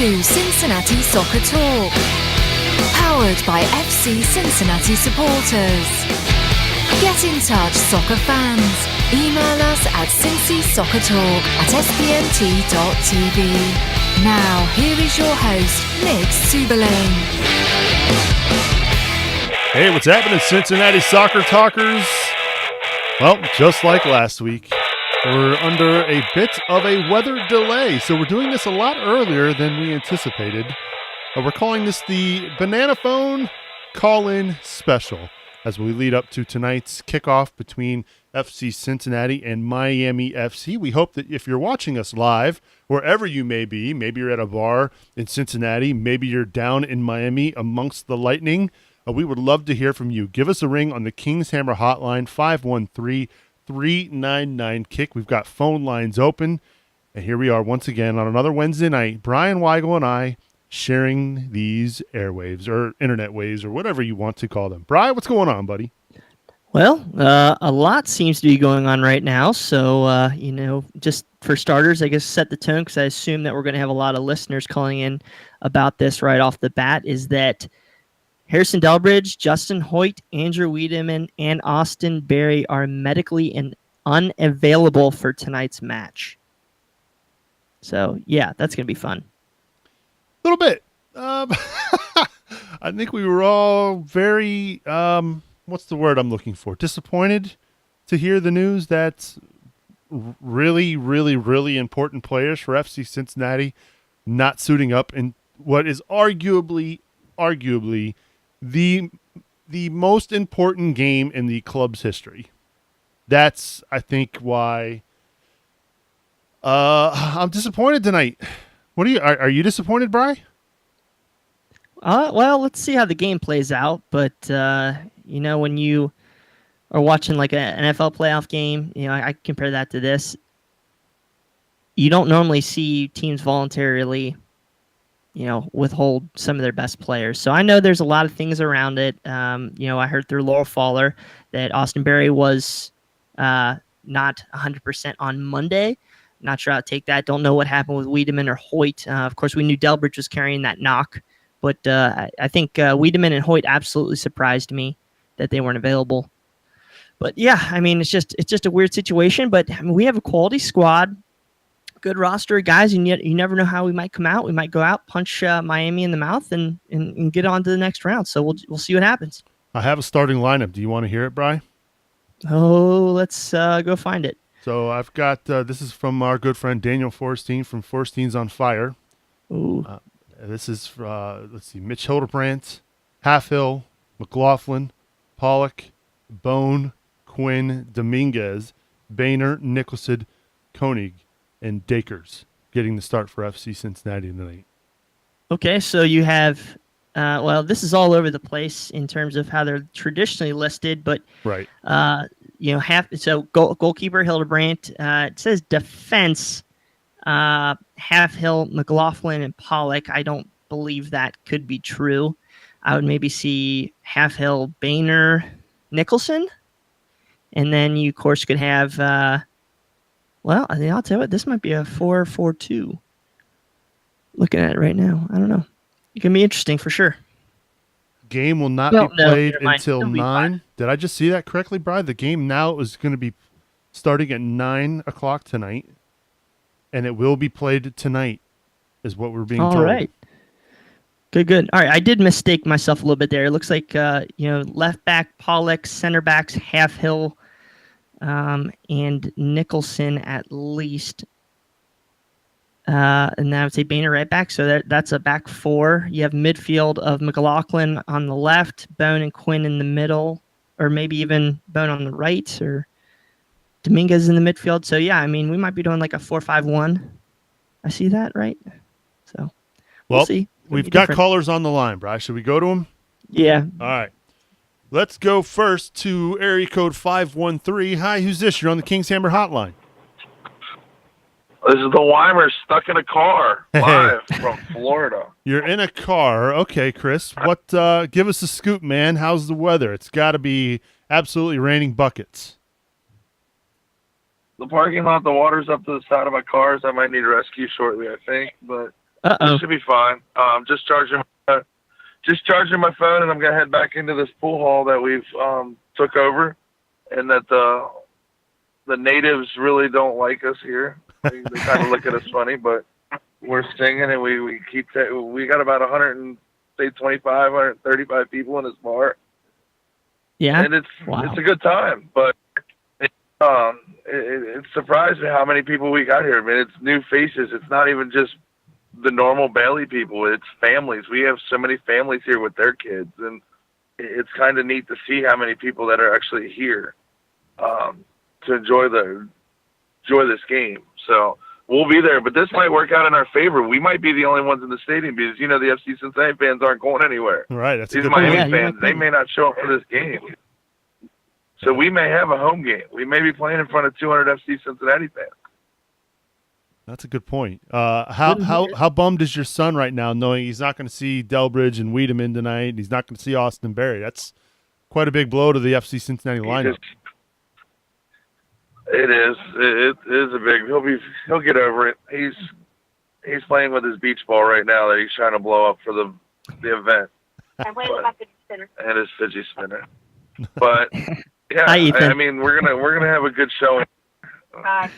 to Cincinnati Soccer Talk, powered by FC Cincinnati supporters. Get in touch, soccer fans. Email us at cincysoccertalk@spnt.tv. Now, here is your host, Nick Suberling. Hey, what's happening, Cincinnati Soccer Talkers? Well, just like last week, we're under a bit of a weather delay, so we're doing this a lot earlier than we anticipated. We're calling this the Banana Phone Call-In Special as we lead up to tonight's kickoff between FC Cincinnati and Miami FC. We hope that if you're watching us live, wherever you may be, maybe you're at a bar in Cincinnati, maybe you're down in Miami amongst the lightning, we would love to hear from you. Give us a ring on the King's Hammer hotline, 513-399-KICK. We've got phone lines open, and here we are once again on another Wednesday night. Brian Weigel and I sharing these airwaves or internet waves or whatever you want to call them. Brian, what's going on, buddy? Well, a lot seems to be going on right now. So, just for starters, I guess set the tone because I assume that we're going to have a lot of listeners calling in about this right off the bat, is that Harrison Delbridge, Justin Hoyt, Andrew Wiedemann, and Austin Berry are medically unavailable for tonight's match. So, yeah, that's going to be fun. A little bit. I think we were all very, what's the word I'm looking for? Disappointed to hear the news that really, really, really important players for FC Cincinnati not suiting up in what is arguably the most important game in the club's history. That's, I think, why I'm disappointed tonight. What are you disappointed, Bri? Well, let's see how the game plays out. But, when you are watching like an NFL playoff game, I compare that to this. You don't normally see teams voluntarily, withhold some of their best players. So I know there's a lot of things around it. I heard through Laurel Faller that Austin Berry was not 100% on Monday. Not sure how to take that. Don't know what happened with Wiedemann or Hoyt. Of course, we knew Delbridge was carrying that knock. But I think Wiedemann and Hoyt absolutely surprised me that they weren't available. But, yeah, I mean, it's just a weird situation. But I mean, we have a quality squad. Good roster of guys, and yet you never know how we might come out. We might go out, punch Miami in the mouth, and get on to the next round. So we'll see what happens. I have a starting lineup. Do you want to hear it, Bri? Oh, let's go find it. So I've got this is from our good friend Daniel Forstein from Forstein's on Fire. Ooh. This is let's see, Mitch Hildebrandt, Halfhill, McLaughlin, Pollock, Bone, Quinn, Dominguez, Boehner, Nicholson, Koenig, and Dakers getting the start for FC Cincinnati tonight. Okay, so you have, this is all over the place in terms of how they're traditionally listed, but right, goalkeeper Hildebrandt. It says defense, Halfhill, McLaughlin, and Pollock. I don't believe that could be true. I would maybe see Halfhill, Boehner, Nicholson, and then you of course could have. Well, I think I'll tell you what, this might be a 4-4-2. Looking at it right now. I don't know. It can be interesting for sure. Game will not be played until 9. Did I just see that correctly, Brian? The game now is going to be starting at 9 o'clock tonight, and it will be played tonight, is what we're being told. All right. Good. All right, I did mistake myself a little bit there. It looks like, left back Pollock, center backs Halfhill, and Nicholson at least. And then I would say Boehner right back. So that's a back four. You have midfield of McLaughlin on the left, Bone and Quinn in the middle, or maybe even Bone on the right, or Dominguez in the midfield. So, yeah, I mean, we might be doing like a 4-5-1. I see that, right? So, we'll see. We've got callers on the line, Bri. Should we go to them? Yeah. All right. Let's go first to area code 513. Hi, who's this? You're on the King's Hammer hotline. This is the Weimer stuck in a car live from Florida. You're in a car. Okay, Chris. What? Give us a scoop, man. How's the weather? It's got to be absolutely raining buckets. The parking lot, the water's up to the side of my car, so I might need rescue shortly, I think. But Uh-oh. It should be fine. Just charging my phone, and I'm gonna head back into this pool hall that we've took over, and that the natives really don't like us here. They kind of look at us funny, but we're singing, and we got about 135 people in this bar. Yeah. And it's a good time, but it's surprised me how many people we got here. I mean, it's new faces. It's not even just the normal Bailey people. It's families. We have so many families here with their kids, and it's kind of neat to see how many people that are actually here to enjoy this game. So we'll be there, but this might work out in our favor. We might be the only ones in the stadium because the FC Cincinnati fans aren't going anywhere. Right. That's These a good Miami point. fans, they may not show up for this game. So we may have a home game. We may be playing in front of 200 FC Cincinnati fans. That's a good point. How bummed is your son right now, knowing he's not going to see Delbridge and Wiedemann tonight, and he's not going to see Austin Berry? That's quite a big blow to the FC Cincinnati lineup. It is. It is a big. He'll get over it. He's playing with his beach ball right now that he's trying to blow up for the event. I'm waiting on my fidget spinner. And his fidget spinner. But yeah, Hi, Ethan. I mean, we're gonna have a good showing. Hi.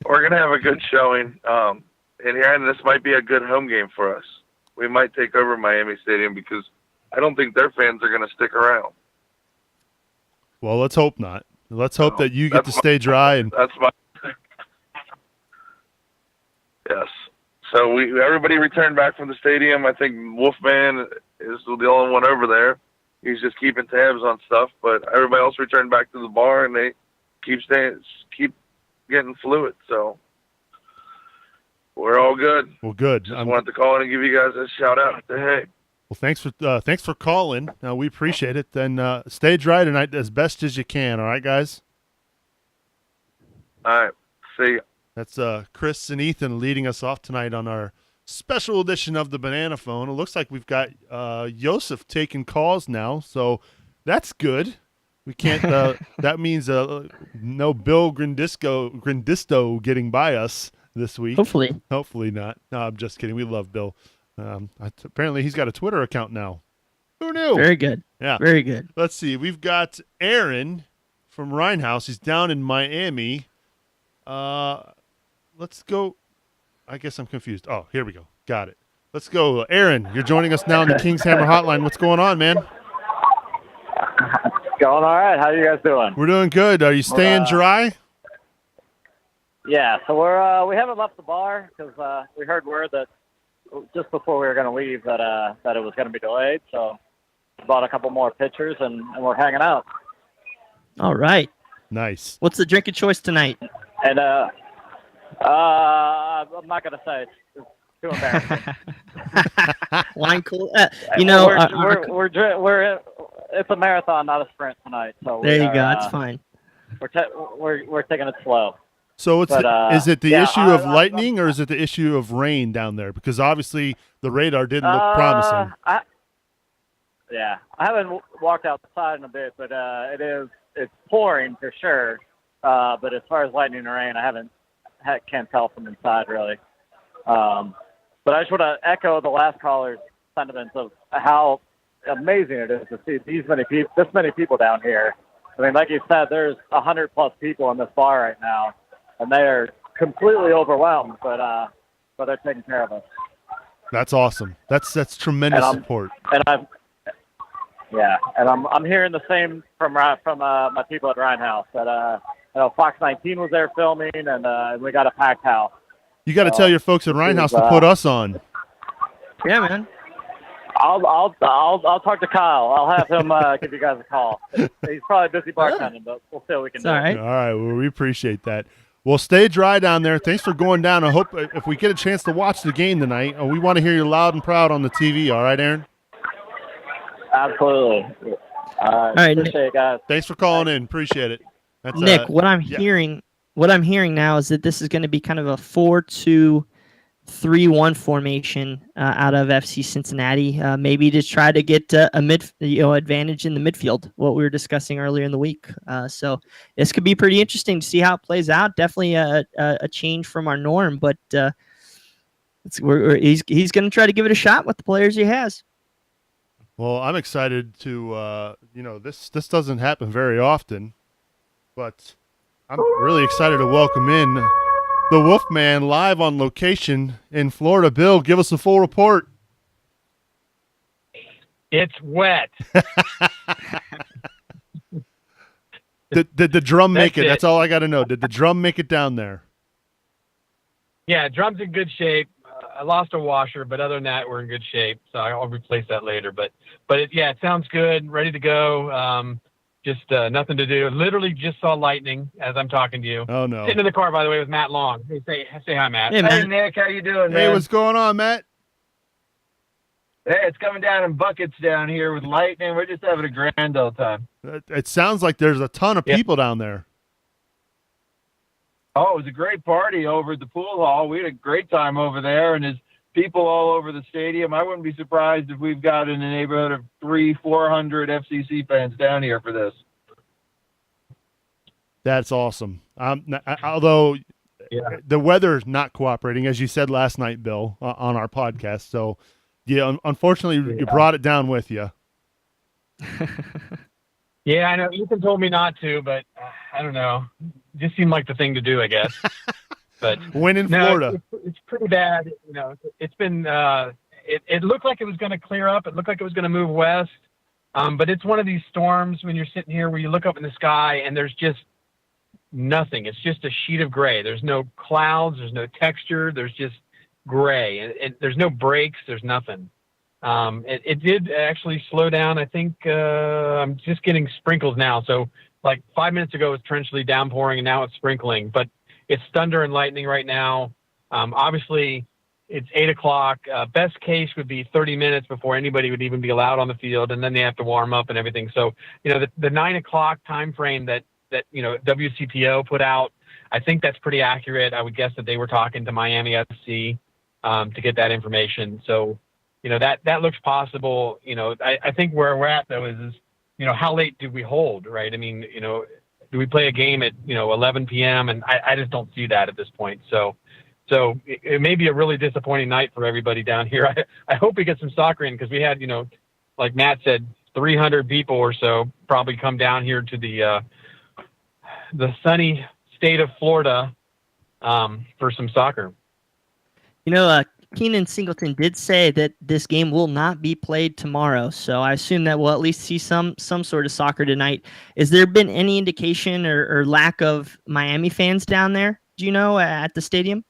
We're gonna have a good showing. And here, and this might be a good home game for us. We might take over Miami Stadium because I don't think their fans are gonna stick around. Well, let's hope not. Let's hope that you get to stay dry. And That's my. Yes. So everybody returned back from the stadium. I think Wolfman is the only one over there. He's just keeping tabs on stuff, but everybody else returned back to the bar, and they keep getting fluid. So we're all good. well, good. Just wanted to call in and give you guys a shout out. Hey. Well, thanks for calling. We appreciate it. Then stay dry tonight as best as you can. All right, guys. All right. See ya. That's Chris and Ethan leading us off tonight on our special edition of the Banana Phone. It looks like we've got Joseph taking calls now, so that's good. We can't. That means no Bill Grindisto getting by us this week. Hopefully not. No, I'm just kidding. We love Bill. Apparently, he's got a Twitter account now. Who knew? Very good. Yeah. Very good. Let's see. We've got Aaron from Rhinehouse. He's down in Miami. Let's go. I guess I'm confused. Oh, here we go. Got it. Let's go. Aaron, you're joining us now on the King's Hammer Hotline. What's going on, man? Going all right. How are you guys doing? We're doing good. Are you staying dry? Yeah. So we haven't left the bar because we heard word that just before we were going to leave that it was going to be delayed. So we bought a couple more pitchers and we're hanging out. All right. Nice. What's the drink of choice tonight? And I'm not going to say it's too embarrassing. Wine cool. We're it's a marathon, not a sprint tonight. So there you go. That's fine. We're taking it slow. So is it the issue of lightning or is it the issue of rain down there? Because obviously the radar didn't look promising. I haven't walked outside in a bit, but it's pouring for sure. But as far as lightning and rain, I can't tell from inside really. But I just want to echo the last caller's sentiments of how amazing it is to see this many people down here. I mean, like you said, there's 100+ people in this bar right now, and they are completely overwhelmed, but they're taking care of us. That's awesome. That's tremendous support. And I'm hearing the same from my people at Rhinehouse that Fox 19 was there filming, and we got a packed house. You got to tell your folks at Rhinehouse to put us on. Yeah, man. I'll talk to Kyle. I'll have him give you guys a call. He's probably busy bartending, but we'll see what we can do. All right. All right. Well, we appreciate that. Well, stay dry down there. Thanks for going down. I hope if we get a chance to watch the game tonight, we want to hear you loud and proud on the TV. All right, Aaron? Absolutely. All right, appreciate it, guys. Thanks for calling in. Appreciate it. That's, Nick, what I'm hearing now is that this is going to be kind of a 4-2-3-1 formation out of FC Cincinnati. Maybe to try to get a advantage in the midfield. What we were discussing earlier in the week. So this could be pretty interesting to see how it plays out. Definitely a change from our norm, but He's going to try to give it a shot with the players he has. Well, I'm excited to, this doesn't happen very often, but I'm really excited to welcome in the Wolfman live on location in Florida. Bill, give us a full report. It's wet. Did the drum make it? That's it. That's all I got to know. Did the drum make it down there? Yeah, drum's in good shape. I lost a washer, but other than that, we're in good shape. So I'll replace that later. But it sounds good. Ready to go. Just nothing to do. Literally just saw lightning as I'm talking to you. Oh no! Sitting in the car, by the way, with Matt Long. Hey, say hi, Matt. Hey, Hey, Nick, how you doing, man? Hey, what's going on, Matt? Hey, it's coming down in buckets down here with lightning. We're just having a grand old time. It sounds like there's a ton of people down there. Oh, it was a great party over at the pool hall. We had a great time over there, and there's people all over the stadium. I wouldn't be surprised if we've got in the neighborhood of 300-400 FCC fans down here for this. That's awesome. Although the weather's not cooperating, as you said last night, Bill, on our podcast. So, yeah, unfortunately, you brought it down with you. Yeah, I know. Ethan told me not to, but I don't know. It just seemed like the thing to do, I guess. But when in Florida, it's pretty bad. It's been. It looked like it was going to clear up. It looked like it was going to move west. But it's one of these storms when you're sitting here where you look up in the sky and there's just nothing. It's just a sheet of gray. There's no clouds. There's no texture. There's just gray. And there's no breaks. There's nothing. It did actually slow down. I think I'm just getting sprinkles now. So like 5 minutes ago, it was torrentially downpouring, and now it's sprinkling. But it's thunder and lightning right now. Obviously, it's 8 o'clock. Best case would be 30 minutes before anybody would even be allowed on the field, and then they have to warm up and everything. So, the 9 o'clock time frame that WCPO put out, I think that's pretty accurate. I would guess that they were talking to Miami FC to get that information. So, that looks possible. I think where we're at, though, is how late do we hold, right? I mean, do we play a game at, 11 p.m.? And I just don't see that at this point. So it may be a really disappointing night for everybody down here. I hope we get some soccer in, because we had, like Matt said, 300 people or so probably come down here to the sunny state of Florida for some soccer. Keenan Singleton did say that this game will not be played tomorrow, so I assume that we'll at least see some sort of soccer tonight. Has there been any indication or lack of Miami fans down there, do you know, at the stadium?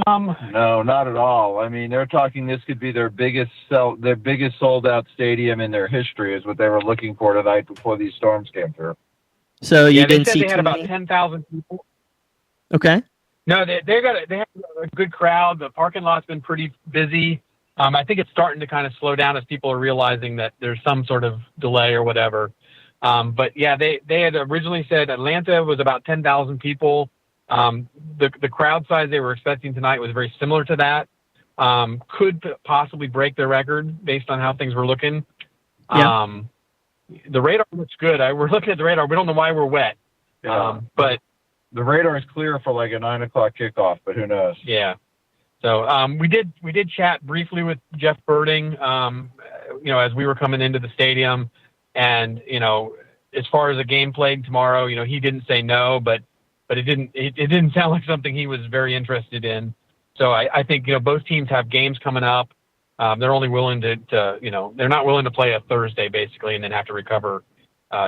No, not at all. I mean, they're talking this could be their biggest sold out stadium in their history, is what they were looking for tonight before these storms came through. So you didn't they said see they had about 10,000 people. Okay. No, they have a good crowd. The parking lot's been pretty busy. I think it's starting to kind of slow down as people are realizing that there's some sort of delay or whatever. But yeah, they had originally said Atlanta was about 10,000 people. The crowd size they were expecting tonight was very similar to that. Could possibly break their record based on how things were looking. Yeah. The radar looks good. We're looking at the radar. We don't know why we're wet. Yeah. But the radar is clear for like a 9 o'clock kickoff, but who knows? Yeah. So we did chat briefly with Jeff Berding, as we were coming into the stadium, and as far as a game played tomorrow, he didn't say no, but it didn't sound like something he was very interested in. So I think both teams have games coming up. They're only willing to they're not willing to play a Thursday basically, and then have to recover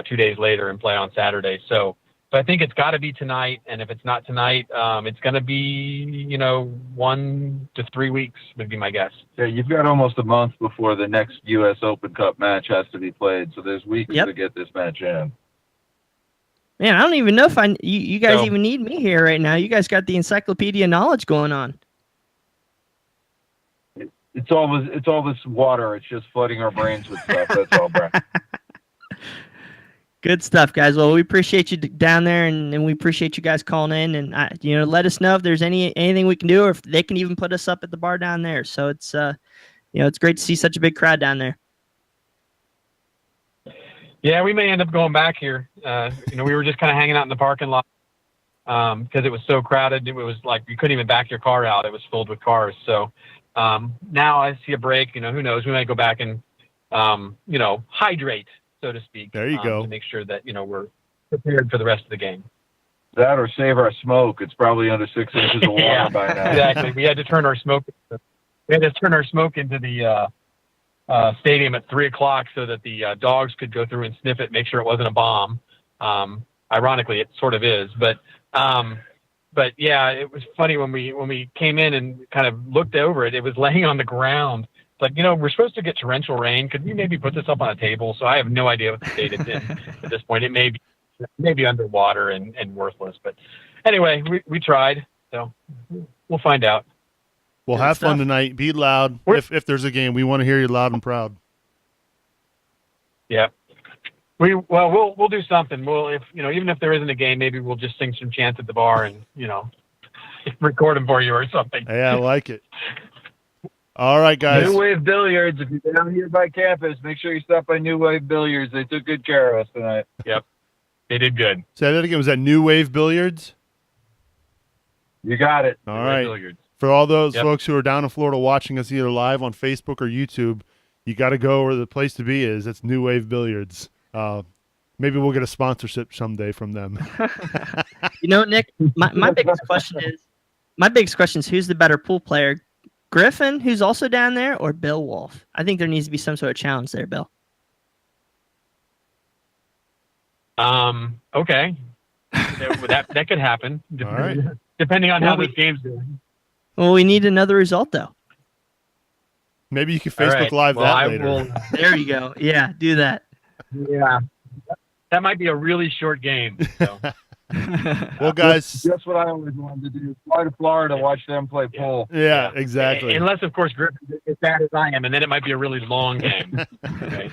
2 days later and play on Saturday. So I think it's got to be tonight, and if it's not tonight, it's going to be 1 to 3 weeks would be my guess. Yeah, you've got almost a month before the next U.S. Open Cup match has to be played, so there's weeks to get this match in. Man, I don't even know if you guys even need me here right now. You guys got the encyclopedia knowledge going on. It's all this water. It's just flooding our brains with stuff. That's all, Brad. Good stuff, guys. Well, we appreciate you down there, and we appreciate you guys calling in, and let us know if there's anything we can do, or if they can even put us up at the bar down there. So it's it's great to see such a big crowd down there. Yeah, we may end up going back here. We were just kind of hanging out in the parking lot. because it was so crowded. It was like you couldn't even back your car out. It was filled with cars. So now I see a break. Who knows? We might go back and hydrate, so to speak. There you go. To make sure that we're prepared for the rest of the game. That or save our smoke. It's probably under 6 inches of water Yeah, by now. exactly. We had to turn our smoke. We had to turn our smoke into the stadium at 3:00 so that the dogs could go through and sniff it, make sure it wasn't a bomb. Ironically, it sort of is, but yeah, it was funny when we came in and kind of looked over it. It was laying on the ground. It's like, we're supposed to get torrential rain. Could we maybe put this up on a table? So I have no idea what the state it's in at this point. It may be underwater and worthless, but anyway, we tried. So we'll find out. Well, have fun tonight. Be loud. If there's a game, we want to hear you loud and proud. Yeah. We'll do something. Even if there isn't a game, maybe we'll just sing some chants at the bar and, record them for you or something. Yeah, I like it. All right, guys. New Wave Billiards. If you're down here by campus, make sure you stop by New Wave Billiards. They took good care of us tonight. Yep. They did good. Say that again. Was that New Wave Billiards? You got it. All right. Billiards. For all those folks who are down in Florida watching us either live on Facebook or YouTube, you got to go where the place to be is. It's New Wave Billiards. Maybe we'll get a sponsorship someday from them. Nick, my biggest question is who's the better pool player, Griffin, who's also down there, or Bill Wolf? I think there needs to be some sort of challenge there, Bill. Okay. that could happen. All right. Depending on how this game's going. Well, we need another result, though. Maybe you can Facebook Live that later. There you go. Yeah, do that. Yeah. That might be a really short game. So. Well, guys. That's what I always wanted to do. Fly to Florida, watch them play pool. Yeah, exactly. Unless, of course, Griffin's as bad as I am, and then it might be a really long game. Okay.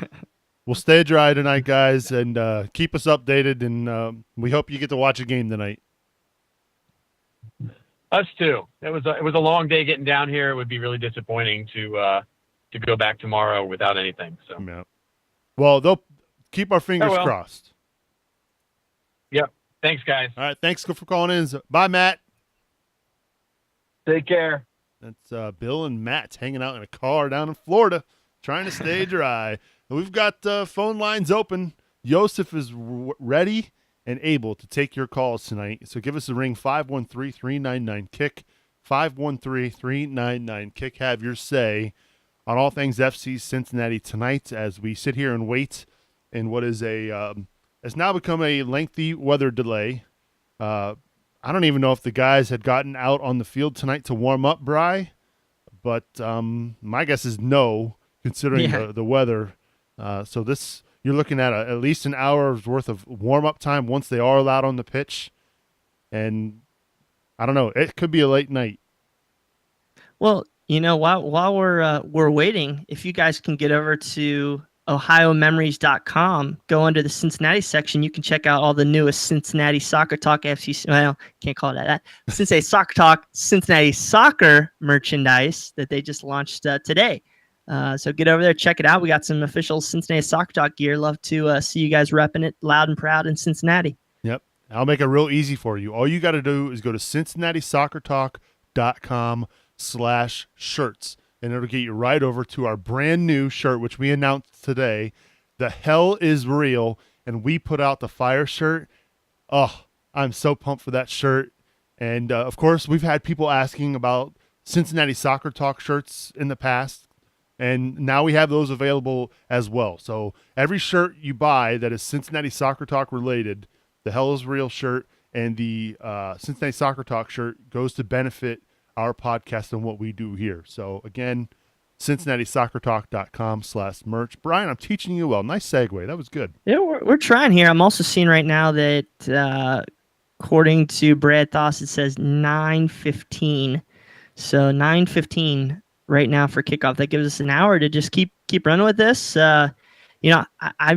Well, stay dry tonight, guys, and keep us updated, and we hope you get to watch a game tonight. Us too. It was a long day getting down here. It would be really disappointing to go back tomorrow without anything. So. Yeah. Well, they'll keep our fingers crossed. Yep. Thanks, guys. All right. Thanks for calling in. Bye, Matt. Take care. That's Bill and Matt hanging out in a car down in Florida, trying to stay dry. We've got phone lines open. Joseph is ready and able to take your calls tonight. So give us a ring, 513-399-KICK, 513-399-KICK. Have your say on all things FC Cincinnati tonight as we sit here and wait in what is has now become a lengthy weather delay. I don't even know if the guys had gotten out on the field tonight to warm up, Bri, but my guess is no, considering the weather. So you're looking at at least an hour's worth of warm-up time once they are allowed on the pitch. And I don't know, it could be a late night. Well, while we're waiting, if you guys can get over to OhioMemories.com, go under the Cincinnati section, you can check out all the newest Cincinnati Soccer Talk FC. Well, can't call it that. Cincinnati Soccer Talk Cincinnati Soccer merchandise that they just launched today. So get over there, check it out. We got some official Cincinnati Soccer Talk gear. Love to see you guys repping it loud and proud in Cincinnati. Yep. I'll make it real easy for you. All you got to do is go to CincinnatiSoccerTalk.com/shirts, and it'll get you right over to our brand new shirt, which we announced today. The hell is real, and we put out the fire shirt. Oh, I'm so pumped for that shirt. And, of course, we've had people asking about Cincinnati Soccer Talk shirts in the past. And now we have those available as well. So every shirt you buy that is Cincinnati Soccer Talk related, the Hell is Real shirt and the Cincinnati Soccer Talk shirt goes to benefit our podcast and what we do here. So again, CincinnatiSoccerTalk.com/merch. Brian, I'm teaching you well. Nice segue. That was good. Yeah, we're trying here. I'm also seeing right now that according to Brad Thoss, it says 9:15. So 9:15. Right now for kickoff. That gives us an hour to just keep running with this. I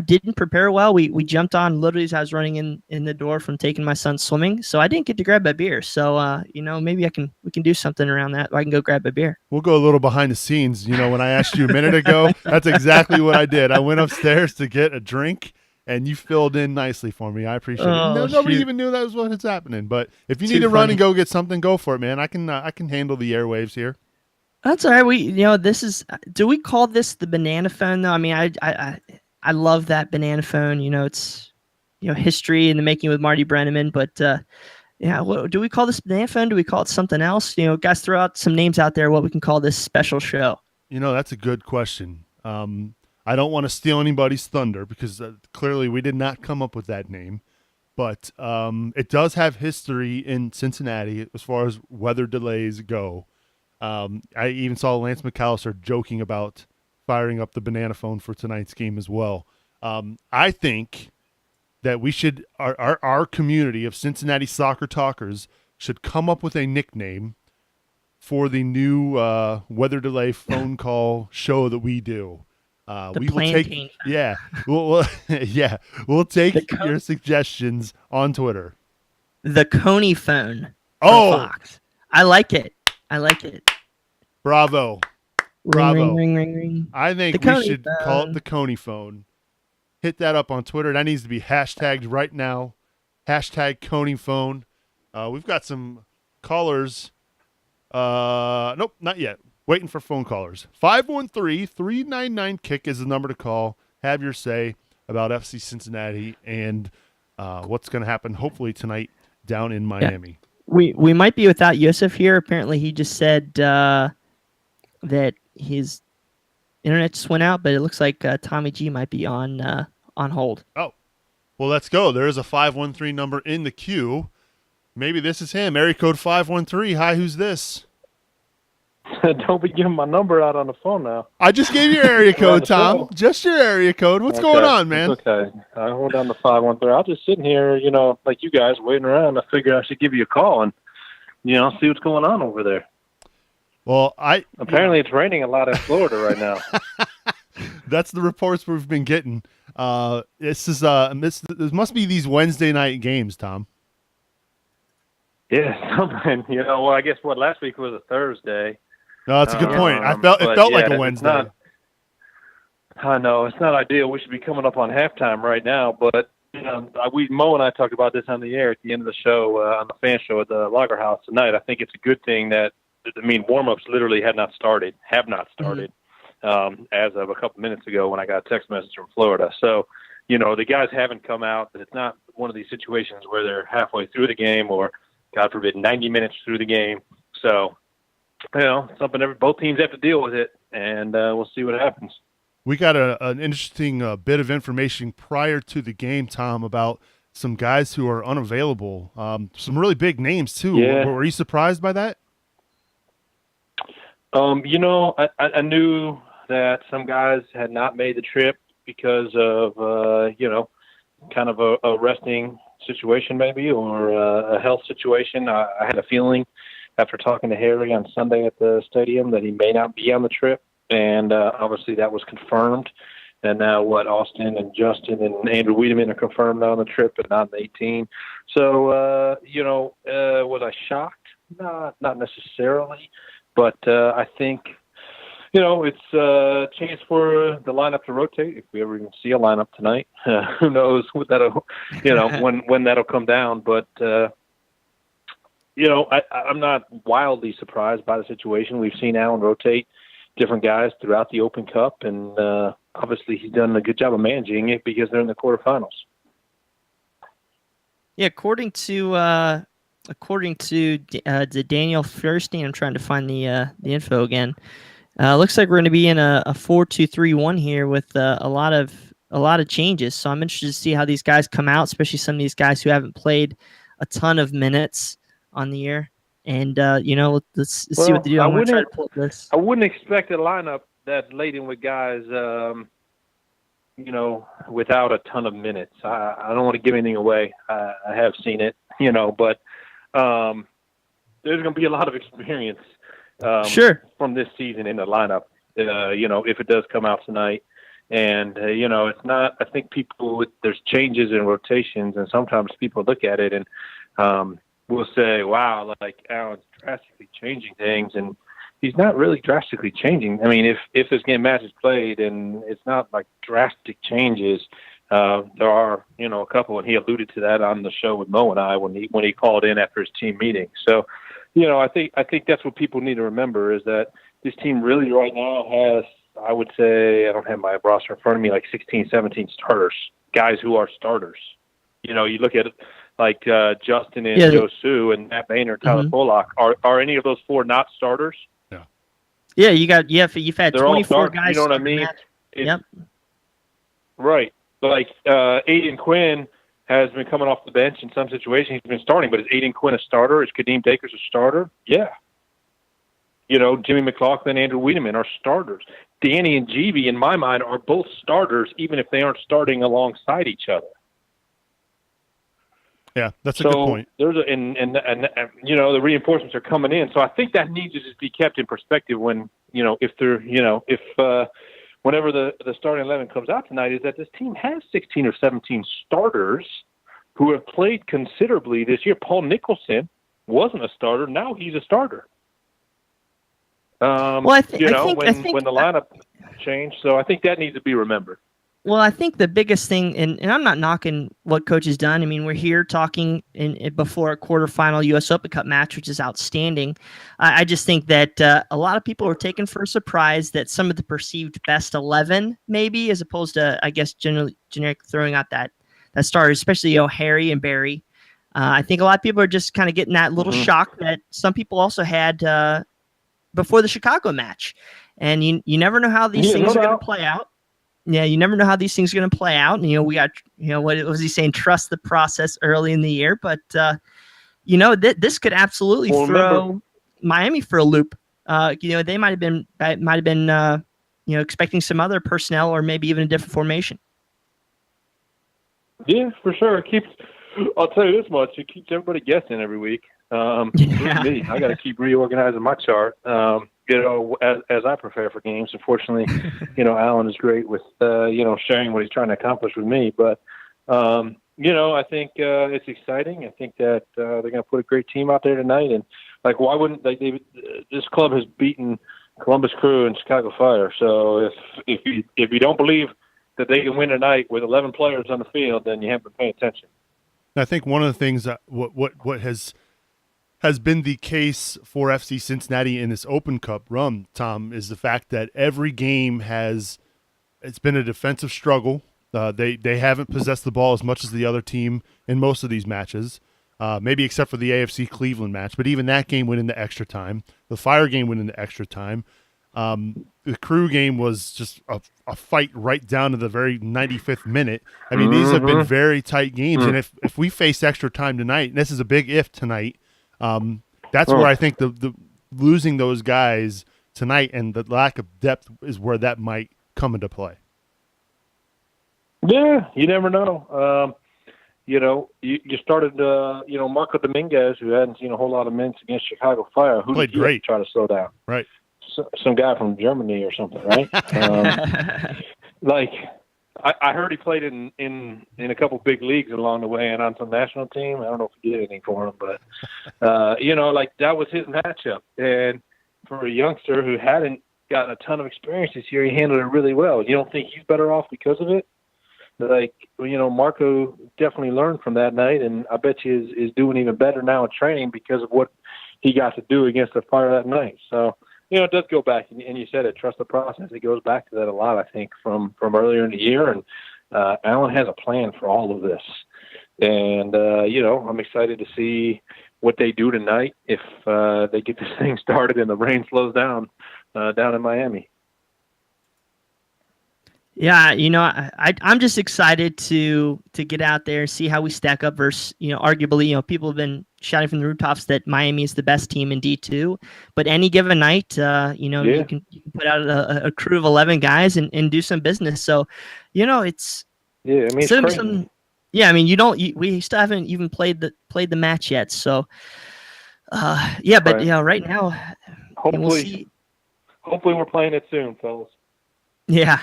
didn't prepare well. We jumped on literally as I was running in the door from taking my son swimming, so I didn't get to grab a beer. So maybe we can do something around that. I can go grab a beer. We'll go a little behind the scenes. When I asked you a minute ago, that's exactly what I did. I went upstairs to get a drink, and you filled in nicely for me. I appreciate it. Oh, Nobody shoot. even knew that was what was happening. But if you Too need to run funny. and go get something, go for it, man. I can handle the airwaves here. That's all right. This is. Do we call this the banana phone though? I mean, I love that banana phone. It's history in the making with Marty Brenneman. But yeah, what do we call this banana phone? Do we call it something else? Guys, throw out some names out there. What we can call this special show? That's a good question. I don't want to steal anybody's thunder because clearly we did not come up with that name. But it does have history in Cincinnati as far as weather delays go. I even saw Lance McAllister joking about firing up the banana phone for tonight's game as well. I think that we should, our community of Cincinnati soccer talkers should come up with a nickname for the new weather delay phone call show that we do. We will take, yeah, we'll take your suggestions on Twitter. The Coney phone. Oh, Fox. I like it. Bravo. Ring, ring, ring, ring. I think we should call it the Coney phone. Hit that up on Twitter. That needs to be hashtagged right now. Hashtag Coney phone. We've got some callers. Nope, not yet. Waiting for phone callers. 513-399-KICK is the number to call. Have your say about FC Cincinnati and what's going to happen hopefully tonight down in Miami. Yeah. We might be without Yusuf here. Apparently he just said that his internet just went out, but it looks like Tommy G might be on hold. Oh, well, let's go. There is a 513 number in the queue. Maybe this is him. Area code 513. Hi, who's this? Don't be giving my number out on the phone now. I just gave you your area code, Tom. Just your area code. What's going on, man? It's okay. I hold down the 513. I was just sitting here, like you guys, waiting around. I figured I should give you a call and, see what's going on over there. Well, apparently it's raining a lot in Florida right now. That's the reports we've been getting. This must be these Wednesday night games, Tom. Yeah, something. Well, I guess last week was a Thursday. No, that's a good point. It felt like a Wednesday. I know it's not ideal. We should be coming up on halftime right now, but Mo and I talked about this on the air at the end of the show on the fan show at the Lager House tonight. I think it's a good thing that warm-ups literally have not started as of a couple minutes ago when I got a text message from Florida. So, the guys haven't come out. It's not one of these situations where they're halfway through the game or, God forbid, 90 minutes through the game. So, something both teams have to deal with it, and we'll see what happens. We got an interesting bit of information prior to the game, Tom, about some guys who are unavailable. Some really big names, too. Yeah. Were you surprised by that? I knew that some guys had not made the trip because of, kind of a resting situation maybe or a health situation. I had a feeling after talking to Harry on Sunday at the stadium that he may not be on the trip. And obviously that was confirmed. And now Austin and Justin and Andrew Wiedemann are confirmed on the trip, but not the 18. So, was I shocked? Not necessarily. But I think, it's a chance for the lineup to rotate. If we ever even see a lineup tonight, who knows what that'll, when that'll come down. But, I'm not wildly surprised by the situation. We've seen Allen rotate different guys throughout the Open Cup, and obviously he's done a good job of managing it because they're in the quarterfinals. Yeah, according to Daniel Fierstein, I'm trying to find the info again. Looks like we're going to be in a 4-2-3-1 here with a lot of changes. So I'm interested to see how these guys come out, especially some of these guys who haven't played a ton of minutes on the year. And let's see what they do. I'm going to try to pull up this. I wouldn't expect a lineup that's laden with guys, without a ton of minutes. I don't want to give anything away. I have seen it, but there's going to be a lot of experience from this season in the lineup, if it does come out tonight. And, it's not – I think there's changes in rotations, and sometimes people look at it and will say, wow, like Allen's drastically changing things, and he's not really drastically changing. I mean, if this game match is played and it's not like drastic changes, There are, a couple, and he alluded to that on the show with Mo and I when he called in after his team meeting. So, I think that's what people need to remember is that this team really right now has, I would say, I don't have my roster in front of me, like 16, 17 starters, guys who are starters. You look at it like Justin and Joe Sue and Matt Boehner, Tyler Pollock. Are any of those four not starters? Yeah. Yeah, you've had They're 24 guys. You know what I mean? Yep. Right. Like Aiden Quinn has been coming off the bench in some situations. He's been starting, but is Aiden Quinn a starter? Is Kadeem Dakers a starter? Yeah. Jimmy McLaughlin, Andrew Wiedemann are starters. Danny and GB, in my mind, are both starters, even if they aren't starting alongside each other. Yeah, that's a good point. There's and the reinforcements are coming in. So I think that needs to just be kept in perspective when, whenever the starting 11 comes out tonight, is that this team has 16 or 17 starters who have played considerably this year. Paul Nicholson wasn't a starter. Now he's a starter. When the lineup changed. So I think that needs to be remembered. Well, I think the biggest thing, and I'm not knocking what coach has done. I mean, we're here talking before a quarterfinal U.S. Open Cup match, which is outstanding. I just think that a lot of people were taken for a surprise that some of the perceived best 11, maybe, as opposed to, I guess, generic throwing out that starter, especially Harry and Barry. I think a lot of people are just kind of getting that little shock that some people also had before the Chicago match. And you never know how these things are going to play out. Yeah, you never know how these things are going to play out. And, we got, what was he saying? Trust the process early in the year. But, this could absolutely throw Miami for a loop. They might have been, expecting some other personnel or maybe even a different formation. Yeah, for sure. I'll tell you this much. It keeps everybody guessing every week. Me, I got to keep reorganizing my chart. As I prepare for games. Unfortunately, Alan is great with, sharing what he's trying to accomplish with me. But, I think it's exciting. I think that they're going to put a great team out there tonight. And, why wouldn't this club has beaten Columbus Crew and Chicago Fire. So if you don't believe that they can win tonight with 11 players on the field, then you haven't been paying attention. I think one of the things that what has been the case for FC Cincinnati in this Open Cup run, Tom, is the fact that every game it's been a defensive struggle. They haven't possessed the ball as much as the other team in most of these matches, maybe except for the AFC Cleveland match. But even that game went into extra time. The Fire game went into extra time. The Crew game was just a fight right down to the very 95th minute. I mean, these have been very tight games. And if we face extra time tonight, and this is a big if tonight, that's where I think the losing those guys tonight and the lack of depth is where that might come into play. Yeah, you never know. You started, Marco Dominguez, who hadn't seen a whole lot of minutes against Chicago Fire. Who played great. Try to slow down. Right. Some guy from Germany or something, right? I heard he played in a couple big leagues along the way and on some national team. I don't know if he did anything for him, but that was his matchup. And for a youngster who hadn't gotten a ton of experience this year, he handled it really well. You don't think he's better off because of it? Marco definitely learned from that night, and I bet you is doing even better now in training because of what he got to do against the Fire that night. So, it does go back, and you said it, trust the process. It goes back to that a lot, I think, from earlier in the year. And Alan has a plan for all of this. And, I'm excited to see what they do tonight if they get this thing started and the rain slows down in Miami. Yeah, I'm just excited to get out there and see how we stack up versus, arguably, people have been shouting from the rooftops that Miami is the best team in D2, but any given night, you can put out a crew of 11 guys and do some business. So, it's crazy. We still haven't even played the match yet. So, right now, hopefully, we'll see. Hopefully we're playing it soon, fellas. Yeah.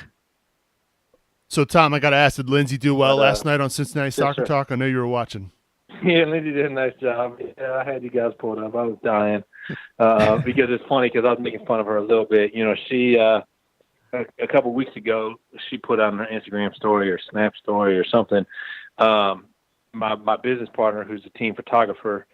So, Tom, I got to ask, did Lindsay do well last night on Cincinnati Soccer Talk? I know you were watching. Yeah, Lindsay did a nice job. Yeah, I had you guys pulled up. I was dying because it's funny because I was making fun of her a little bit. She a couple weeks ago, she put on her Instagram story or Snap story or something. My business partner, who's a team photographer,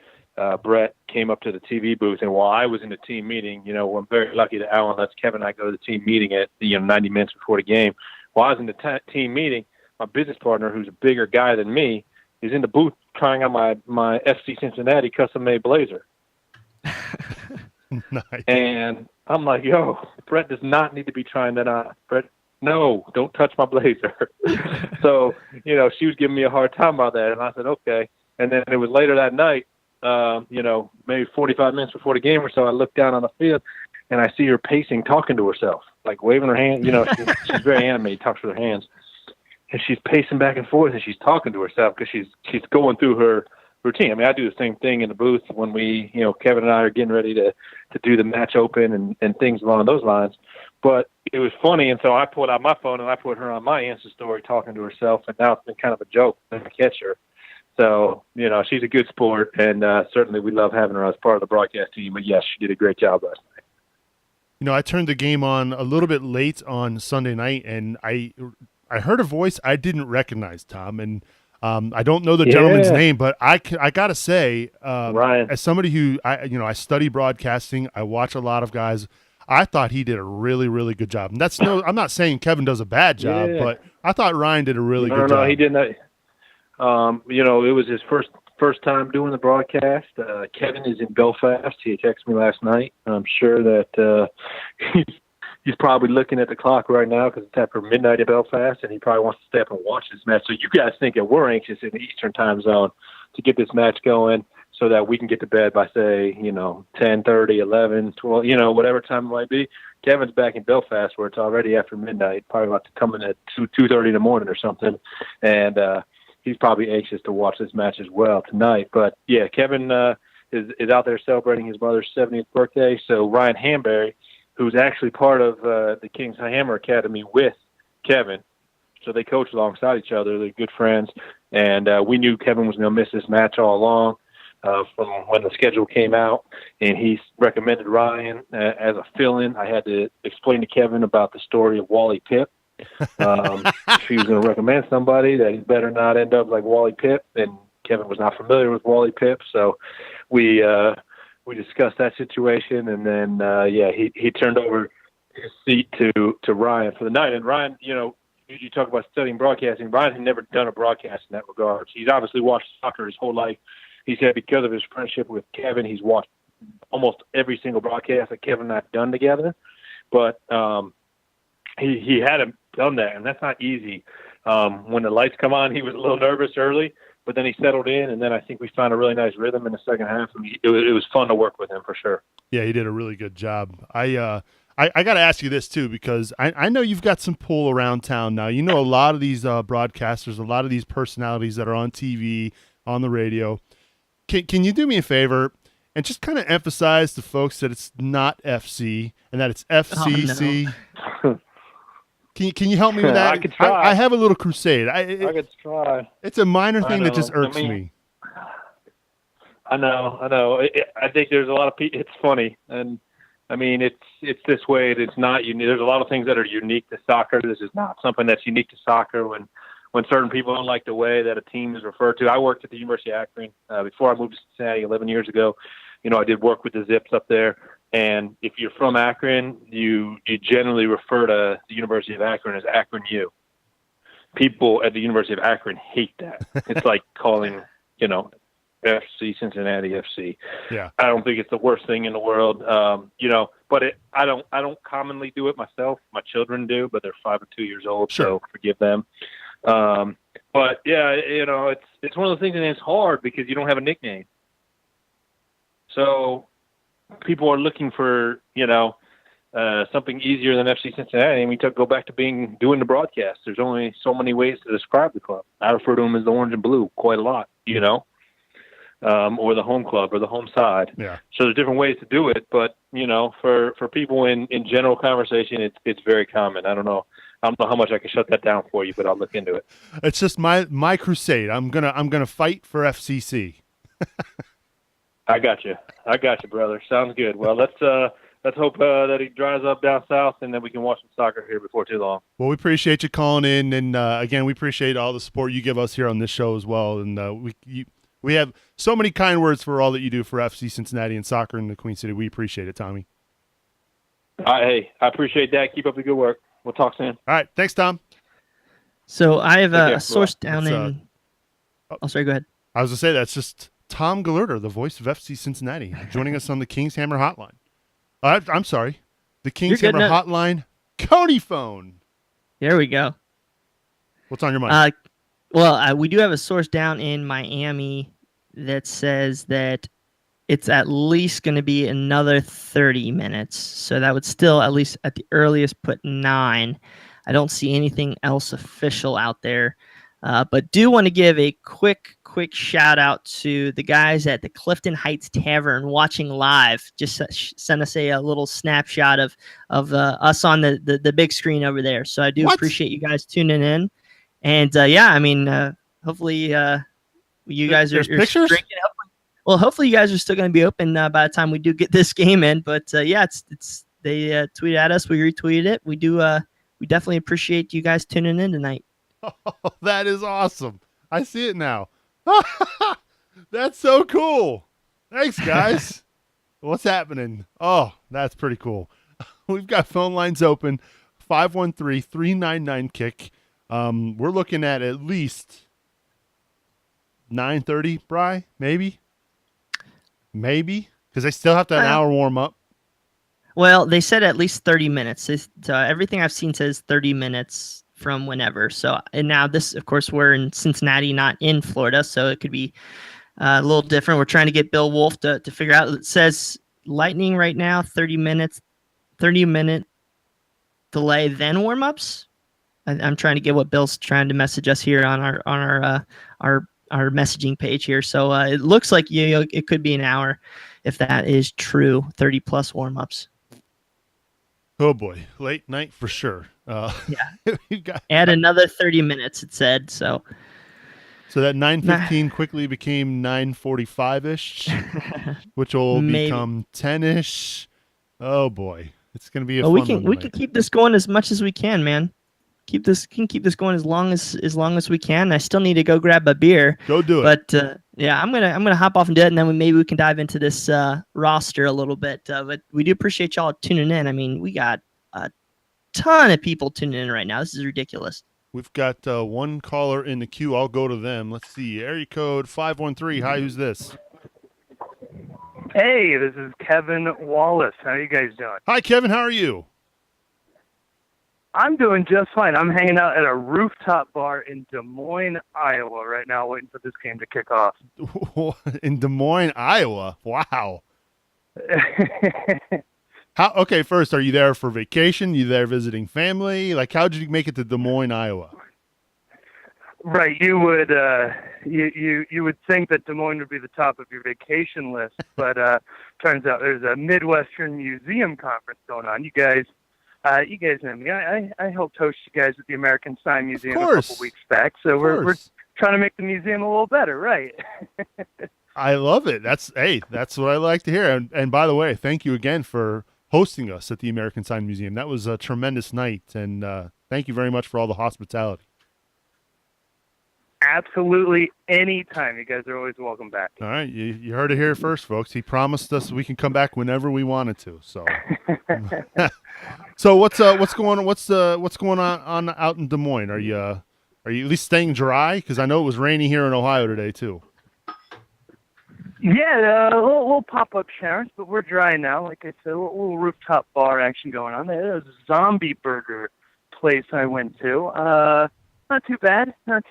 Brett, came up to the TV booth, and while I was in the team meeting, I'm very lucky that Alan lets Kevin and I go to the team meeting at 90 minutes before the game. While I was in the team meeting, my business partner, who's a bigger guy than me, is in the booth trying on my FC Cincinnati custom-made blazer. Nice. And I'm like, yo, Brett does not need to be trying that on. Brett, no, don't touch my blazer. So, she was giving me a hard time about that, and I said, okay. And then it was later that night, maybe 45 minutes before the game or so, I looked down on the field, and I see her pacing, talking to herself, like waving her hand. She's very animated, talks with her hands. And she's pacing back and forth, and she's talking to herself because she's going through her routine. I mean, I do the same thing in the booth when we, Kevin and I are getting ready to do the match open and things along those lines. But it was funny, and so I pulled out my phone and I put her on my Insta story talking to herself, and now it's been kind of a joke to catch her. So, she's a good sport, and certainly we love having her as part of the broadcast team. But, yes, she did a great job last night. I turned the game on a little bit late on Sunday night, and I heard a voice I didn't recognize, Tom, and I don't know the gentleman's name, but I got to say, Ryan, as somebody who, I study broadcasting, I watch a lot of guys, I thought he did a really, really good job. And I'm not saying Kevin does a bad job, but I thought Ryan did a really good job. No, he did not. It was his first time doing the broadcast. Kevin is in Belfast. He texted me last night. I'm sure that he's probably looking at the clock right now because it's after midnight in Belfast, and he probably wants to stay up and watch this match. So you guys think that we're anxious in the Eastern time zone to get this match going so that we can get to bed by, say, 10:30, 11, 12, whatever time it might be. Kevin's back in Belfast where it's already after midnight, probably about to come in at 2:30 in the morning or something. And he's probably anxious to watch this match as well tonight. But, yeah, Kevin is out there celebrating his mother's 70th birthday. So Ryan Hamberry, who's actually part of the King's Hammer Academy with Kevin. So they coach alongside each other. They're good friends. And we knew Kevin was going to miss this match all along from when the schedule came out. And he recommended Ryan as a fill-in. I had to explain to Kevin about the story of Wally Pipp. If he was going to recommend somebody, that he better not end up like Wally Pipp. And Kevin was not familiar with Wally Pipp. So we discussed that situation, and then he turned over his seat to Ryan for the night. And Ryan, you talk about studying broadcasting. Ryan had never done a broadcast in that regard. He's obviously watched soccer his whole life. He said because of his friendship with Kevin, he's watched almost every single broadcast that Kevin and I have done together. But he hadn't done that, and that's not easy. When the lights come on, he was a little nervous early, but then he settled in, and then I think we found a really nice rhythm in the second half. And it was fun to work with him for sure. Yeah, he did a really good job. I got to ask you this too, because I know you've got some pull around town now. A lot of these broadcasters, a lot of these personalities that are on TV, on the radio. Can you do me a favor and just kind of emphasize to folks that it's not FC and that it's FCC? Oh, no. Can you help me with that? I could try. I have a little crusade. I could try. It's a minor thing that just irks me. I know. I think there's a lot of people. It's funny, and I mean, it's this way. It's not unique. There's a lot of things that are unique to soccer. This is not something that's unique to soccer. When certain people don't like the way that a team is referred to. I worked at the University of Akron before I moved to Cincinnati 11 years ago. I did work with the Zips up there. And if you're from Akron, you generally refer to the University of Akron as Akron U. People at the University of Akron hate that. It's like calling, FC Cincinnati FC. Yeah. I don't think it's the worst thing in the world. But I don't commonly do it myself. My children do, but they're 5 and 2 years old, sure. So forgive them. But yeah, it's one of those things, and it's hard because you don't have a nickname. So people are looking for, something easier than FC Cincinnati, and we go back to doing the broadcast. There's only so many ways to describe the club. I refer to them as the orange and blue quite a lot, or the home club or the home side. Yeah. So there's different ways to do it, but for people in general conversation, it's very common. I don't know how much I can shut that down for you, but I'll look into it. It's just my crusade. I'm gonna fight for FCC. I got you, brother. Sounds good. Well, let's let's hope that he dries up down south, and then we can watch some soccer here before too long. Well, we appreciate you calling in, and again, we appreciate all the support you give us here on this show as well. And we have so many kind words for all that you do for FC Cincinnati and soccer in the Queen City. We appreciate it, Tommy. Hey, I appreciate that. Keep up the good work. We'll talk soon. All right, thanks, Tom. So I have Okay, a source down let's, in. Oh, sorry. Go ahead. I was going to say that's just Tom Galerter, the voice of FC Cincinnati, joining us on the King's Hammer Hotline. I'm sorry, the King's You're good, Hammer no. Hotline Coney phone. There we go. What's on your mind? We do have a source down in Miami that says that it's at least going to be another 30 minutes. So that would still, at least at the earliest, put 9. I don't see anything else official out there. But do want to give a quick shout out to the guys at the Clifton Heights Tavern watching live. Just send us a little snapshot of us on the big screen over there. So I do appreciate you guys tuning in. And hopefully you guys are pictures? drinking up. Well, hopefully you guys are still going to be open by the time we do get this game in. But they tweeted at us, we retweeted it. We definitely appreciate you guys tuning in tonight. Oh, that is awesome. I see it now. That's so cool. Thanks, guys. What's happening? Oh, that's pretty cool. We've got phone lines open, 513-399-KICK. We're looking at least 9:30, Bri, maybe, because they still have to an hour warm up. Well, they said at least 30 minutes. Everything I've seen says 30 minutes from whenever. So, and now this, of course, we're in Cincinnati, not in Florida, so it could be a little different. We're trying to get Bill Wolf to figure out. It says Lightning right now, 30-minute delay, then warm-ups. I'm trying to get what Bill's trying to message us here on our messaging page here. So it looks like it could be an hour if that is true. 30+ warm-ups. Oh boy, late night for sure. Add another 30 minutes. It said so. So that 9:15 quickly became 9:45-ish, which will become 10-ish. Oh boy, it's gonna be a fun one. We can keep this going as much as we can, man. Keep this going as long as we can. I still need to go grab a beer. Go do it. But I'm gonna hop off and do it, and then maybe we can dive into this roster a little bit. But we do appreciate y'all tuning in. I mean, we got a ton of people tuning in right now. This is ridiculous. We've got one caller in the queue. I'll go to them. Let's see. Area code 513. Hi, who's this? Hey, this is Kevin Wallace. How are you guys doing? Hi, Kevin. How are you? I'm doing just fine. I'm hanging out at a rooftop bar in Des Moines, Iowa right now, waiting for this game to kick off. In Des Moines, Iowa. Wow. Okay, first, are you there for vacation? You there visiting family? Like, how did you make it to Des Moines, Iowa? Right, you would you would think that Des Moines would be the top of your vacation list, but turns out there's a Midwestern Museum conference going on. You guys know me. I helped host you guys at the American Sign Museum a couple weeks back, so we're trying to make the museum a little better, right? I love it. That's what I like to hear. And by the way, thank you again for hosting us at the American Sign Museum. That was a tremendous night, and thank you very much for all the hospitality. Absolutely, anytime. You guys are always welcome back. All right, you heard it here first, folks. He promised us we can come back whenever we wanted to. So, so what's going on out in Des Moines? Are you at least staying dry? Because I know it was rainy here in Ohio today too. Yeah, a little pop-up showers, but we're dry now. Like I said, a little rooftop bar action going on. There was a zombie burger place I went to. Not too bad. I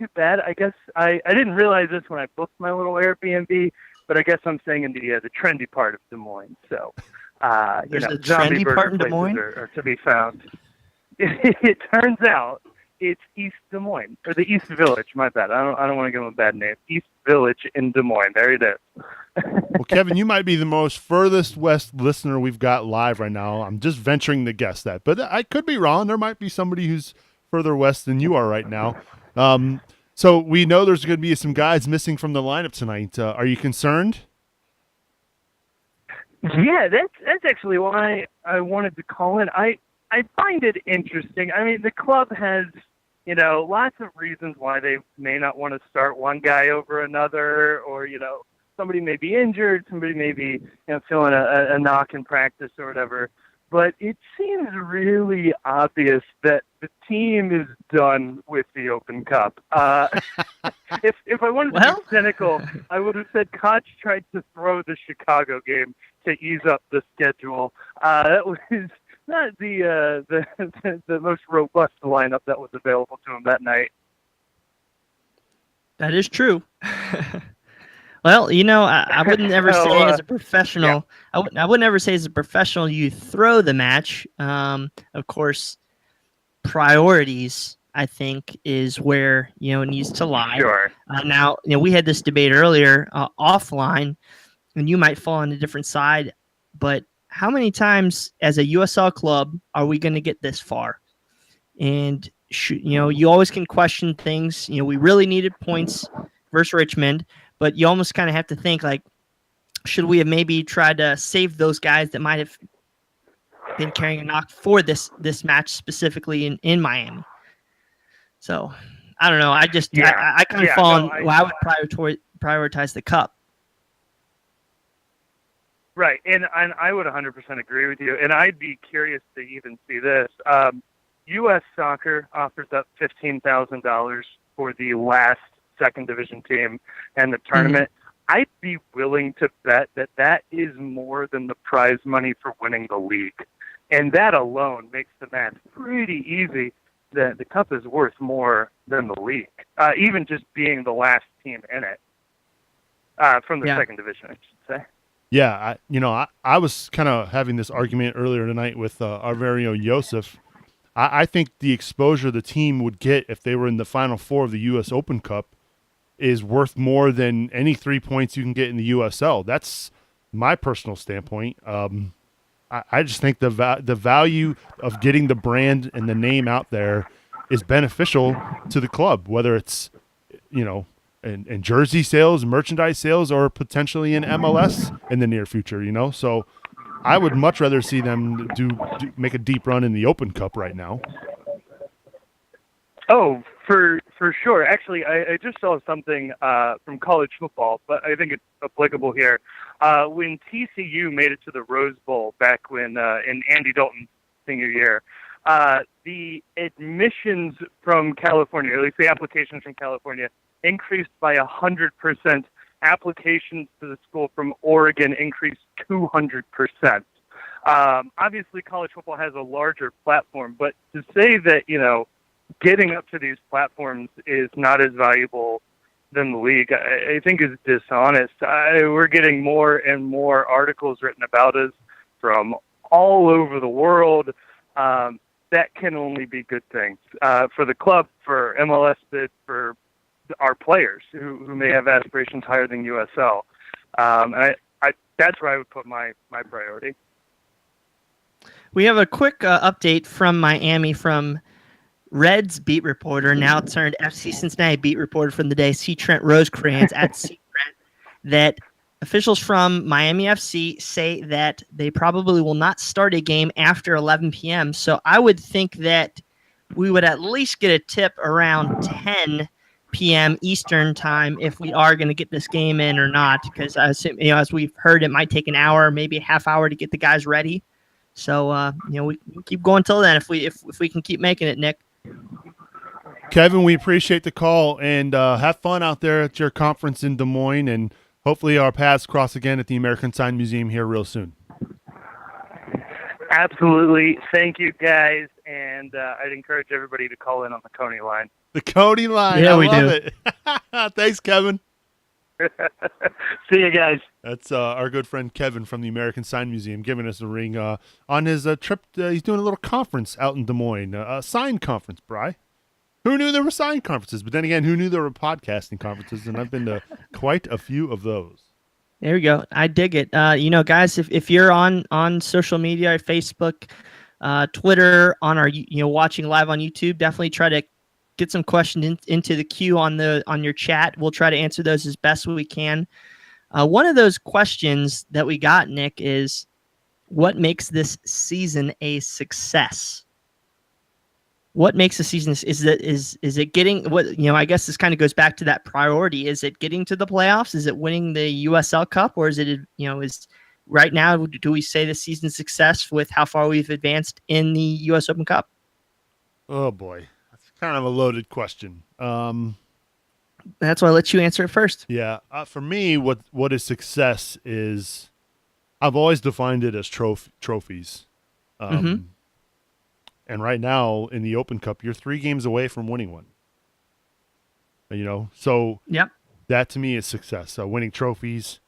guess I didn't realize this when I booked my little Airbnb, but I guess I'm staying in the trendy part of Des Moines. So, there's a zombie trendy part in Des places Moines are to be found. It turns out it's East Des Moines, or the East Village. My bad. I don't want to give them a bad name. East Village in Des Moines. There it is. Well, Kevin, you might be the most furthest west listener we've got live right now. I'm just venturing to guess that, but I could be wrong. There might be somebody who's further west than you are right now. So we know there's going to be some guys missing from the lineup tonight. Are you concerned? Yeah, that's actually why I wanted to call in. I find it interesting. I mean, the club has, lots of reasons why they may not want to start one guy over another, or, somebody may be injured, somebody may be, feeling a knock in practice or whatever. But it seems really obvious that the team is done with the Open Cup. If I wanted to be cynical, I would have said Koch tried to throw the Chicago game to ease up the schedule. That was not the most robust lineup that was available to him that night. That is true. Well, I wouldn't ever say as a professional. Yeah. I wouldn't ever say as a professional you throw the match. Of course, priorities, I think, is where it needs to lie. Sure. Now, we had this debate earlier offline, and you might fall on a different side. But how many times as a USL club are we going to get this far? And you always can question things. We really needed points versus Richmond. But you almost kind of have to think, like, should we have maybe tried to save those guys that might have been carrying a knock for this match specifically in Miami? So, I don't know. I just I kind of fall on. I would prioritize the cup. Right, and I would 100% agree with you. And I'd be curious to even see this. U.S. Soccer offers up $15,000 for the last second division team and the tournament. I'd be willing to bet that is more than the prize money for winning the league. And that alone makes the math pretty easy that the cup is worth more than the league, even just being the last team in it from the second division, I should say. Yeah, I was kind of having this argument earlier tonight with our very own Joseph. I think the exposure the team would get if they were in the Final Four of the U.S. Open Cup is worth more than any 3 points you can get in the USL. That's my personal standpoint. I just think the value of getting the brand and the name out there is beneficial to the club, whether it's, in jersey sales, merchandise sales, or potentially in MLS in the near future, So I would much rather see them make a deep run in the Open Cup right now. Oh, for sure. Actually, I just saw something from college football, but I think it's applicable here. When TCU made it to the Rose Bowl back when in Andy Dalton's senior year, the admissions from California, or at least the applications from California, increased by 100%. Applications to the school from Oregon increased 200%. Obviously, college football has a larger platform, but to say that, getting up to these platforms is not as valuable than the league, I think is dishonest. We're getting more and more articles written about us from all over the world. That can only be good things for the club, for MLS, for our players who may have aspirations higher than USL. That's where I would put my priority. We have a quick update from Miami from Reds beat reporter, now turned FC Cincinnati beat reporter from the day, C. Trent Rosecrans at C. Trent, that officials from Miami FC say that they probably will not start a game after 11 p.m. So I would think that we would at least get a tip around 10 p.m. Eastern time if we are going to get this game in or not, because I assume, as we've heard, it might take an hour, maybe a half hour to get the guys ready. So we keep going till then if we can keep making it, Nick. Kevin, we appreciate the call, and have fun out there at your conference in Des Moines, and hopefully our paths cross again at the American Sign Museum here real soon. Absolutely. Thank you, guys, and I'd encourage everybody to call in on the Coney line. The Coney line. Yeah, I love it. Thanks, Kevin. See you guys. That's our good friend Kevin from the American Sign Museum giving us a ring on his trip. He's doing a little conference out in Des Moines, a sign conference, Bri. Who knew there were sign conferences? But then again, who knew there were podcasting conferences? And I've been to quite a few of those. There we go. I dig it. Guys, if you're on social media, Facebook, Twitter, on our watching live on YouTube, definitely try to get some questions into the queue on your chat. We'll try to answer those as best we can. One of those questions that we got, Nick, is what makes this season a success? What makes a season is it getting what I guess this kind of goes back to that priority. Is it getting to the playoffs? Is it winning the USL Cup, or is it is right now, do we say the season's success with how far we've advanced in the US Open Cup? Oh boy, that's kind of a loaded question. That's why I let you answer it first. Yeah, for me, what is success is, I've always defined it as trophies. And right now in the Open Cup, you're 3 games away from winning one. So yep, that to me is success. So winning trophies,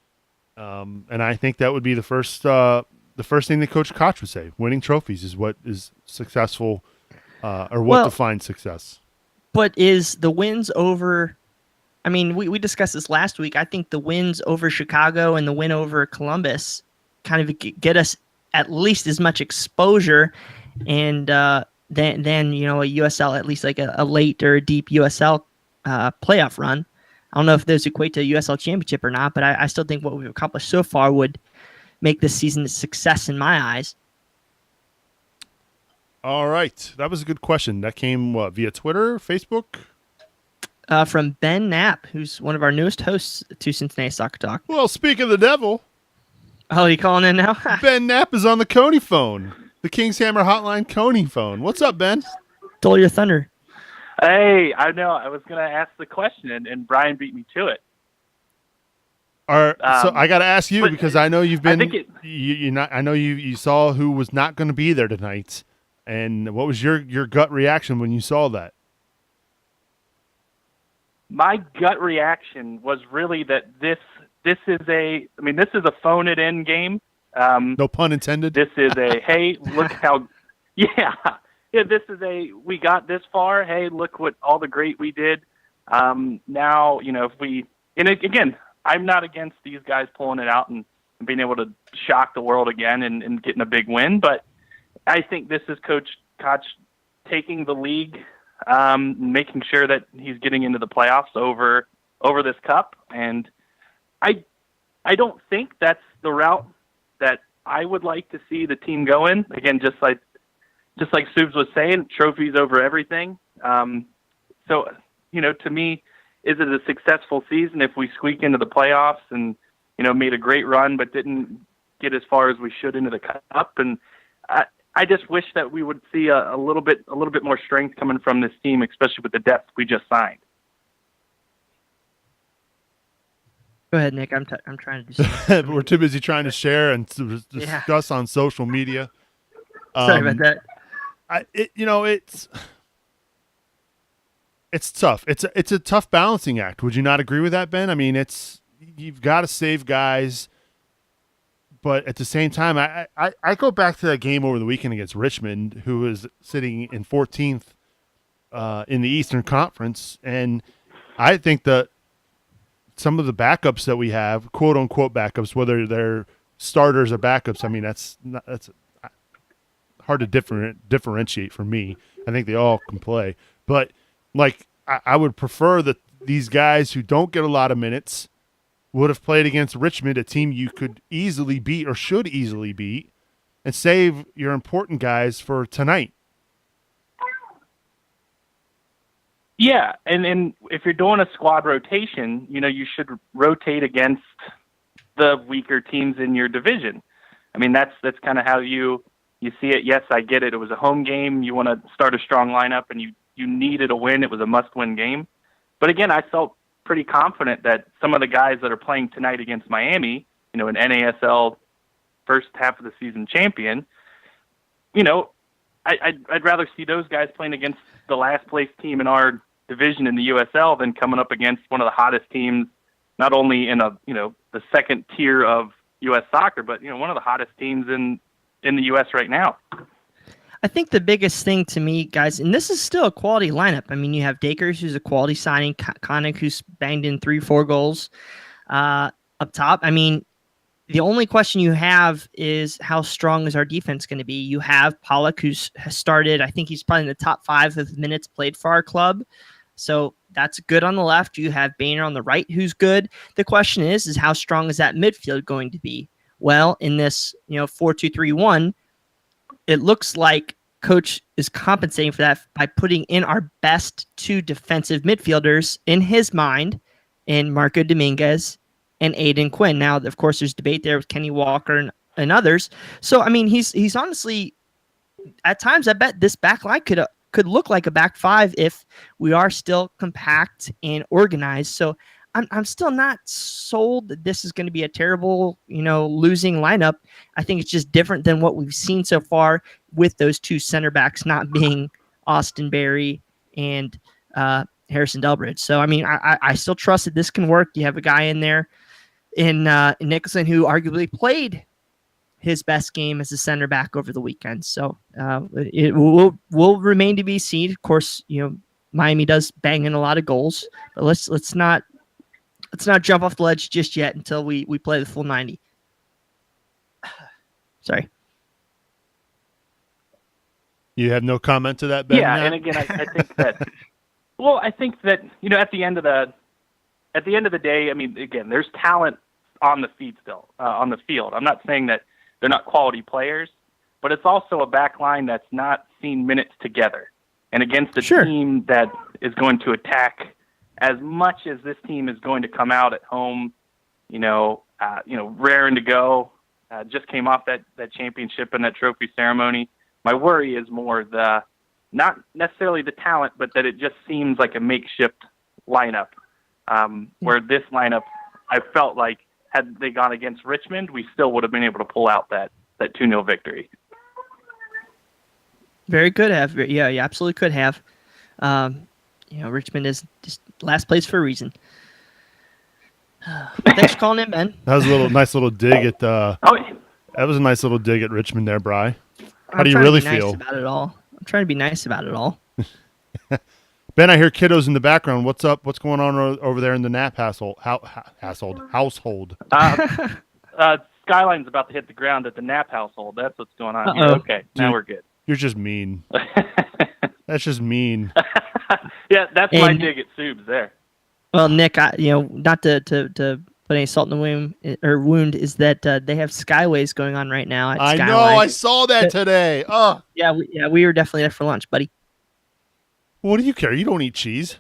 and I think that would be the first thing that Coach Koch would say. Winning trophies is what is successful, or what defines success. But is the wins over? I mean, we discussed this last week. I think the wins over Chicago and the win over Columbus kind of get us at least as much exposure, and then a USL, at least like a late or a deep USL playoff run. I don't know if those equate to a USL championship or not, but I still think what we've accomplished so far would make this season a success in my eyes. All right. That was a good question. That came via Twitter, Facebook? From Ben Knapp, who's one of our newest hosts to Cincinnati Soccer Talk. Well, speak of the devil. Oh, you calling in now? Ben Knapp is on the Coney phone. The King's Hammer Hotline Coney phone. What's up, Ben? Stole your thunder. Hey, I know. I was going to ask the question, and Brian beat me to it. So I got to ask you, because I know you've been. I know you saw who was not going to be there tonight, and what was your gut reaction when you saw that? My gut reaction was really that this is a phone it in game. No pun intended. This is a hey, look how, yeah. This is we got this far. Hey, look what all the great we did. Now if we, and again, I'm not against these guys pulling it out and being able to shock the world again and getting a big win, but I think this is Coach Koch taking the league, making sure that he's getting into the playoffs over this cup, and I don't think that's the route that I would like to see the team go in. Again, just like Supes was saying, trophies over everything. So, to me, is it a successful season if we squeak into the playoffs and, made a great run but didn't get as far as we should into the cup? And I just wish that we would see a little bit more strength coming from this team, especially with the depth we just signed. Go ahead, Nick. I'm trying to do something. We're too busy trying to share and to discuss on social media. Sorry about that. It's tough. It's a tough balancing act. Would you not agree with that, Ben? I mean, you've got to save guys, but at the same time, I go back to that game over the weekend against Richmond, who was sitting in 14th in the Eastern Conference, and I think that some of the backups that we have, quote unquote backups, whether they're starters or backups, I mean that's hard to differentiate for me. I think they all can play, but I would prefer that these guys who don't get a lot of minutes would have played against Richmond, a team you could easily beat or should easily beat, and save your important guys for tonight. Yeah, and if you're doing a squad rotation, you should rotate against the weaker teams in your division. I mean, that's kind of how you see it. Yes, I get it. It was a home game. You want to start a strong lineup, and you needed a win. It was a must-win game. But again, I felt pretty confident that some of the guys that are playing tonight against Miami, an NASL first half of the season champion, I'd rather see those guys playing against the last place team in our division in the USL than coming up against one of the hottest teams, not only in the second tier of U.S. soccer, but one of the hottest teams in the U.S. right now. I think the biggest thing to me, guys, and this is still a quality lineup. I mean, you have Dakers, who's a quality signing, Coney, who's banged in 3-4 goals up top. I mean, the only question you have is how strong is our defense going to be? You have Pollock, has started. I think he's probably in the top 5 of minutes played for our club. So that's good on the left. You have Boehner on the right, who's good. The question is how strong is that midfield going to be? Well, in this 4-2-3-1, it looks like coach is compensating for that by putting in our best 2 defensive midfielders in his mind, in Marco Dominguez and Aiden Quinn. Now, of course, there's debate there with Kenny Walker and others. So, I mean, he's honestly, at times, I bet this back line could look like a back 5 if we are still compact and organized. So I'm still not sold that this is going to be a terrible, losing lineup. I think it's just different than what we've seen so far with those 2 center backs not being Austin Berry and Harrison Delbridge. So, I mean, I still trust that this can work. You have a guy in there in Nicholson who arguably played his best game as a center back over the weekend. So it will remain to be seen. Of course, Miami does bang in a lot of goals, but let's not jump off the ledge just yet until we play the full 90. Sorry. You have no comment to that, Ben? Yeah, and again, I think that. Well, I think that at the end of the day, I mean, again, there's talent on the feed still on the field. I'm not saying that they're not quality players, but it's also a back line that's not seen minutes together, and against a team that is going to attack as much as this team is going to come out at home, raring to go, just came off that championship and that trophy ceremony. My worry is more not necessarily the talent, but that it just seems like a makeshift lineup, where this lineup, I felt like had they gone against Richmond, we still would have been able to pull out that 2-0 victory. Very could have. Yeah, you absolutely could have. Richmond is just last place for a reason. Thanks for calling in, Ben. That was a nice little dig at that was a nice little dig at Richmond there, Bri. How do you really feel about it all? I'm trying to be nice about it all. Ben, I hear kiddos in the background. What's up? What's going on over there in the Knapp household? Household. Skyline's about to hit the ground at the Knapp household. That's what's going on here. Okay, now we're good. You're just mean. That's just mean. Yeah, that's my dig at Subes there. Well, Nick, not to put any salt in the wound is that they have Skyways going on right now. I know. I saw that today. Oh, yeah, we were definitely there for lunch, buddy. What do you care? You don't eat cheese.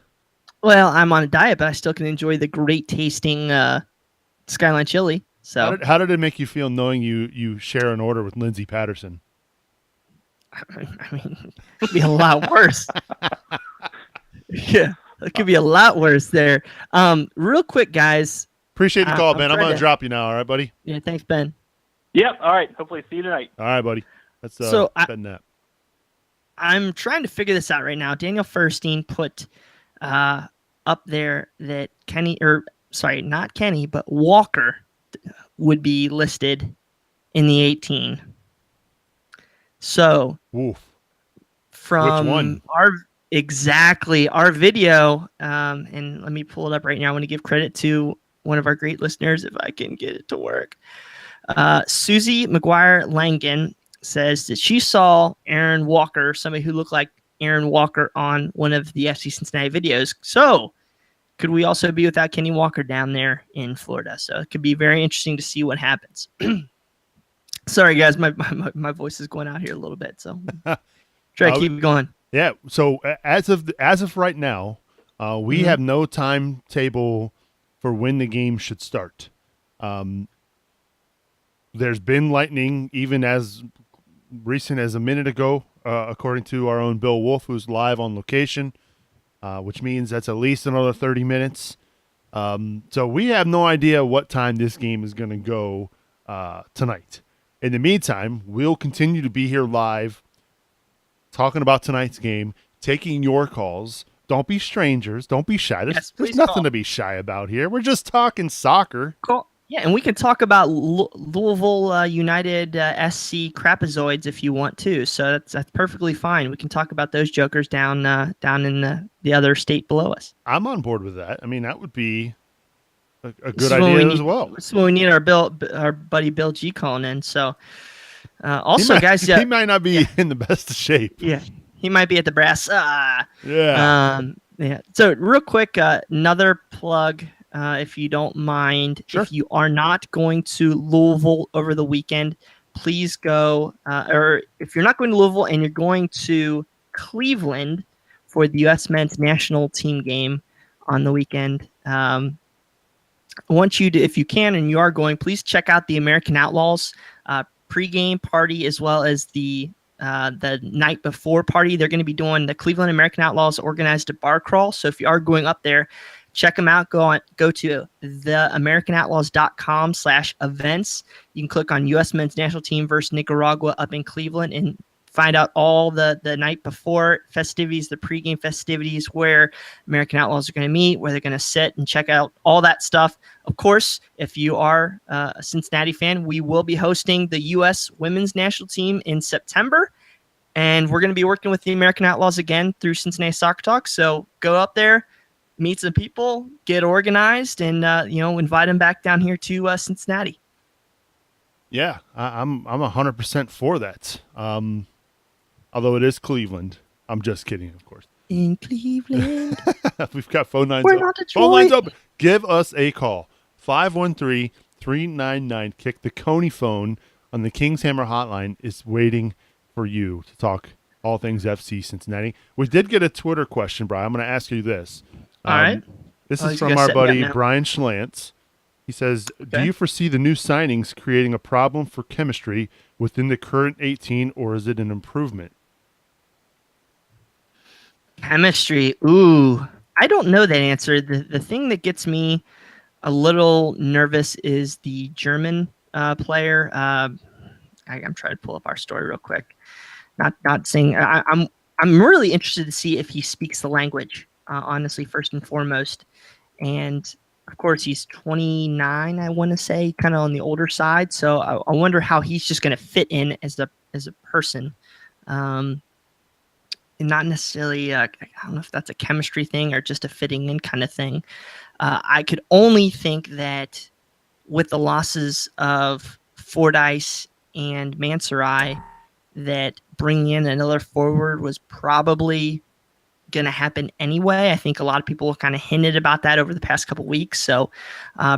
Well, I'm on a diet, but I still can enjoy the great tasting Skyline chili. So, how did it make you feel knowing you share an order with Lindsay Patterson? I mean, it could be a lot worse. Yeah, it could be a lot worse there. Real quick, guys. Appreciate the call, Ben. I'm going to drop you now. All right, buddy? Yeah, thanks, Ben. Yep. All right. Hopefully see you tonight. All right, buddy. Let's spend that. I'm trying to figure this out right now. Daniel Furstein put up there that not Kenny, but Walker would be listed in the 18. So, from our video, and let me pull it up right now. I want to give credit to one of our great listeners, if I can get it to work. Susie McGuire Langan says that she saw Aaron Walker, somebody who looked like Aaron Walker, on one of the FC Cincinnati videos. So, could we also be without Kenny Walker down there in Florida? So, it could be very interesting to see what happens. Sorry, guys, my voice is going out here a little bit, so try to keep it going. Yeah. So as of right now, we have no timetable for when the game should start. There's been lightning even as recent as a minute ago, according to our own Bill Wolf, who's live on location, which means that's at least another 30 minutes. So we have no idea what time this game is going to go tonight. In the meantime, we'll continue to be here live talking about tonight's game, taking your calls. Don't be strangers. Don't be shy. There's nothing to be shy about here. We're just talking soccer. Cool. Yeah, and we can talk about Louisville United SC Crapazoids if you want to. So that's perfectly fine. We can talk about those jokers down in the other state below us. I'm on board with that. I mean, that would be a good idea as well. So we need our buddy Bill G calling in. So guys, he might not be in the best of shape. Yeah, he might be at the brass. Yeah. So real quick, another plug, if you don't mind. Sure. If you are not going to Louisville over the weekend, please go. Or if you're not going to Louisville and you're going to Cleveland for the U.S. men's national team game on the weekend, I want you to, if you can and you are going, please check out the American Outlaws pregame party as well as the night before party. They're going to be doing the Cleveland American Outlaws organized a bar crawl. So if you are going up there, check them out. Go to theamericanoutlaws.com/events. You can click on U.S. men's national team versus Nicaragua up in Cleveland and find out all the night before festivities, the pregame festivities, where American Outlaws are going to meet, where they're going to sit, and check out all that stuff. Of course, if you are a Cincinnati fan, we will be hosting the U.S. women's national team in September, and we're going to be working with the American Outlaws again through Cincinnati Soccer Talk. So go up there, meet some people, get organized, and invite them back down here to Cincinnati. Yeah, I'm 100% for that. Although it is Cleveland. I'm just kidding, of course. In Cleveland. We've got phone lines We're open. not Detroit. Phone lines open. Give us a call. 513-399-KICK. The Coney phone on the King's Hammer hotline is waiting for you to talk all things FC Cincinnati. We did get a Twitter question, Brian. I'm going to ask you this. All right. This is from our buddy Brian Schlantz. He says, Okay. Do you foresee the new signings creating a problem for chemistry within the current 18, or is it an improvement? Chemistry. Ooh, I don't know that answer. The thing that gets me a little nervous is the German player. I'm trying to pull up our story real quick. Not saying I'm really interested to see if he speaks the language. Honestly, first and foremost, and of course he's 29. I want to say, kind of on the older side. So I wonder how he's just going to fit in as a person. And not necessarily, I don't know if that's a chemistry thing or just a fitting in kind of thing. I could only think that with the losses of Fordyce and Mansorai, that bringing in another forward was probably going to happen anyway. I think a lot of people kind of hinted about that over the past couple weeks. So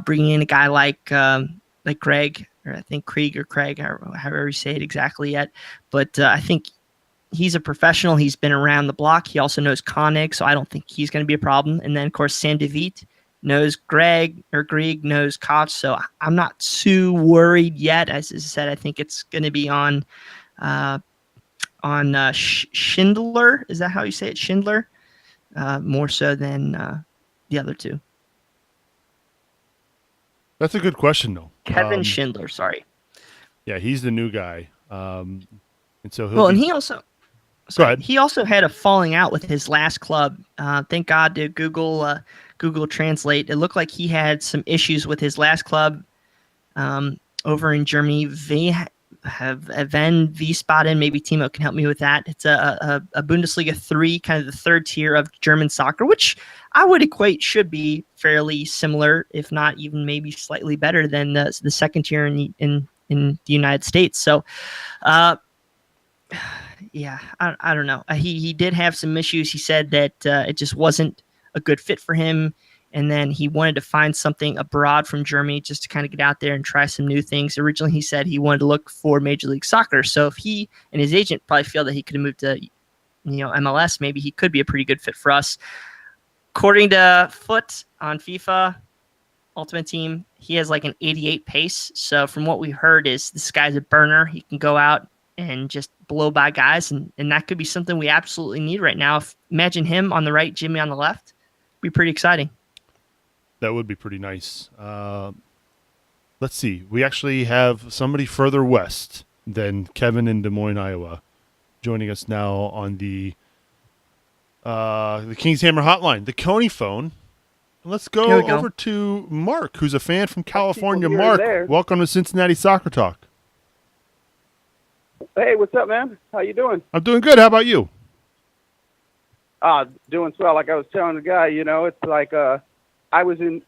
bringing in a guy like Greg, or I think Krieg or Craig, however you say it exactly yet. But I think he's a professional. He's been around the block. He also knows Koenig, so I don't think he's going to be a problem. And then, of course, Sam DeViet knows Greg knows Koch, so I'm not too worried yet. As I said, I think it's going to be on Schindler. Is that how you say it, Schindler? More so than the other two. That's a good question, though. Kevin Schindler, sorry. Yeah, he's the new guy. And so and he also... Go ahead. He also had a falling out with his last club. Thank God to Google Translate. It looked like he had some issues with his last club over in Germany. Van Wiesbaden. Maybe Timo can help me with that. It's a Bundesliga 3, kind of the third tier of German soccer, which I would equate should be fairly similar, if not even maybe slightly better than the second tier in the United States. So, yeah, I don't know. He did have some issues. He said that it just wasn't a good fit for him. And then he wanted to find something abroad from Germany just to kind of get out there and try some new things. Originally, he said he wanted to look for Major League Soccer. So if he and his agent probably feel that he could have moved to MLS, maybe he could be a pretty good fit for us. According to Foot on FIFA Ultimate Team, he has like an 88 pace. So from what we heard is this guy's a burner. He can go out and just blow by guys, and that could be something we absolutely need right now. Imagine him on the right, Jimmy on the left. Be pretty exciting. That would be pretty nice. Let's see. We actually have somebody further west than Kevin in Des Moines, Iowa, joining us now on the King's Hammer hotline, the Coney phone. Let's go over to Mark, who's a fan from California. Mark, welcome to Cincinnati Soccer Talk. Hey, what's up, man? How you doing? I'm doing good. How about you? Doing swell. Like I was telling the guy, it's like I was in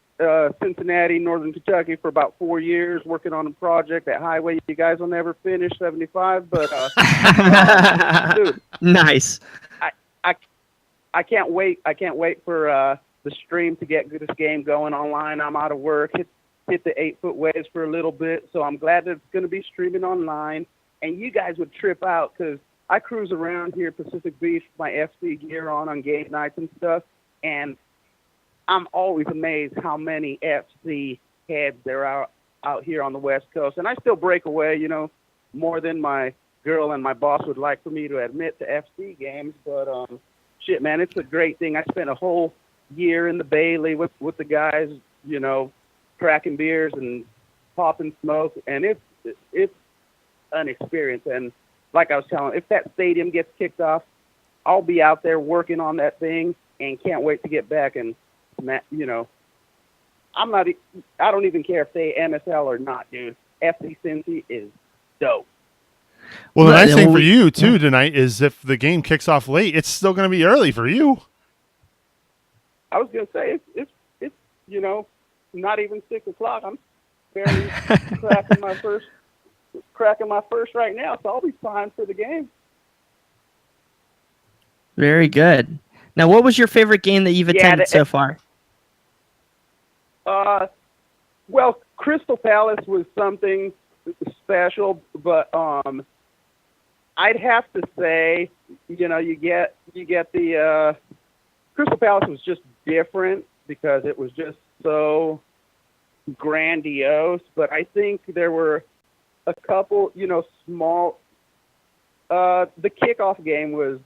Cincinnati, Northern Kentucky for about 4 years working on a project, that highway you guys will never finish, 75. But, dude. Nice. I can't wait. I can't wait for the stream to get this game going online. I'm out of work. Hit the 8-foot waves for a little bit, so I'm glad that it's going to be streaming online. And you guys would trip out because I cruise around here, Pacific Beach, with my FC gear on game nights and stuff, and I'm always amazed how many FC heads there are out here on the West Coast. And I still break away, you know, more than my girl and my boss would like for me to admit to FC games. But shit, man, it's a great thing. I spent a whole year in the Bailey with the guys, you know, cracking beers and popping smoke, and it's an experience. And like I was telling, if that stadium gets kicked off, I'll be out there working on that thing and can't wait to get back. And you know, I don't even care if they MSL or not, dude. FC Cincy is dope. Well, the nice thing for you too tonight is if the game kicks off late, it's still going to be early for you. I was gonna say it's you know, not even 6 o'clock. I'm barely cracking my first right now, so I'll be fine for the game. Very good. Now, what was your favorite game that you've attended so far? Well, Crystal Palace was something special, but I'd have to say, you know, you get the Crystal Palace was just different because it was just so grandiose. But I think there were a couple, you know, small. The kickoff game was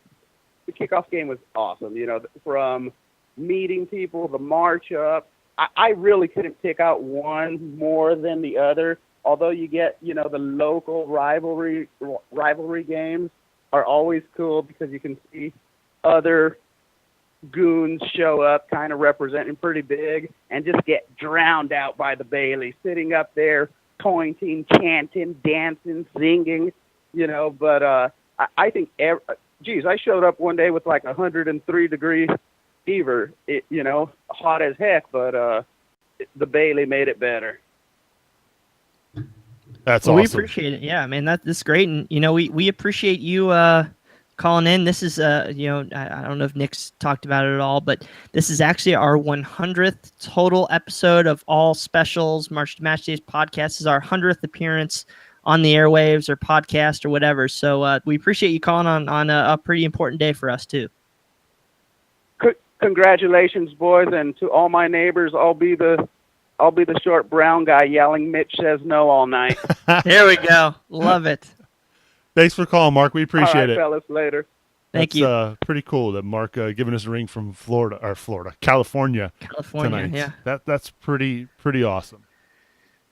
awesome. You know, from meeting people, the march up. I really couldn't pick out one more than the other. Although you get, you know, the local rivalry games are always cool because you can see other goons show up kind of representing pretty big and just get drowned out by the Bailey, sitting up there pointing, chanting, dancing, singing, you know. But I think, I showed up one day with like 103-degree fever, you know, hot as heck, but the Bailey made it better. That's awesome. We appreciate it. Yeah, man, that's great. And, you know, we appreciate you calling in. This is, you know, I don't know if Nick's talked about it at all, but this is actually our 100th total episode of All Specials March to Match Days podcast. This is our 100th appearance on the airwaves or podcast or whatever. So we appreciate you calling on a pretty important day for us, too. Congratulations, boys, and to all my neighbors, I'll be the short brown guy yelling "Mitch says no" all night. There we go. Love it. Thanks for calling, Mark. We appreciate it. Fellas, later. Thank you. That's pretty cool that Mark giving us a ring from California tonight. Yeah. That's pretty awesome.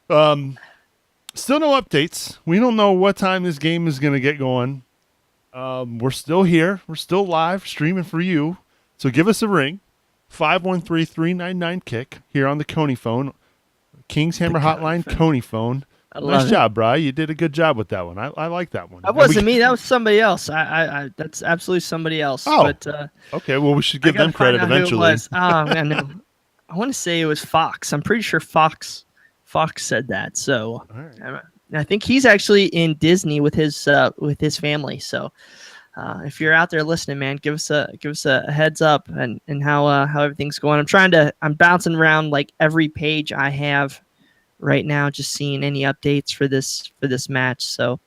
Still no updates. We don't know what time this game is going to get going. We're still here. We're still live streaming for you. So give us a ring, 513-399-KICK here on the Coney phone, King's Hammer Hotline Coney phone. Nice job, Bri. You did a good job with that one. I like that one. That wasn't me. That was somebody else. I that's absolutely somebody else. Oh, but, okay. Well, we should give them credit eventually. Who it was. Oh, man, no. I want to say it was Fox. I'm pretty sure Fox said that. So right. I think he's actually in Disney with his family. So if you're out there listening, man, give us a heads up and how everything's going. I'm bouncing around like every page I have right now, just seeing any updates for this match. So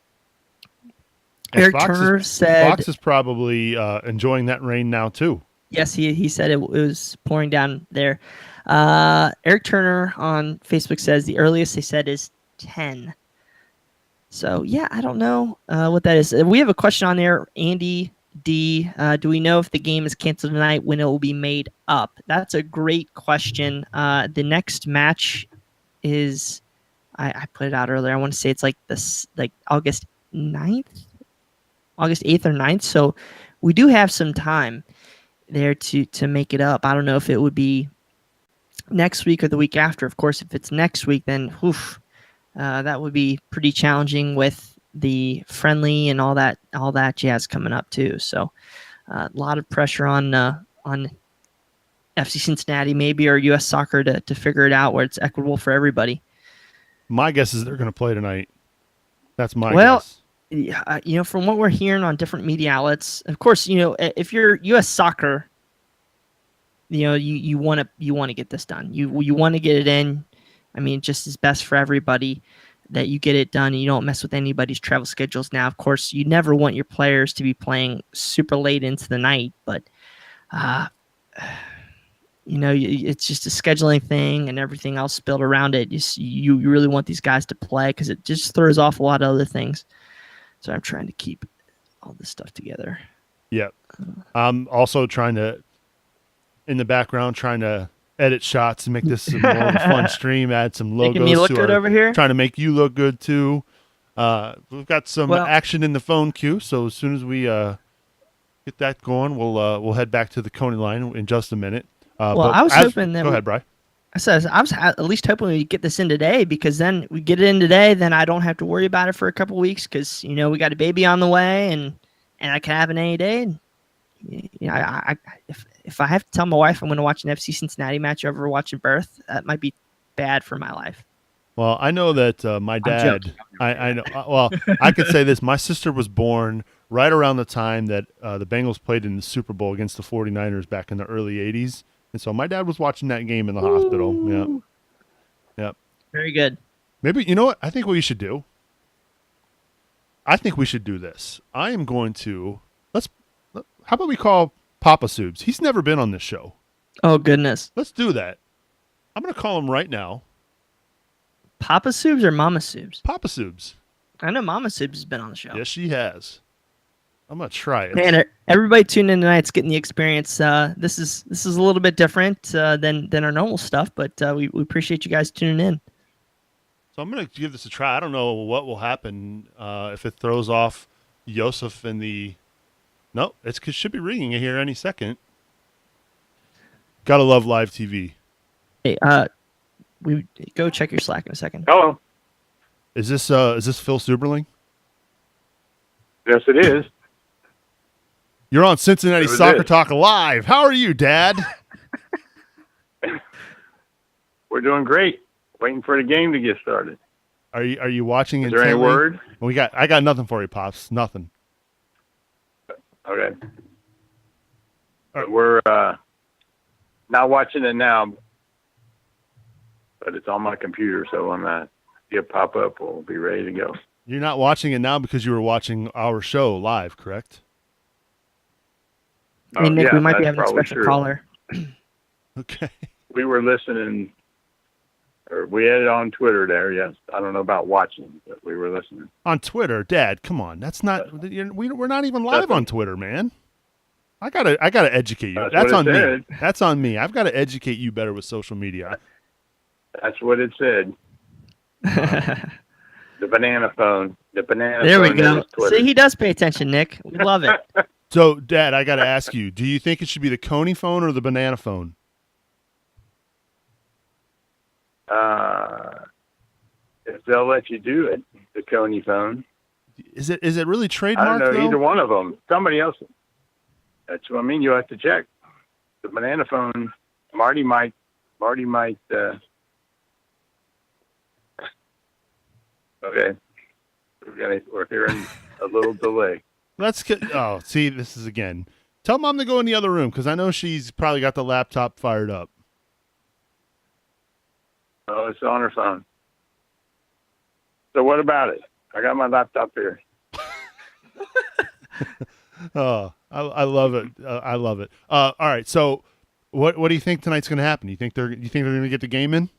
Eric Turner said Fox is probably enjoying that rain now too. Yes, he said it was pouring down there. Eric Turner on Facebook says the earliest they said is 10. So, yeah, I don't know what that is. We have a question on there, Andy D. Do we know if the game is canceled tonight, when it will be made up? That's a great question. The next match is, I put it out earlier, I want to say it's like August 9th? August 8th or 9th. So we do have some time there to make it up. I don't know if it would be next week or the week after. Of course, if it's next week, then that would be pretty challenging with the friendly and all that jazz coming up too. So a lot of pressure on FC Cincinnati maybe, or U.S. Soccer to figure it out where it's equitable for everybody. My guess is they're going to play tonight. That's my guess. Well, from what we're hearing on different media outlets, of course, if you're U.S. Soccer, you want to get this done. You want to get it in. I mean, just as best for everybody that you get it done and you don't mess with anybody's travel schedules. Now, of course, you never want your players to be playing super late into the night, but it's just a scheduling thing and everything else built around it. You really want these guys to play because it just throws off a lot of other things. So I'm trying to keep all this stuff together. Yep. I'm also trying to edit shots and make this more of a fun stream, add some logos. Making me look good over here? Trying to make you look good too. We've got some action in the phone queue, so as soon as we get that going, we'll head back to the Coney line in just a minute. I was hoping that go ahead, Bri. I was at least hoping we get this in today, because then we get it in today, then I don't have to worry about it for a couple weeks, because we got a baby on the way and I can have it any day. If I have to tell my wife I'm going to watch an FC Cincinnati match over watching Birth, that might be bad for my life. Well, I know that my dad. I know. Well, I could say this: my sister was born right around the time that the Bengals played in the Super Bowl against the 49ers back in the early '80s, and so my dad was watching that game in the hospital. Yep. Very good. Maybe you know what? I think what you should do. I think we should do this. I am going to how about we call Poppa Supes? He's never been on this show. Oh, goodness. Let's do that. I'm going to call him right now. Poppa Supes or Mama Supes? Poppa Supes. I know Mama Supes has been on the show. Yes, she has. I'm going to try it. Man, everybody tuning in tonight's getting the experience. This is a little bit different than our normal stuff, but we appreciate you guys tuning in. So I'm going to give this a try. I don't know what will happen if it throws off Yosef in the... No, it should be ringing here any second. Gotta love live TV. Hey, we go check your Slack in a second. Hello. Is this Phil Suberling? Yes, it is. You're on Cincinnati Soccer Talk Live. How are you, Dad? We're doing great. Waiting for the game to get started. Are you watching? Is there any word? I got nothing for you, Pops. Nothing. Okay. Right. We're not watching it now, but it's on my computer, so when I see it pop up, we'll be ready to go. You're not watching it now because you were watching our show live, correct? Hey, Nick, we might be having a special caller. Okay. We were listening, or we had it on Twitter there, yes. I don't know about watching, but we were listening. On Twitter? Dad, come on. That's not... We're not even live on Twitter, man. I gotta educate you. That's on me. That's on me. I've got to educate you better with social media. That's what it said. The banana phone. The banana there phone. There we go. See, he does pay attention, Nick. We love it. So, Dad, I got to ask you, do you think it should be the Coney phone or the banana phone? If theyll let you do it, the Coney phone. Is it really trademarked? I don't know, though? either one of them. Somebody else. That's what I mean. You have to check. The banana phone, Marty might. Okay. We're hearing a little delay. Let's get. Oh, see, this is again. Tell Mom to go in the other room because I know she's probably got the laptop fired up. Oh, it's on her phone. So what about it? I got my laptop here. Oh, I love it. I love it. All right. So, what do you think tonight's going to happen? You think they're going to get the game in?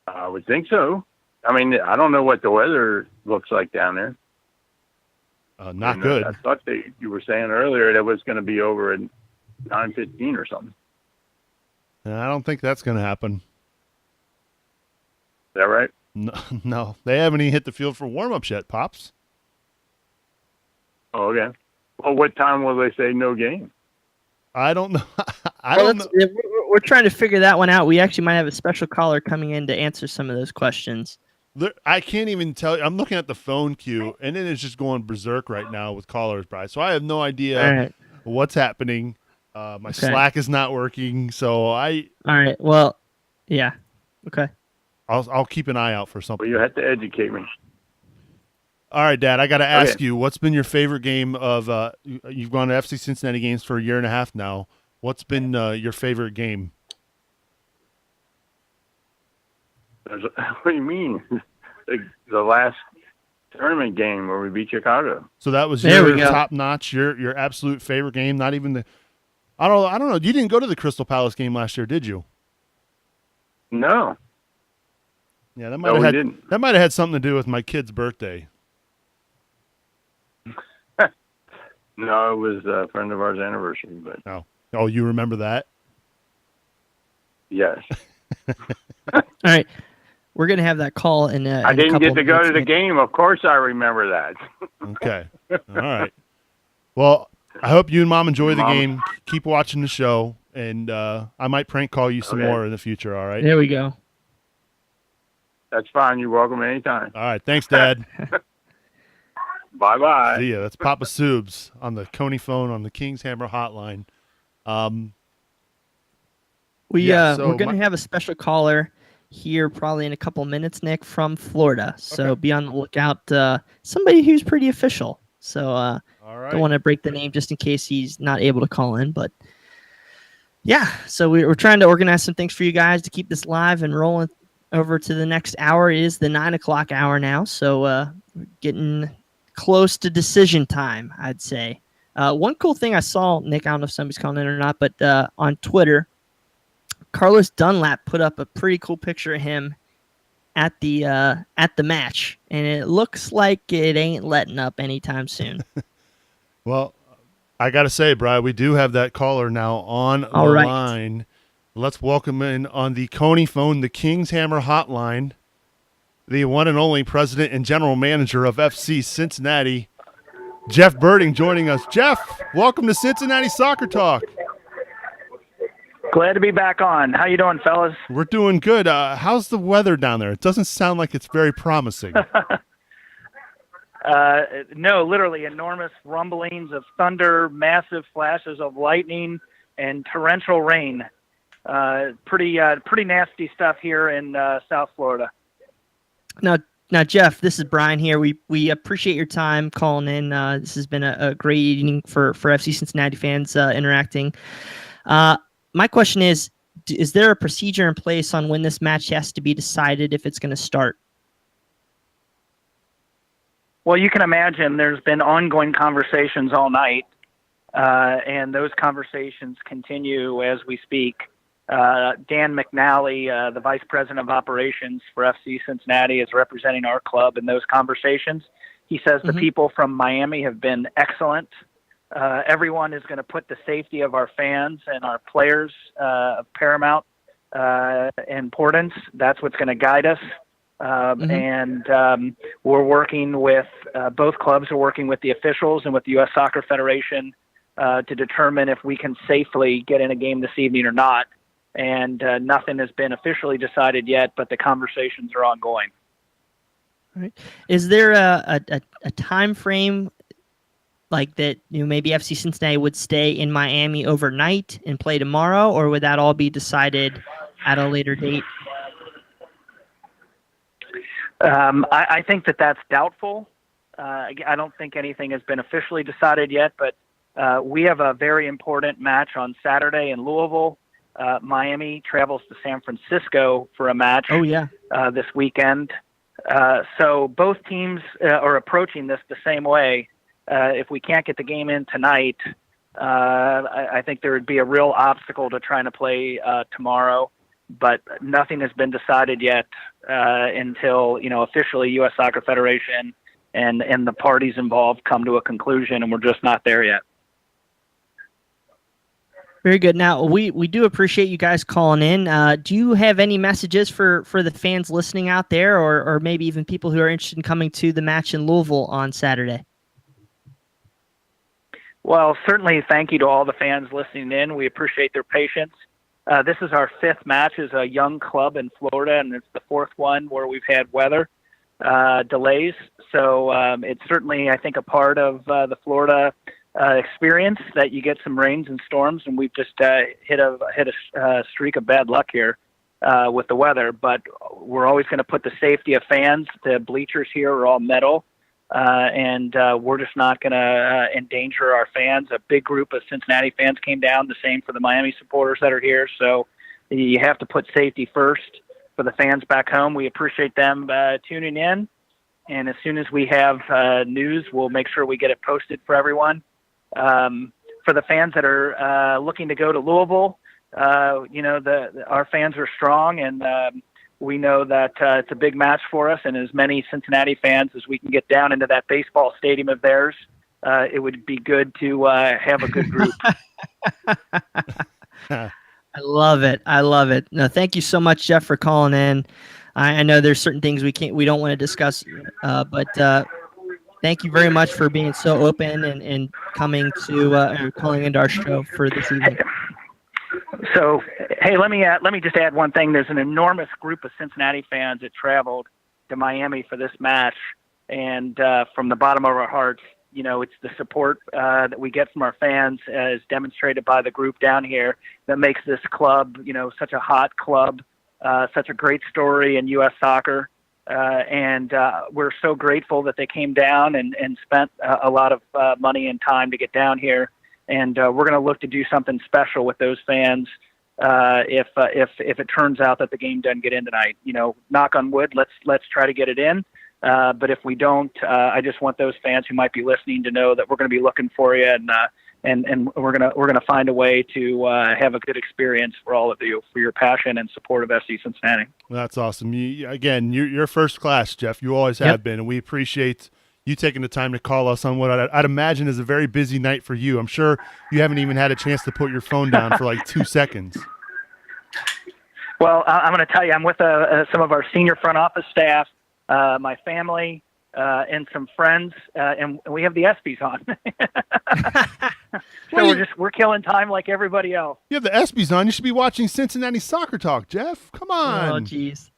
I would think so. I mean, I don't know what the weather looks like down there. Not good. I thought you were saying earlier that it was going to be over at 9:15 or something. I don't think that's going to happen. Is that right? No, they haven't even hit the field for warm-ups yet, Pops. Oh, okay. Well, what time will they say no game? I don't know. I don't know. We're trying to figure that one out. We actually might have a special caller coming in to answer some of those questions. I can't even tell you. I'm looking at the phone queue, and it is just going berserk right now with callers, Bryce. So I have no idea what's happening. My Slack is not working, so All right. Well, yeah. Okay. I'll keep an eye out for something. Well, you have to educate me. All right, Dad, I got to ask you, what's been your favorite game of you've gone to FC Cincinnati games for a year and a half now. What's been your favorite game? What do you mean? The last tournament game where we beat Chicago. So that was your top notch, your absolute favorite game, not even the I don't know. You didn't go to the Crystal Palace game last year, did you? No. Yeah, that might have had something to do with my kid's birthday. No, it was a friend of ours' anniversary, but Oh, you remember that? Yes. All right. We're going to have that call in I didn't get to go to the game. Of course I remember that. Okay. All right. Well, I hope you and Mom enjoy the game. Keep watching the show, and I might prank call you some more in the future, all right? There we go. That's fine. You're welcome anytime. All right. Thanks, Dad. Bye-bye. See ya. That's Poppa Supes on the Coney phone on the King's Hammer hotline. We're going to have a special caller here probably in a couple minutes, Nick, from Florida. So be on the lookout. Somebody who's pretty official. So don't want to break the name just in case he's not able to call in. But yeah, so we're trying to organize some things for you guys to keep this live and rolling over to the next hour. It is the 9 o'clock hour now. So we're getting close to decision time, I'd say. One cool thing I saw, Nick, I don't know if somebody's calling in or not, but on Twitter, Carlos Dunlap put up a pretty cool picture of him at the match, and it looks like it ain't letting up anytime soon. Well, I got to say, Brian, we do have that caller now on the line. Let's welcome in on the Coney phone, the King's Hammer hotline, the one and only president and general manager of FC Cincinnati, Jeff Berding, joining us. Jeff, welcome to Cincinnati Soccer Talk. Glad to be back on. How you doing, fellas? We're doing good. How's the weather down there? It doesn't sound like it's very promising. No, literally enormous rumblings of thunder, massive flashes of lightning, and torrential rain. Pretty nasty stuff here in South Florida. Now, Jeff, this is Brian here. We appreciate your time calling in. This has been a great evening for FC Cincinnati fans interacting. My question is there a procedure in place on when this match has to be decided if it's going to start? Well, you can imagine there's been ongoing conversations all night, and those conversations continue as we speak. Dan McNally, the Vice President of Operations for FC Cincinnati, is representing our club in those conversations. He says the people from Miami have been excellent. Everyone is going to put the safety of our fans and our players of paramount importance. That's what's going to guide us. And we're working with both clubs are working with the officials and with the U.S. Soccer Federation to determine if we can safely get in a game this evening or not. And nothing has been officially decided yet, but the conversations are ongoing. All right. Is there a time frame like that? Maybe FC Cincinnati would stay in Miami overnight and play tomorrow, or would that all be decided at a later date? I think that's doubtful. I don't think anything has been officially decided yet, but we have a very important match on Saturday in Louisville. Miami travels to San Francisco for a match this weekend. So both teams are approaching this the same way. If we can't get the game in tonight, I think there would be a real obstacle to trying to play tomorrow. But nothing has been decided yet until officially U.S. Soccer Federation and the parties involved come to a conclusion, and we're just not there yet. Very good. Now, we do appreciate you guys calling in. Do you have any messages for the fans listening out there, or maybe even people who are interested in coming to the match in Louisville on Saturday? Well, certainly thank you to all the fans listening in. We appreciate their patience. This is our fifth match as a young club in Florida, and it's the fourth one where we've had weather delays. So it's certainly, I think, a part of the Florida experience that you get some rains and storms, and we've just hit a streak of bad luck here with the weather. But we're always going to put the safety of fans. The bleachers here are all metal, and we're just not going to endanger our fans. A big group of Cincinnati fans came down, the same for the Miami supporters that are here. So you have to put safety first for the fans back home. We appreciate them tuning in. And as soon as we have news, we'll make sure we get it posted for everyone. For the fans that are looking to go to Louisville, our fans are strong, and we know that it's a big match for us. And as many Cincinnati fans as we can get down into that baseball stadium of theirs, it would be good to have a good group. I love it. I love it. No, thank you so much, Jeff, for calling in. I know there's certain things we don't want to discuss, but thank you very much for being so open and coming to calling into our show for this evening. So, hey, let me just add one thing. There's an enormous group of Cincinnati fans that traveled to Miami for this match, and from the bottom of our hearts, it's the support that we get from our fans, as demonstrated by the group down here, that makes this club, such a hot club, such a great story in U.S. soccer. And we're so grateful that they came down and spent a lot of money and time to get down here. And we're going to look to do something special with those fans if it turns out that the game doesn't get in tonight. Knock on wood, let's try to get it in. But if we don't, I just want those fans who might be listening to know that we're going to be looking for you, and we're gonna find a way to have a good experience for all of you, for your passion and support of FC Cincinnati. That's awesome. You're first class, Jeff. You always have been, and we appreciate you taking the time to call us on what I'd imagine is a very busy night for you. I'm sure you haven't even had a chance to put your phone down for like 2 seconds. Well, I'm going to tell you, I'm with some of our senior front office staff, my family, and some friends, and we have the ESPYs on. So we're killing time like everybody else. You have the ESPYs on. You should be watching Cincinnati Soccer Talk, Jeff. Come on. Oh, jeez.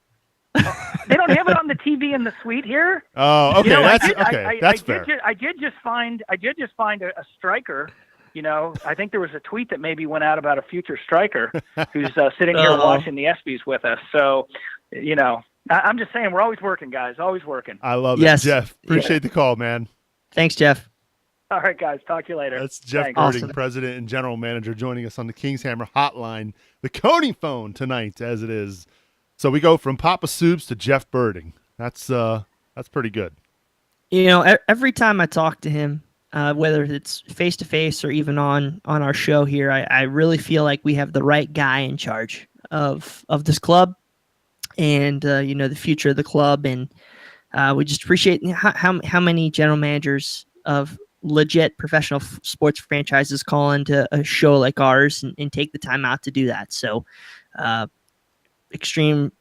They don't have it on the TV in the suite here. Oh, okay. That's fair. I did just find a striker. I think there was a tweet that maybe went out about a future striker who's sitting here watching the ESPYs with us. So, I'm just saying, we're always working, guys. Always working. I love it, Jeff. Appreciate the call, man. Thanks, Jeff. All right, guys. Talk to you later. That's Jeff Berding, awesome. President and General Manager, joining us on the King's Hammer Hotline, the Coney phone tonight, as it is. So we go from Poppa Supes to Jeff Berding. That's pretty good. Every time I talk to him, whether it's face to face or even on our show here, I really feel like we have the right guy in charge of this club, and the future of the club, and we just appreciate how many general managers of legit professional sports franchises call into a show like ours and take the time out to do that. So extreme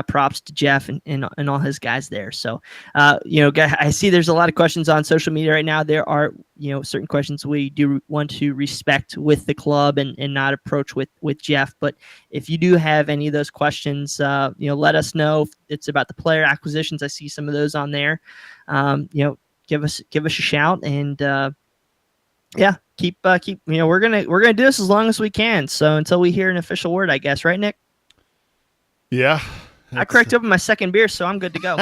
props to Jeff and all his guys there. So I see there's a lot of questions on social media right now. There are certain questions we do want to respect with the club and not approach with Jeff, but if you do have any of those questions, let us know. If it's about the player acquisitions, I see some of those on there. Give us a shout, and keep we're gonna do this as long as we can, so until we hear an official word, I guess, right, Nick? Yeah. I cracked open my second beer, so I'm good to go.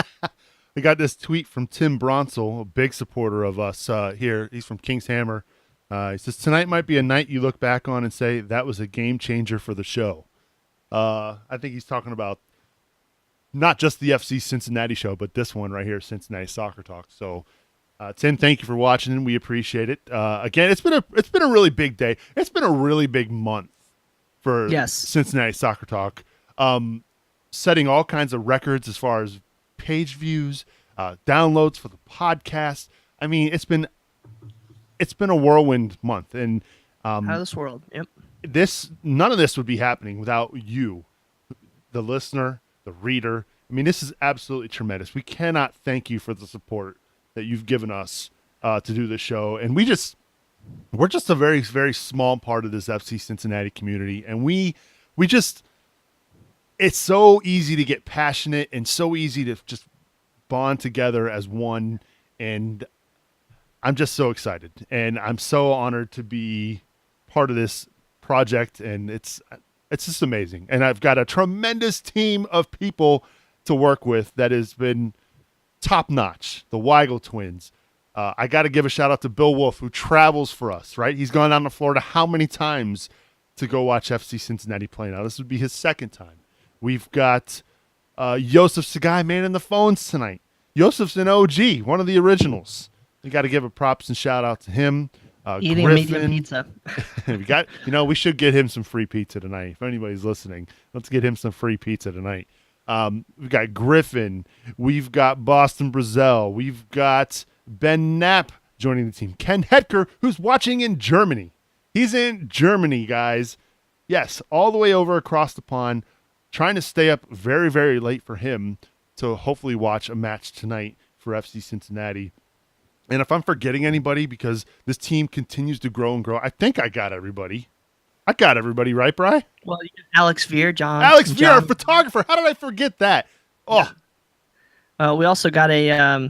We got this tweet from Tim Bronsel, a big supporter of us here. He's from King's Hammer. He says, tonight might be a night you look back on and say, that was a game changer for the show. I think he's talking about not just the FC Cincinnati show, but this one right here, Cincinnati Soccer Talk. So, Tim, thank you for watching, and we appreciate it. Again, it's been a really big day. It's been a really big month for Cincinnati Soccer Talk. Setting all kinds of records as far as page views, downloads for the podcast. I mean, it's been a whirlwind month, and out of this world. Yep. None of this would be happening without you, the listener, the reader. I mean, this is absolutely tremendous. We cannot thank you for the support that you've given us to do this show, and we're just a very, very small part of this FC Cincinnati community, and we just. It's so easy to get passionate and so easy to just bond together as one. And I'm just so excited, and I'm so honored to be part of this project. And it's just amazing. And I've got a tremendous team of people to work with that has been top notch. The Weigel twins. I got to give a shout out to Bill Wolf, who travels for us, right? He's gone down to Florida how many times to go watch FC Cincinnati play now? This would be his second time. We've got Yosef Sagai manning the phones tonight. Yosef's an OG, one of the originals. We got to give a props and shout out to him. Eating Griffin. medium pizza. We should get him some free pizza tonight. If anybody's listening, let's get him some free pizza tonight. We've got Griffin. We've got Boston Brazil. We've got Ben Knapp joining the team. Ken Hetker, who's watching in Germany. He's in Germany, guys. Yes, all the way over across the pond, trying to stay up very, very late for him to hopefully watch a match tonight for FC Cincinnati. And if I'm forgetting anybody, because this team continues to grow and grow, I think I got everybody. I got everybody, right, Bri? Well, Alex Veer, John. Alex Veer, our photographer. How did I forget that? Oh. Yeah. We also got a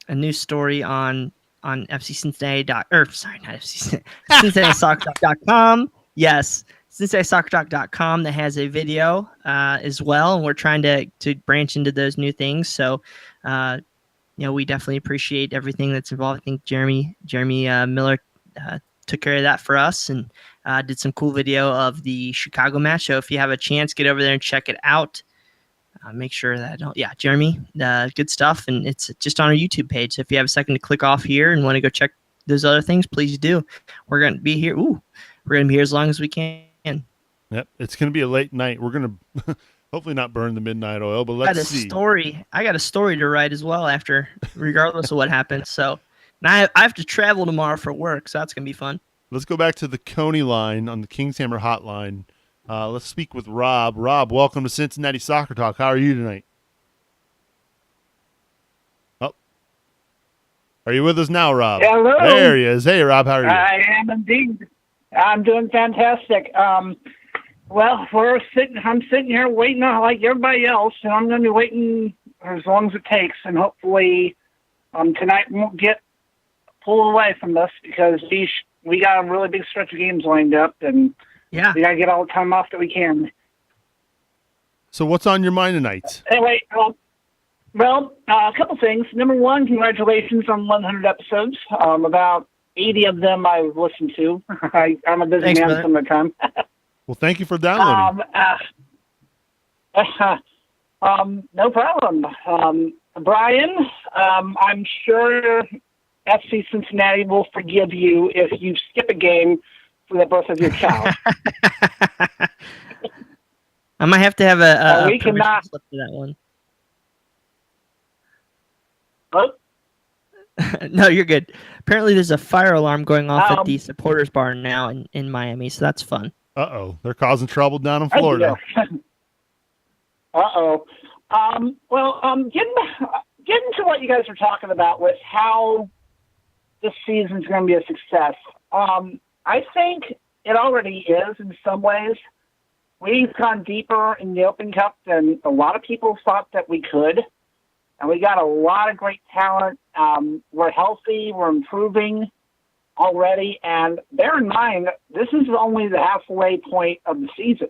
news story on FC Cincinnati CincinnatiSoccerTalk.com. Yes, CincinnatiSoccerTalk.com that has a video as well, and we're trying to branch into those new things. So, we definitely appreciate everything that's involved. I think Jeremy Miller took care of that for us and did some cool video of the Chicago match. So if you have a chance, get over there and check it out. Make sure that, Jeremy, good stuff. And it's just on our YouTube page. So if you have a second to click off here and want to go check those other things, please do. We're going to be here. We're going to be here as long as we can. Yep. It's going to be a late night. We're going to hopefully not burn the midnight oil, but let's see. I got a story to write as well regardless of what happens. So I have to travel tomorrow for work. So that's going to be fun. Let's go back to the Coney line on the King's Hammer hotline. Let's speak with Rob. Rob, welcome to Cincinnati Soccer Talk. How are you tonight? Oh. Are you with us now, Rob? Hello. There he is. Hey, Rob, how are you? I am indeed. I'm doing fantastic. I'm sitting here waiting like everybody else, and I'm going to be waiting as long as it takes, and hopefully tonight won't get pulled away from this because we got a really big stretch of games lined up, and we got to get all the time off that we can. So what's on your mind tonight? Anyway, a couple things. Number one, congratulations on 100 episodes. About 80 of them I've listened to. I'm a busy man some of the time. Well, thank you for downloading. No problem. Brian, I'm sure FC Cincinnati will forgive you if you skip a game for the birth of your child. I might have to have a we cannot slip to that one. Oh? No, you're good. Apparently, there's a fire alarm going off at the supporters bar now in Miami, so that's fun. Uh-oh. They're causing trouble down in Florida. Uh-oh. Getting to what you guys were talking about with how this season's going to be a success. I think it already is in some ways. We've gone deeper in the Open Cup than a lot of people thought that we could. And we got a lot of great talent. We're healthy. We're improving already. And bear in mind, this is only the halfway point of the season.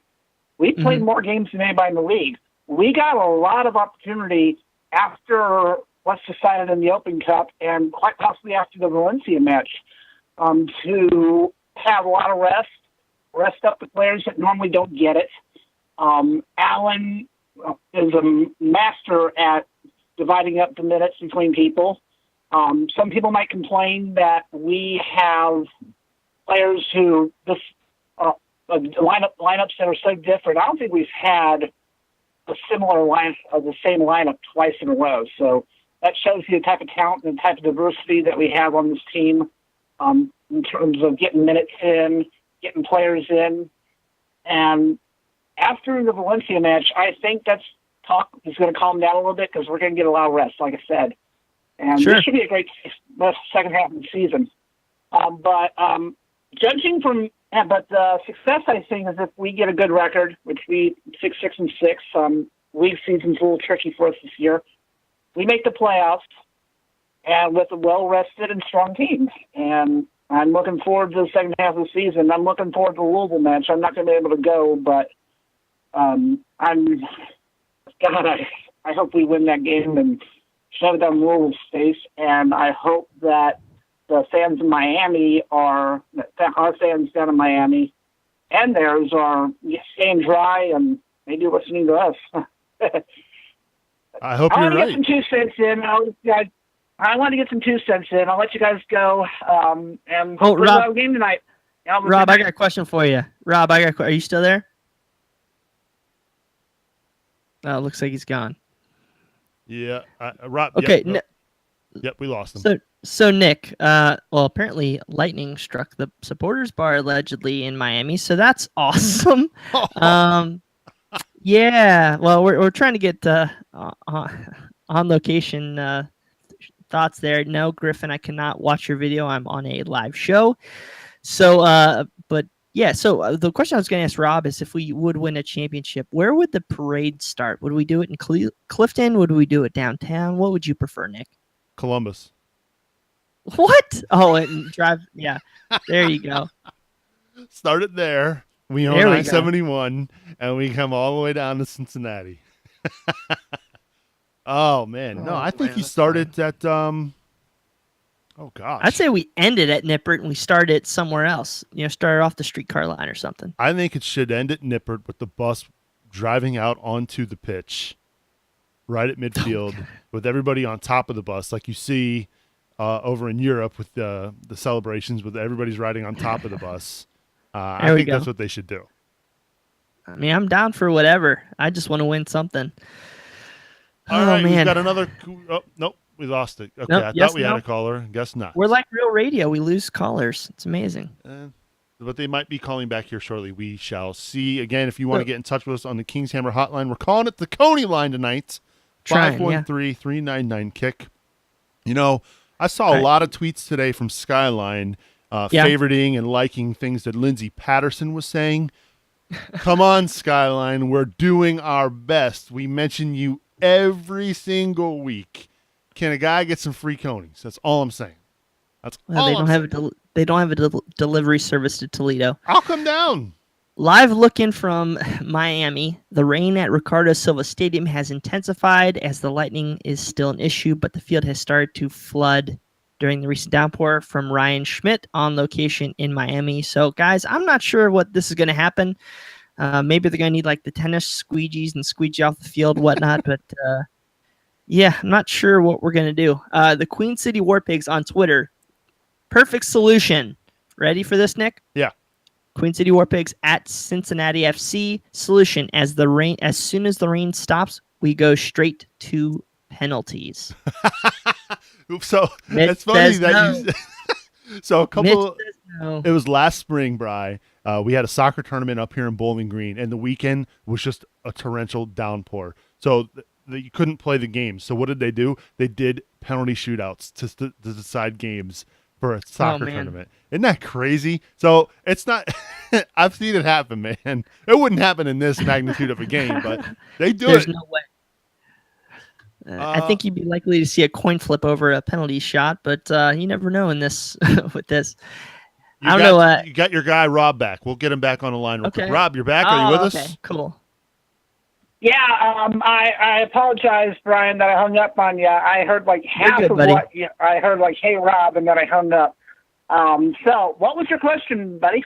We played more games than anybody in the league. We got a lot of opportunity after what's decided in the Open Cup and quite possibly after the Valencia match to have a lot of rest up the players that normally don't get it. Alan is a master at dividing up the minutes between people. Some people might complain that we have players who lineups that are so different. I don't think we've had a similar the same lineup twice in a row. So that shows you the type of talent and the type of diversity that we have on this team in terms of getting minutes in, getting players in. And after the Valencia match, I think that's talk is going to calm down a little bit because we're going to get a lot of rest, like I said. And this should be a great second half of the season. But the success, I think, is if we get a good record, which we 6-6-6. League season's a little tricky for us this year. We make the playoffs, and with a well-rested and strong team. And I'm looking forward to the second half of the season. I'm looking forward to the Louisville match. I'm not going to be able to go, but I hope we win that game and shut down rural space, and I hope that the fans in Miami our fans down in Miami and theirs are staying dry and maybe listening to us. I hope I you're want to right. get some 2 cents in. I want to get some 2 cents in. I'll let you guys go. And Oh, we'll Rob. have a game tonight. Rob, I got a question for you. Rob, are you still there? Oh, looks like he's gone. Yeah, Rob. Okay. Yep, we lost him. So Nick, well, apparently lightning struck the supporters bar allegedly in Miami, so that's awesome. Yeah, well, we're trying to get on location thoughts there. No, Griffin, I cannot watch your video. I'm on a live show. So, but yeah, so the question I was going to ask Rob is if we would win a championship, where would the parade start? Would we do it in Clifton? Would we do it downtown? What would you prefer, Nick? Columbus. What? Oh, and drive. Yeah, there you go. Start it there. We own I-71, and we come all the way down to Cincinnati. Oh, man. No, I think you started at, oh, gosh. I'd say we ended at Nippert and we started somewhere else. Started off the streetcar line or something. I think it should end at Nippert with the bus driving out onto the pitch right at midfield with everybody on top of the bus like you see over in Europe with the celebrations with everybody's riding on top of the bus. I think that's what they should do. I mean, I'm down for whatever. I just want to win something. All right, man. We've got another. Oh, nope, we lost it. Okay, nope, I thought we had a caller. Guess not. We're like real radio. We lose callers. It's amazing. But they might be calling back here shortly. We shall see. Again, if you want to get in touch with us on the King's Hammer hotline, we're calling it the Coney line tonight. 513-399-KICK. I saw a lot of tweets today from Skyline favoriting and liking things that Lindsey Patterson was saying. Come on, Skyline. We're doing our best. We mention you every single week. Can a guy get some free Coneys? That's all I'm saying. They don't have a delivery service to Toledo. I'll come down. Live looking from Miami, the rain at Ricardo Silva Stadium has intensified as the lightning is still an issue, but the field has started to flood during the recent downpour. From Ryan Schmidt on location in Miami. So, guys, I'm not sure what this is going to happen. Maybe they're going to need like the tennis squeegees and squeegee off the field, whatnot. But yeah, I'm not sure what we're going to do. The Queen City War Pigs on Twitter. Perfect solution. Ready for this, Nick? Yeah. Queen City War Pigs at Cincinnati FC. Solution: as soon as the rain stops, we go straight to penalties. So it's funny that you. So a couple. It was last spring, Bri. We had a soccer tournament up here in Bowling Green, and the weekend was just a torrential downpour. So you couldn't play the games. So what did they do? They did penalty shootouts to decide games for a soccer tournament. Isn't that crazy? So it's not. I've seen it happen, man. It wouldn't happen in this magnitude of a game, but they do There's it. no way. I think you'd be likely to see a coin flip over a penalty shot, but you never know in this with this. I don't know. You got your guy Rob back. We'll get him back on the line real quick. Rob, you're back. Are you with us? Cool. Yeah, I apologize, Brian, that I hung up on you. I heard like half of what I heard, like, "Hey, Rob," and then I hung up. So, what was your question, buddy?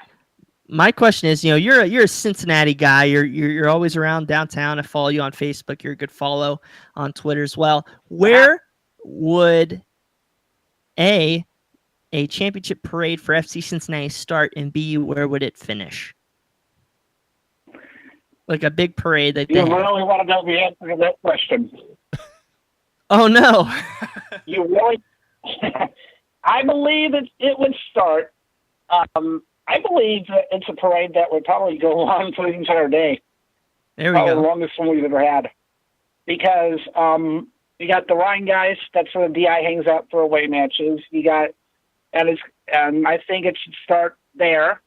My question is, you're a Cincinnati guy. You're always around downtown. I follow you on Facebook. You're a good follow on Twitter as well. Where would a championship parade for FC Cincinnati start, and B, where would it finish? Like a big parade that you really want to know the answer to that question. Oh, no. You really? I believe it would start. I believe that it's a parade that would probably go on for the entire day. There we go. The longest one we've ever had. Because you got the Rhine guys, that's where the DI hangs out for away matches. You got, and I think it should start there.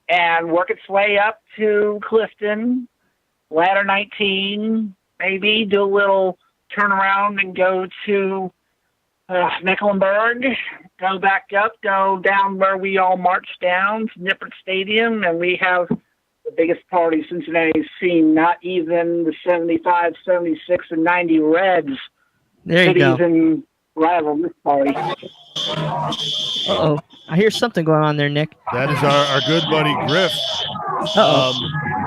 And work its way up to Clifton, ladder 19, maybe do a little turnaround and go to Mecklenburg, go back up, go down where we all march down to Nippert Stadium, and we have the biggest party Cincinnati's seen. Not even the 75, 76, and 90 Reds There you go. cities and rival this party. Uh-oh. I hear something going on there, Nick. That is our good buddy Griff. Uh-oh.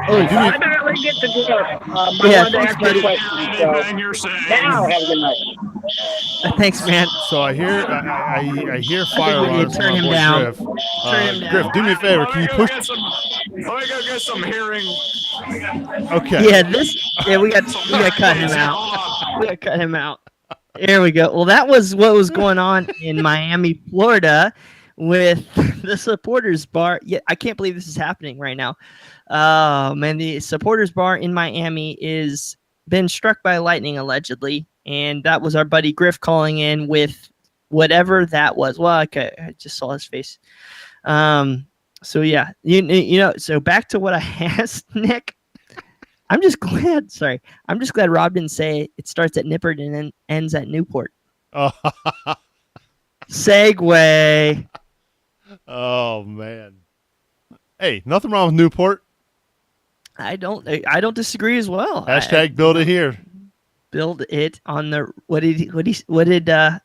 Do me, I better let get to Griff. I Yeah, wanted to thanks, ask you a buddy. question. So now, have a good night. Thanks, man. So I hear fire we need alarms to from turn our him boy down. Griff. Turn him down. Griff, do me a favor. Can you push? Let me go get some hearing. Okay. Yeah, we got to cut him out. We got to cut him out. There we go. Well, that was what was going on in Miami, Florida, with the supporters bar. Yeah, I can't believe this is happening right now. Man, the supporters bar in Miami is been struck by lightning allegedly, and that was our buddy Griff calling in with whatever that was. Well, I just saw his face. So yeah, you know. So back to what I asked Nick. I'm just glad Rob didn't say it starts at Nippert and then ends at Newport. Oh. Segway. Oh man. Hey, nothing wrong with Newport. I don't disagree as well. Hashtag build it here. Build it on the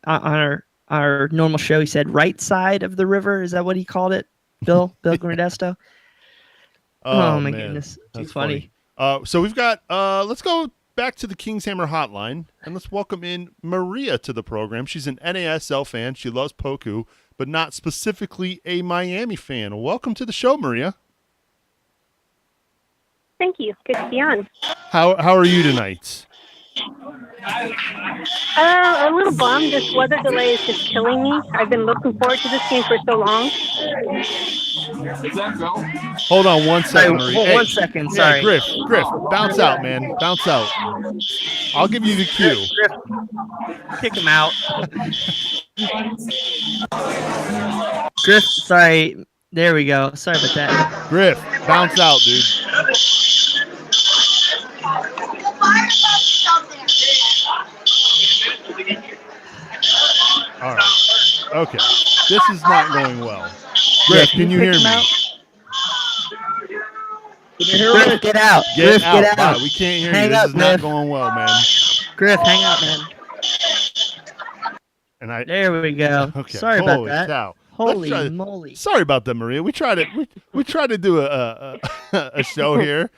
on our normal show he said right side of the river. Is that what he called it? Bill Grandesto. Oh my goodness. Too funny. So we've got, let's go back to the King's Hammer hotline, and let's welcome in Maria to the program. She's an NASL fan. She loves Poku, but not specifically a Miami fan. Welcome to the show, Maria. Thank you. Good to be on. How are you tonight? A little bummed. This weather delay is just killing me. I've been looking forward to this game for so long. Hold on 1 second, Maria. Hold 1 second. Sorry. Griff, bounce out, man. Bounce out. I'll give you the cue. Griff, kick him out. Griff, sorry. There we go. Sorry about that. Griff, bounce out, dude. All right. Okay. This is not going well. Griff, can you hear me? Griff, get out. Get Griff, out. get out. Bye. We can't hear Hang you. up, This is not Griff. going well, man. Griff, hang up, man. And There we go. Okay. Sorry about Holy that. cow. Holy moly. Sorry about that, Maria. We try to do a show here.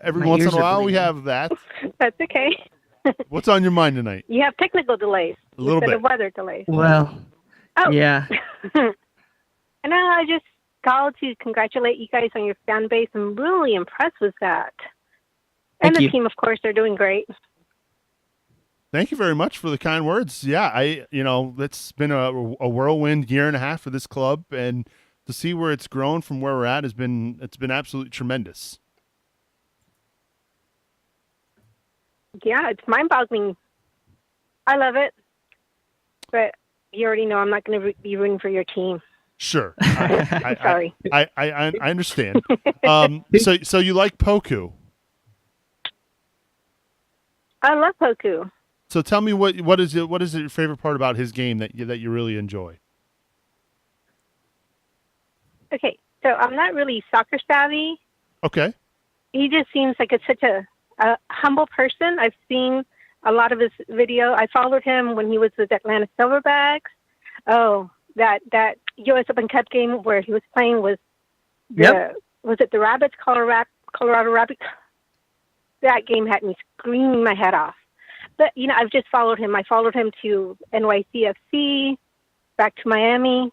Every My once in ears a are while we bleeding. have that. That's okay. What's on your mind tonight? You have technical delays A little instead bit. of weather delays. Well, Oh. yeah. And I just called to congratulate you guys on your fan base. I'm really impressed with that. And Thank the you. team, of course, they're doing great. Thank you very much for the kind words. Yeah, it's been a whirlwind year and a half for this club, and to see where it's grown from where we're at it's been absolutely tremendous. Yeah, it's mind-boggling. I love it. But you already know I'm not going to be rooting for your team. Sure. Sorry. I understand. So you like Poku. I love Poku. So tell me what is your favorite part about his game that you really enjoy? Okay, so I'm not really soccer savvy. Okay. He just seems like such a humble person. I've seen a lot of his video. I followed him when he was with Atlanta Silverbacks. Oh, that U.S. Open Cup game where he was playing was was it the Rabbits, Colorado Rabbits? That game had me screaming my head off. But, I've just followed him. I followed him to NYCFC, back to Miami.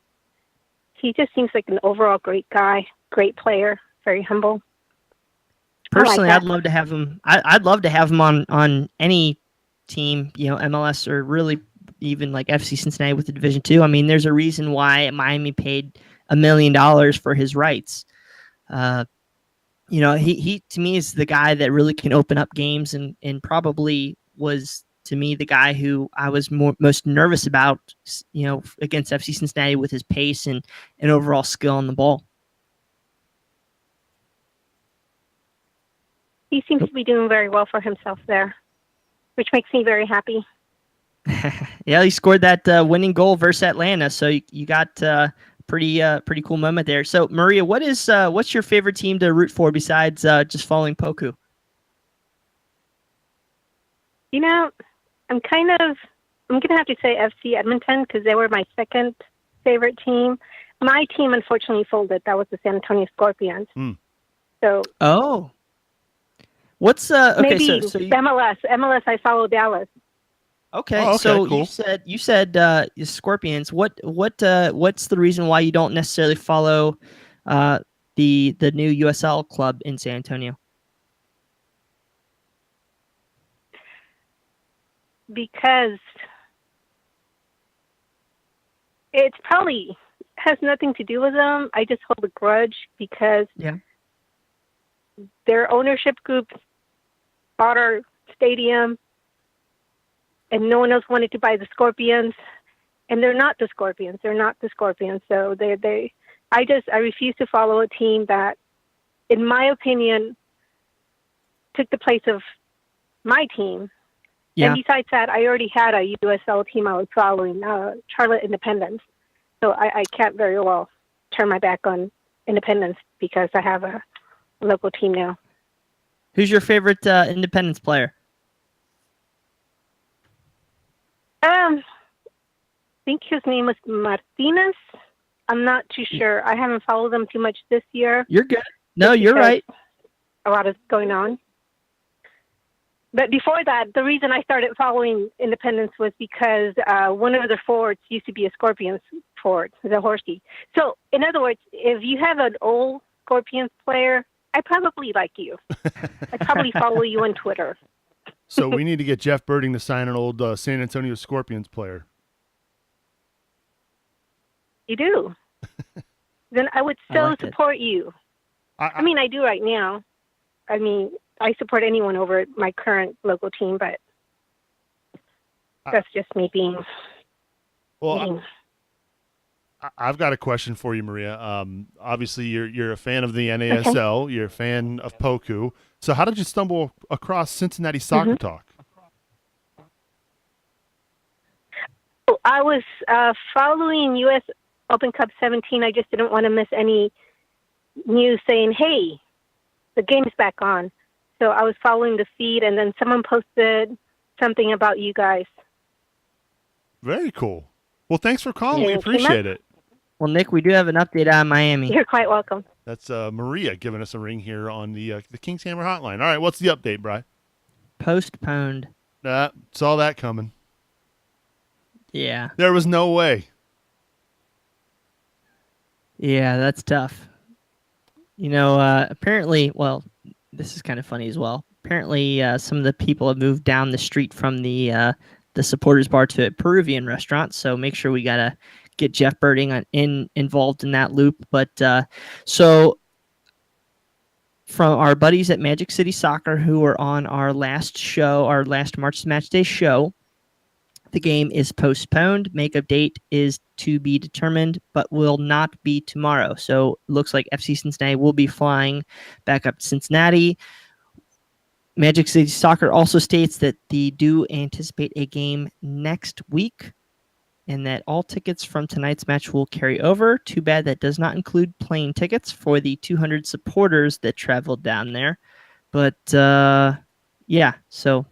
He just seems like an overall great guy, great player, very humble. Personally, I like I'd love to have him. I'd love to have him on any team, MLS or really even like FC Cincinnati with the Division II. I mean, there's a reason why Miami paid $1 million for his rights. He to me is the guy that really can open up games and probably was to me the guy who I was most nervous about, against FC Cincinnati with his pace and overall skill on the ball. He seems to be doing very well for himself there, which makes me very happy. Yeah, he scored that winning goal versus Atlanta, so you got pretty cool moment there. So Maria, what's your favorite team to root for besides just following Poku? I'm kind of I'm going to have to say FC Edmonton because they were my second favorite team. My team, unfortunately, folded. That was the San Antonio Scorpions. So what's okay? maybe So you, MLS. I follow Dallas. okay. Oh, okay, so cool. you said Scorpions. What's the reason why you don't necessarily follow the new USL club in San Antonio? Because it's probably has nothing to do with them. I just hold a grudge because their ownership group bought our stadium and no one else wanted to buy the Scorpions, and they're not the Scorpions. They're not the Scorpions. So I refuse to follow a team that, in my opinion, took the place of my team. Yeah. And besides that, I already had a USL team I was following, Charlotte Independence. So I can't very well turn my back on Independence because I have a local team now. Who's your favorite Independence player? I think his name was Martinez. I'm not too sure. I haven't followed them too much this year. You're good. No, you're right. A lot is going on. But before that, the reason I started following Independence was because one of their forwards used to be a Scorpions forward, the Horsey. So, in other words, if you have an old Scorpions player, I probably like you. I probably follow you on Twitter. So we need to get Jeff Berding to sign an old San Antonio Scorpions player. You do? Then I would support you. I mean, I do right now. I mean, I support anyone over at my current local team, but that's just me being. Well, I've got a question for you, Maria. Obviously, you're a fan of the NASL. Okay. You're a fan of Poku. So, how did you stumble across Cincinnati Soccer Talk? I was following U.S. Open Cup 17. I just didn't want to miss any news saying, "Hey, the game's back on." So I was following the feed, and then someone posted something about you guys. Very cool. Well, thanks for calling. We appreciate it. Well, Nick, we do have an update on Miami. You're quite welcome. That's Maria giving us a ring here on the King's Hammer hotline. All right, what's the update, Bri? Postponed. Saw that coming. Yeah. There was no way. Yeah, that's tough. You know, apparently, well, this is kind of funny as well. Apparently, some of the people have moved down the street from the supporters bar to a Peruvian restaurant. So make sure we gotta get Jeff Berding involved in that loop. But so from our buddies at Magic City Soccer who were on our last show, our last March Match Day show, the game is postponed. Makeup date is to be determined, but will not be tomorrow. So it looks like FC Cincinnati will be flying back up to Cincinnati. Magic City Soccer also states that they do anticipate a game next week and that all tickets from tonight's match will carry over. Too bad that does not include plane tickets for the 200 supporters that traveled down there. But, yeah, so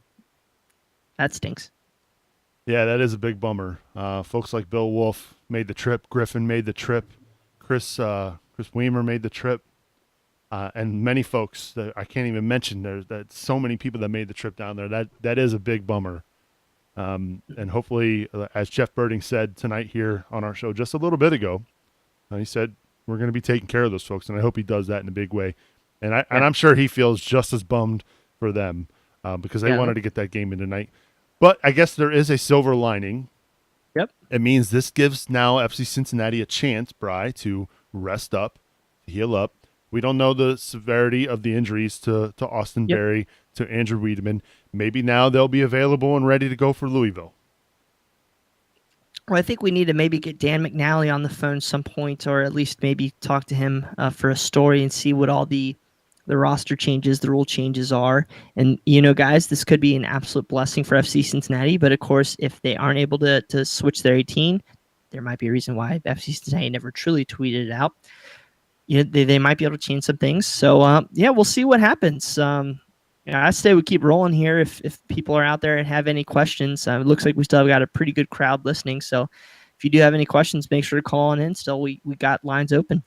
that stinks. Yeah, that is a big bummer. Folks like Bill Wolf made the trip. Griffin made the trip. Chris Weimer made the trip. And many folks that I can't even mention. There's so many people that made the trip down there. That is a big bummer. And hopefully, as Jeff Berding said tonight here on our show just a little bit ago, he said we're going to be taking care of those folks, and I hope he does that in a big way. And I'm sure he feels just as bummed for them because they wanted to get that game in tonight. But I guess there is a silver lining. Yep. It means this gives now FC Cincinnati a chance, Bri, to rest up, to heal up. We don't know the severity of the injuries to Austin Berry, to Andrew Wiedemann. Maybe now they'll be available and ready to go for Louisville. Well, I think we need to maybe get Dan McNally on the phone some point, or at least maybe talk to him for a story and see what all the roster changes, the rule changes are. And, you know, guys, this could be an absolute blessing for FC Cincinnati. But, of course, if they aren't able to switch their 18, there might be a reason why FC Cincinnati never truly tweeted it out. You know, they might be able to change some things. So, yeah, we'll see what happens. Yeah, I say we keep rolling here. If people are out there and have any questions, it looks like we still have got a pretty good crowd listening. So if you do have any questions, make sure to call on in. Still, we got lines open.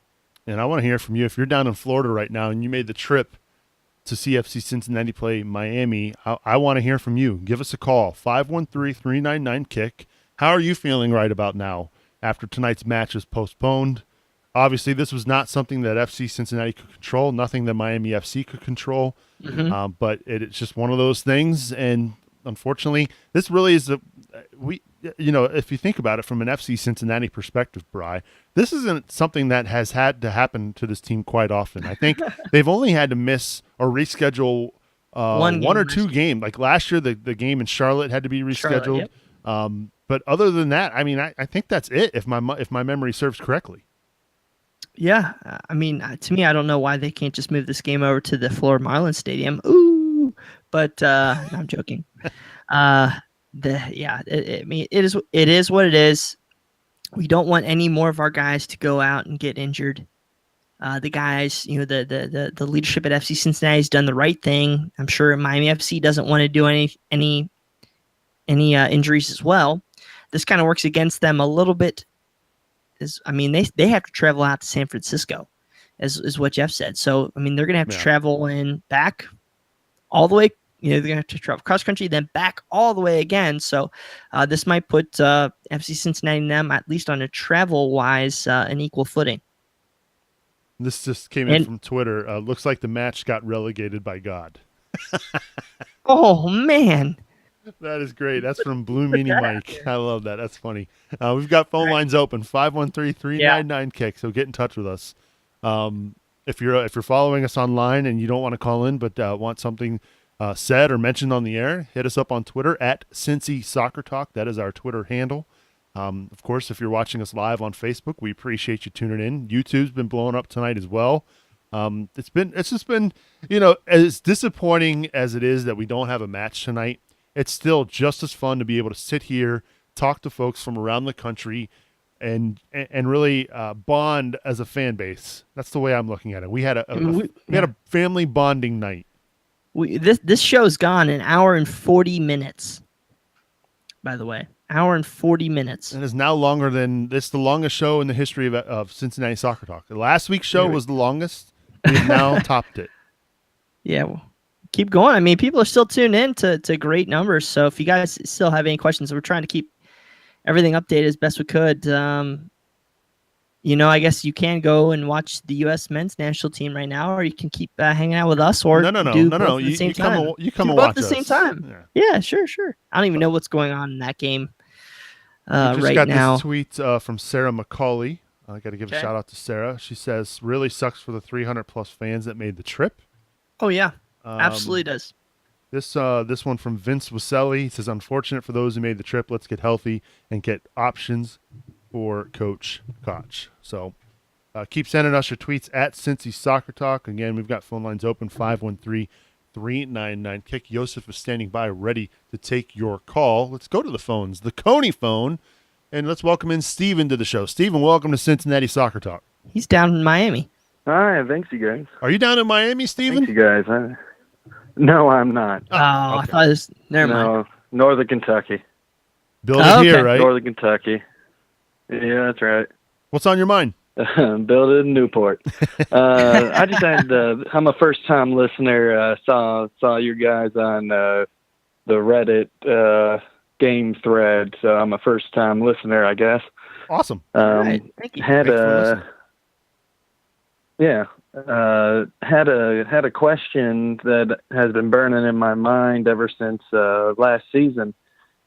And I want to hear from you. If you're down in Florida right now and you made the trip to see FC Cincinnati play Miami, I want to hear from you. Give us a call, 513-399-KICK. How are you feeling right about now after tonight's match is postponed? Obviously, this was not something that FC Cincinnati could control, nothing that Miami FC could control, but it's just one of those things. And unfortunately, this really is if you think about it from an FC Cincinnati perspective, Bri, this isn't something that has had to happen to this team quite often. I think they've only had to miss or reschedule one or two games. Like last year, the game in Charlotte had to be rescheduled. But other than that, I mean, I think that's it. If my memory serves correctly. Yeah, I mean, to me, I don't know why they can't just move this game over to the Florida Marlins Stadium. Ooh, but no, I'm joking. I mean, it is what it is. We don't want any more of our guys to go out and get injured. The guys, the leadership at FC Cincinnati has done the right thing. I'm sure Miami FC doesn't want to do any injuries as well. This kind of works against them a little bit. They have to travel out to San Francisco, is what Jeff said. So, I mean, they're going to have to travel in back all the way. They're going to have to travel cross country, then back all the way again. So, this might put FC Cincinnati and them, at least on a travel-wise, an equal footing. This just came in from Twitter. Looks like the match got relegated by God. Oh, man. That is great. That's from Blue Meanie Mike. I love that. That's funny. We've got phone lines open, 513-399-KICK. So get in touch with us. If you're following us online and you don't want to call in but want something said or mentioned on the air, hit us up on Twitter at Cincy Soccer Talk. That is our Twitter handle. Of course, if you're watching us live on Facebook, we appreciate you tuning in. YouTube's been blowing up tonight as well. It's just been, as disappointing as it is that we don't have a match tonight, it's still just as fun to be able to sit here, talk to folks from around the country, and really bond as a fan base. That's the way I'm looking at it. We had a family bonding night. This show's gone an hour and 40 minutes. By the way, hour and 40 minutes. And is now longer than this. The longest show in the history of Cincinnati Soccer Talk. The last week's show was the longest. We've now topped it. Yeah. Well, keep going. I mean, people are still tuned in to great numbers. So if you guys still have any questions, we're trying to keep everything updated as best we could. I guess you can go and watch the U.S. men's national team right now, or you can keep hanging out with us, or no. You come and watch at the same time. Yeah, sure. I don't even know what's going on in that game right got now. This tweet from Sarah McCauley. I got to give a shout out to Sarah. She says, "Really sucks for the 300+ fans that made the trip." Oh yeah. Absolutely does. This one from Vince Waselli. He says, unfortunate for those who made the trip. Let's get healthy and get options for Coach Koch. So keep sending us your tweets at Cincy Soccer Talk. Again, we've got phone lines open, 513-399-KICK. Joseph is standing by ready to take your call. Let's go to the phones, the Coney phone, and let's welcome in Steven to the show. Steven, welcome to Cincinnati Soccer Talk. He's down in Miami. Hi, thanks, you guys. Are you down in Miami, Steven? Thanks, you guys. No, I'm not. Oh, okay. I thought it was... Never mind. Northern Kentucky. Build it here, right? Northern Kentucky. Yeah, that's right. What's on your mind? Build it in Newport. I just had... I'm a first-time listener. Saw you guys on the Reddit game thread, so I'm a first-time listener, I guess. Awesome. Right. Thank you. Had a question that has been burning in my mind ever since last season,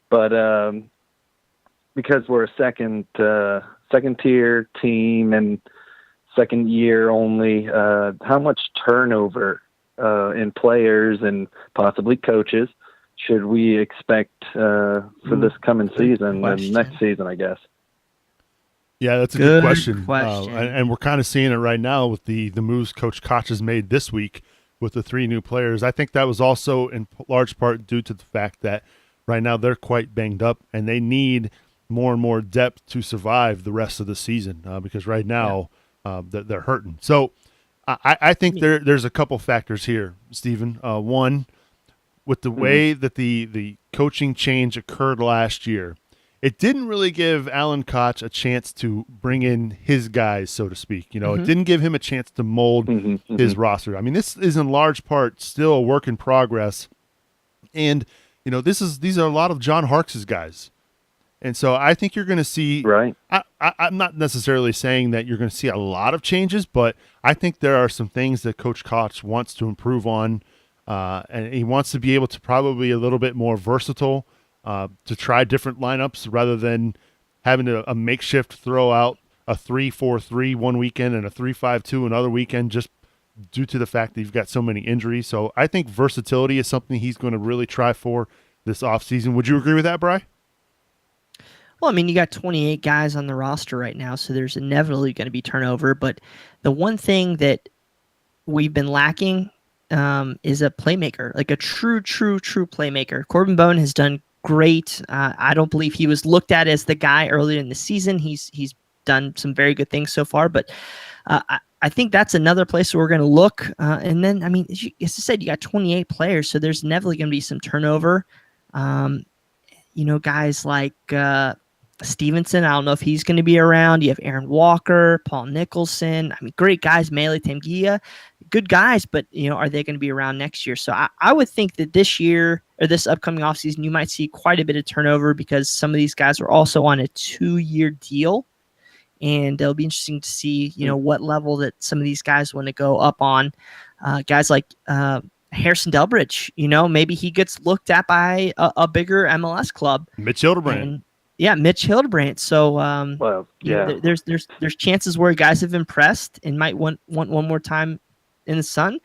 but because we're a second tier team and second year only, how much turnover in players and possibly coaches should we expect for this coming season and next season, I guess? Yeah, that's a good question. And we're kind of seeing it right now with the moves Coach Koch has made this week with the 3 new players. I think that was also in large part due to the fact that right now they're quite banged up and they need more and more depth to survive the rest of the season because right now they're hurting. So I think there's a couple factors here, Stephen. One, with the way that the coaching change occurred last year, it didn't really give Alan Koch a chance to bring in his guys, so to speak. It didn't give him a chance to mold his roster. I mean, this is in large part still a work in progress. And, these are a lot of John Harkes' guys. And so I think you're going to see, right. I'm not necessarily saying that you're going to see a lot of changes, but I think there are some things that Coach Koch wants to improve on. And he wants to be able to probably a little bit more versatile, to try different lineups rather than having a makeshift throw out a 3-4-3 one weekend and a 3-5-2 another weekend, just due to the fact that you've got so many injuries. So I think versatility is something he's going to really try for this offseason. Would you agree with that, Bri? Well, I mean, you got 28 guys on the roster right now, so there's inevitably going to be turnover. But the one thing that we've been lacking is a playmaker, like a true playmaker. Corbin Bone has done great. I don't believe he was looked at as the guy earlier in the season. He's done some very good things so far, but I think that's another place where we're going to look. And then, I mean, as I said, you got 28 players, so there's inevitably going to be some turnover. Guys like Stevenson, I don't know if he's going to be around. You have Aaron Walker, Paul Nicholson. I mean, great guys. Mele Temgia, good guys, but are they going to be around next year? So I would think that this year or this upcoming offseason, you might see quite a bit of turnover because some of these guys are also on a 2-year deal, and it'll be interesting to see what level that some of these guys want to go up on. Guys like Harrison Delbridge, maybe he gets looked at by a bigger MLS club. Mitch Hildebrand. Yeah, Mitch Hildebrandt. So, there's chances where guys have impressed and might want one more time in the sun.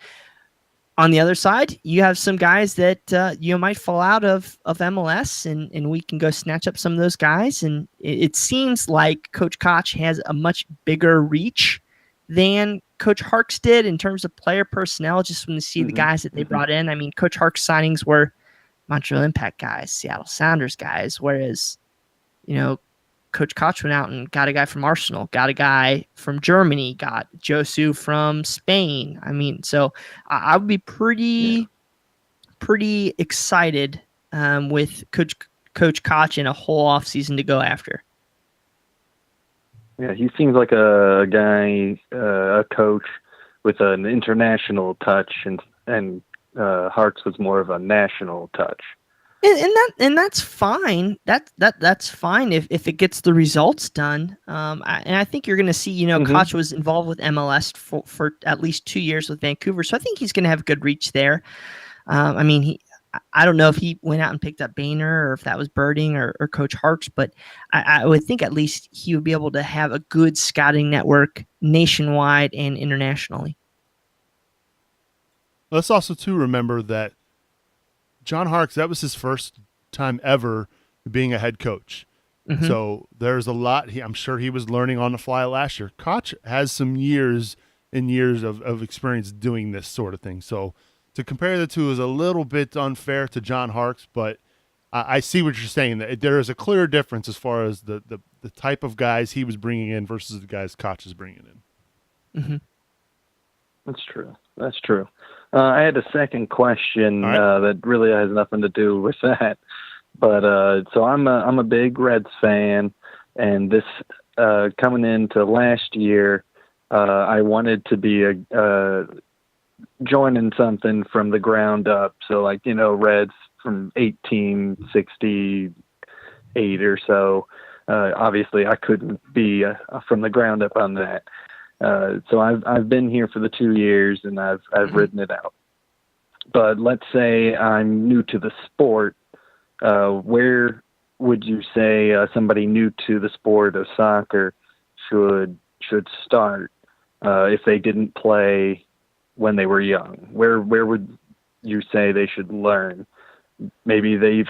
On the other side, you have some guys that might fall out of MLS, and we can go snatch up some of those guys. And it seems like Coach Koch has a much bigger reach than Coach Harkes did in terms of player personnel. Just when you see the guys that they brought in, I mean, Coach Harkes' signings were Montreal Impact guys, Seattle Sounders guys, whereas Coach Koch went out and got a guy from Arsenal, got a guy from Germany, got Josu from Spain. I mean, so I would be pretty excited with Coach Koch in a whole offseason to go after. Yeah, he seems like a guy, a coach with an international touch, and Harkes was more of a national touch. And that's fine. That's fine if it gets the results done. And I think you're going to see, Koch was involved with MLS for at least 2 years with Vancouver, so I think he's going to have good reach there. I mean, I don't know if he went out and picked up Boehner or if that was Berding or Coach Harkes, but I would think at least he would be able to have a good scouting network nationwide and internationally. Let's also too remember that John Harkes, that was his first time ever being a head coach. So there's a lot. I'm sure he was learning on the fly last year. Koch has some years and years of experience doing this sort of thing. So to compare the two is a little bit unfair to John Harkes, but I see what you're saying. That there is a clear difference as far as the type of guys he was bringing in versus the guys Koch is bringing in. That's true. I had a second question that really has nothing to do with that. But so I'm a big Reds fan, and this coming into last year, I wanted to be joining something from the ground up. So Reds from 1868 or so. Obviously, I couldn't be from the ground up on that. So I've been here for the 2 years, and I've ridden it out. But let's say I'm new to the sport. Where would you say somebody new to the sport of soccer should start if they didn't play when they were young? Where would you say they should learn? Maybe they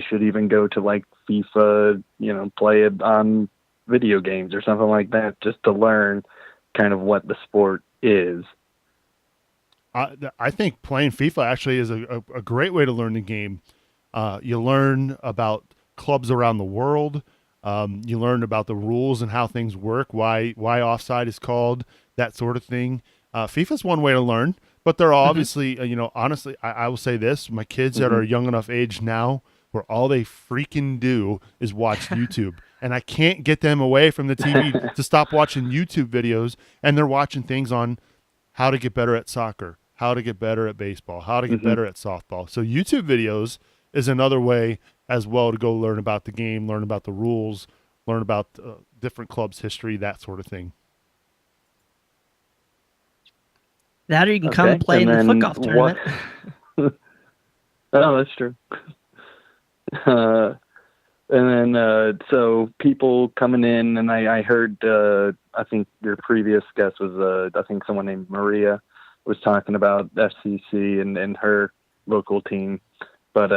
should even go to like FIFA, play it on video games or something like that, just to learn kind of what the sport is. I think playing FIFA actually is a great way to learn the game. You learn about clubs around the world. You learn about the rules and how things work, why offside is called, that sort of thing. FIFA's one way to learn. But they're obviously, honestly, I will say this: my kids that are young enough age now, where all they freaking do is watch YouTube, and I can't get them away from the TV to stop watching YouTube videos, and they're watching things on how to get better at soccer, how to get better at baseball, how to get better at softball. So YouTube videos is another way as well to go learn about the game, learn about the rules, learn about different clubs' history, that sort of thing. That or you can come and play in the foot golf tournament. Oh, that's true. And then, so people coming in, and I heard, I think your previous guest was, I think someone named Maria was talking about FCC and her local team. But,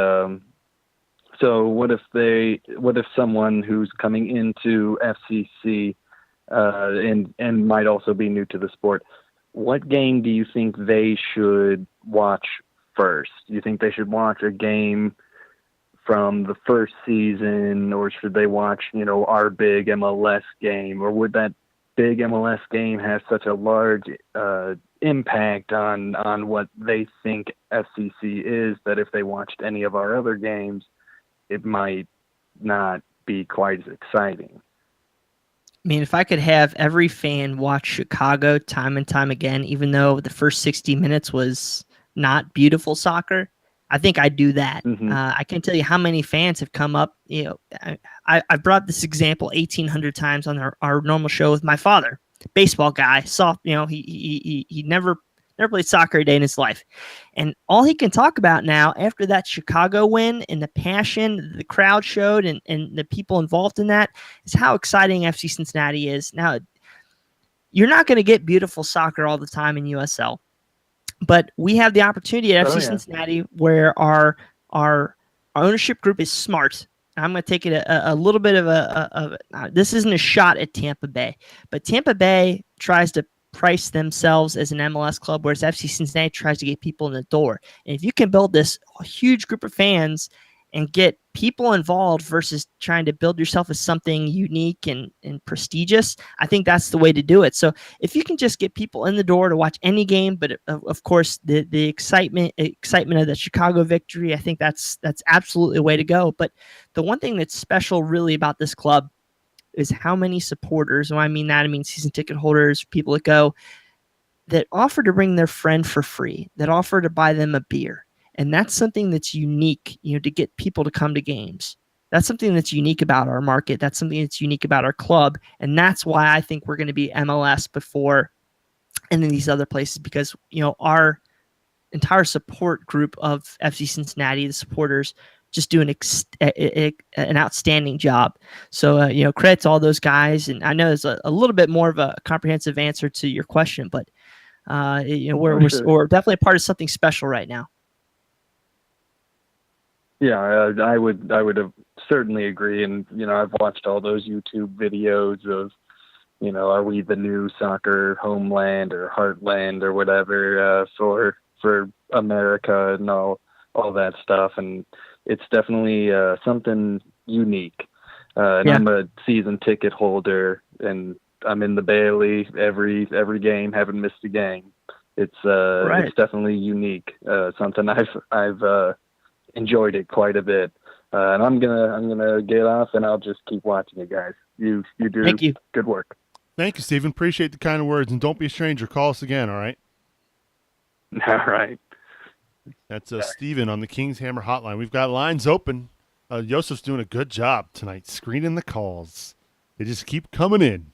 so what if someone who's coming into FCC, and might also be new to the sport, what game do you think they should watch first? Do you think they should watch a game from the first season, or should they watch, our big MLS game? Or would that big MLS game have such a large impact on what they think FCC is that if they watched any of our other games, it might not be quite as exciting? I mean, if I could have every fan watch Chicago time and time again, even though the first 60 minutes was not beautiful soccer, I think I'd do that. I can't tell you how many fans have come up. I brought this example 1,800 times on our normal show with my father, baseball guy, he never played soccer a day in his life. And all he can talk about now after that Chicago win and the passion the crowd showed and the people involved in that is how exciting FC Cincinnati is. Now, you're not going to get beautiful soccer all the time in USL, but we have the opportunity at FC Cincinnati where our ownership group is smart. I'm going to take it a little bit of this isn't a shot at Tampa Bay, but Tampa Bay tries to price themselves as an MLS club, whereas FC Cincinnati tries to get people in the door. And if you can build this huge group of fans and get people involved versus trying to build yourself as something unique and prestigious, I think that's the way to do it. So if you can just get people in the door to watch any game, but of course the excitement of the Chicago victory, I think that's absolutely the way to go. But the one thing that's special really about this club is how many supporters, and when I mean that, I mean season ticket holders, people that go, that offer to bring their friend for free, that offer to buy them a beer. And that's something that's unique, to get people to come to games. That's something that's unique about our market. That's something that's unique about our club. And that's why I think we're going to be MLS before and then these other places, because, our entire support group of FC Cincinnati, the supporters, just do an outstanding job. So, credit to all those guys. And I know there's a little bit more of a comprehensive answer to your question, but, we're definitely a part of something special right now. Yeah, I would have certainly agree. And, I've watched all those YouTube videos of, are we the new soccer homeland or heartland or whatever for America and all that stuff. And it's definitely something unique. And I'm a season ticket holder, and I'm in the Bailey every game, haven't missed a game. It's definitely unique. Something I've enjoyed it quite a bit. And I'm gonna get off, and I'll just keep watching it, guys. You do Thank you. Good work. Thank you, Stephen. Appreciate the kind of words, and don't be a stranger. Call us again, all right? All right. That's Stephen on the King's Hammer hotline. We've got lines open. Yosef's doing a good job tonight screening the calls. They just keep coming in.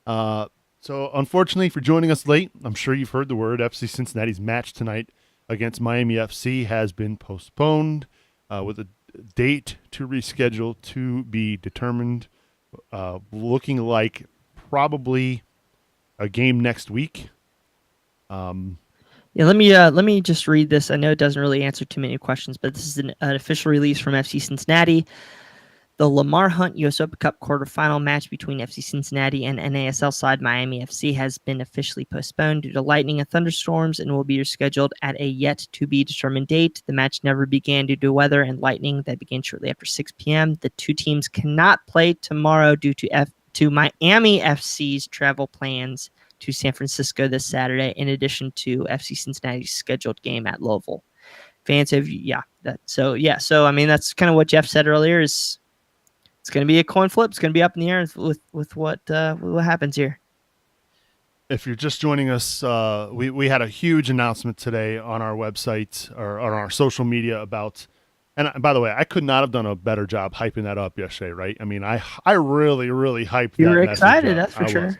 So unfortunately for joining us late, I'm sure you've heard the word. FC Cincinnati's match tonight against Miami FC has been postponed with a date to reschedule to be determined. Looking like probably a game next week. Let me just read this. I know it doesn't really answer too many questions, but this is an official release from FC Cincinnati. The Lamar Hunt U.S. Open Cup quarterfinal match between FC Cincinnati and NASL side Miami FC has been officially postponed due to lightning and thunderstorms and will be rescheduled at a yet-to-be-determined date. The match never began due to weather and lightning that began shortly after 6 p.m. The two teams cannot play tomorrow due to Miami FC's travel plans to San Francisco this Saturday, in addition to FC Cincinnati's scheduled game at Louisville. Fans have, So I mean, that's kind of what Jeff said earlier. Is it's going to be a coin flip. It's going to be up in the air with what happens here. If you're just joining us, we had a huge announcement today on our website or on our social media about. And by the way, I could not have done a better job hyping that up yesterday, right? I mean, I really, really hyped You that were message excited, up. that's for sure.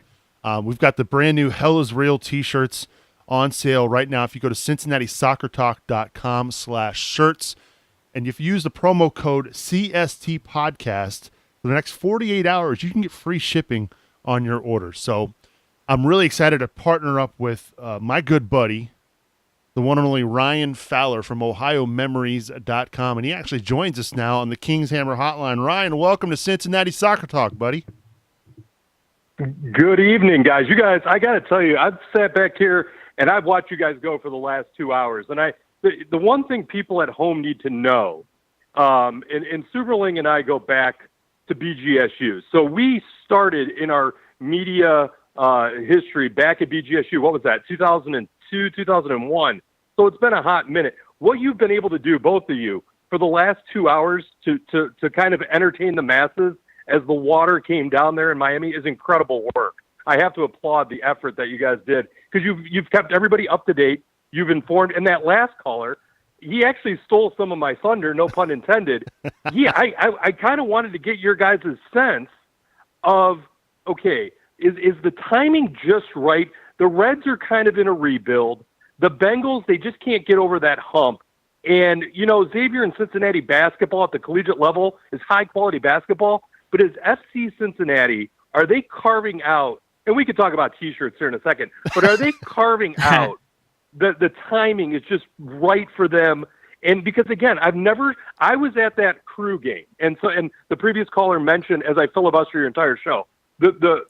We've got the brand new Hell is Real t-shirts on sale right now. If you go to CincinnatiSoccerTalk.com/shirts, and if you use the promo code CST Podcast for the next 48 hours, you can get free shipping on your order. So I'm really excited to partner up with my good buddy, the one and only Ryan Fowler from OhioMemories.com, and he actually joins us now on the King's Hammer Hotline. Ryan, welcome to Cincinnati Soccer Talk, buddy. Good evening, guys. You guys, I got to tell you, I've sat back here and I've watched you guys go for the last 2 hours, and the one thing people at home need to know, and Superling and I go back to BGSU. So we started in our media history back at BGSU. What was that, 2002, 2001? So it's been a hot minute. What you've been able to do, both of you, for the last 2 hours to kind of entertain the masses as the water came down there in Miami is incredible work. I have to applaud the effort that you guys did, because you've kept everybody up to date. You've informed, and that last caller, he actually stole some of my thunder, no pun intended. Yeah, I kind of wanted to get your guys' sense of, okay, is the timing just right? The Reds are kind of in a rebuild. The Bengals, they just can't get over that hump. And, you know, Xavier and Cincinnati basketball at the collegiate level is high-quality basketball, but is FC Cincinnati, are they carving out, and we could talk about T-shirts here in a second, but are they carving out the timing is just right for them? And because, again, I was at that Crew game, and the previous caller mentioned, as I filibuster your entire show, the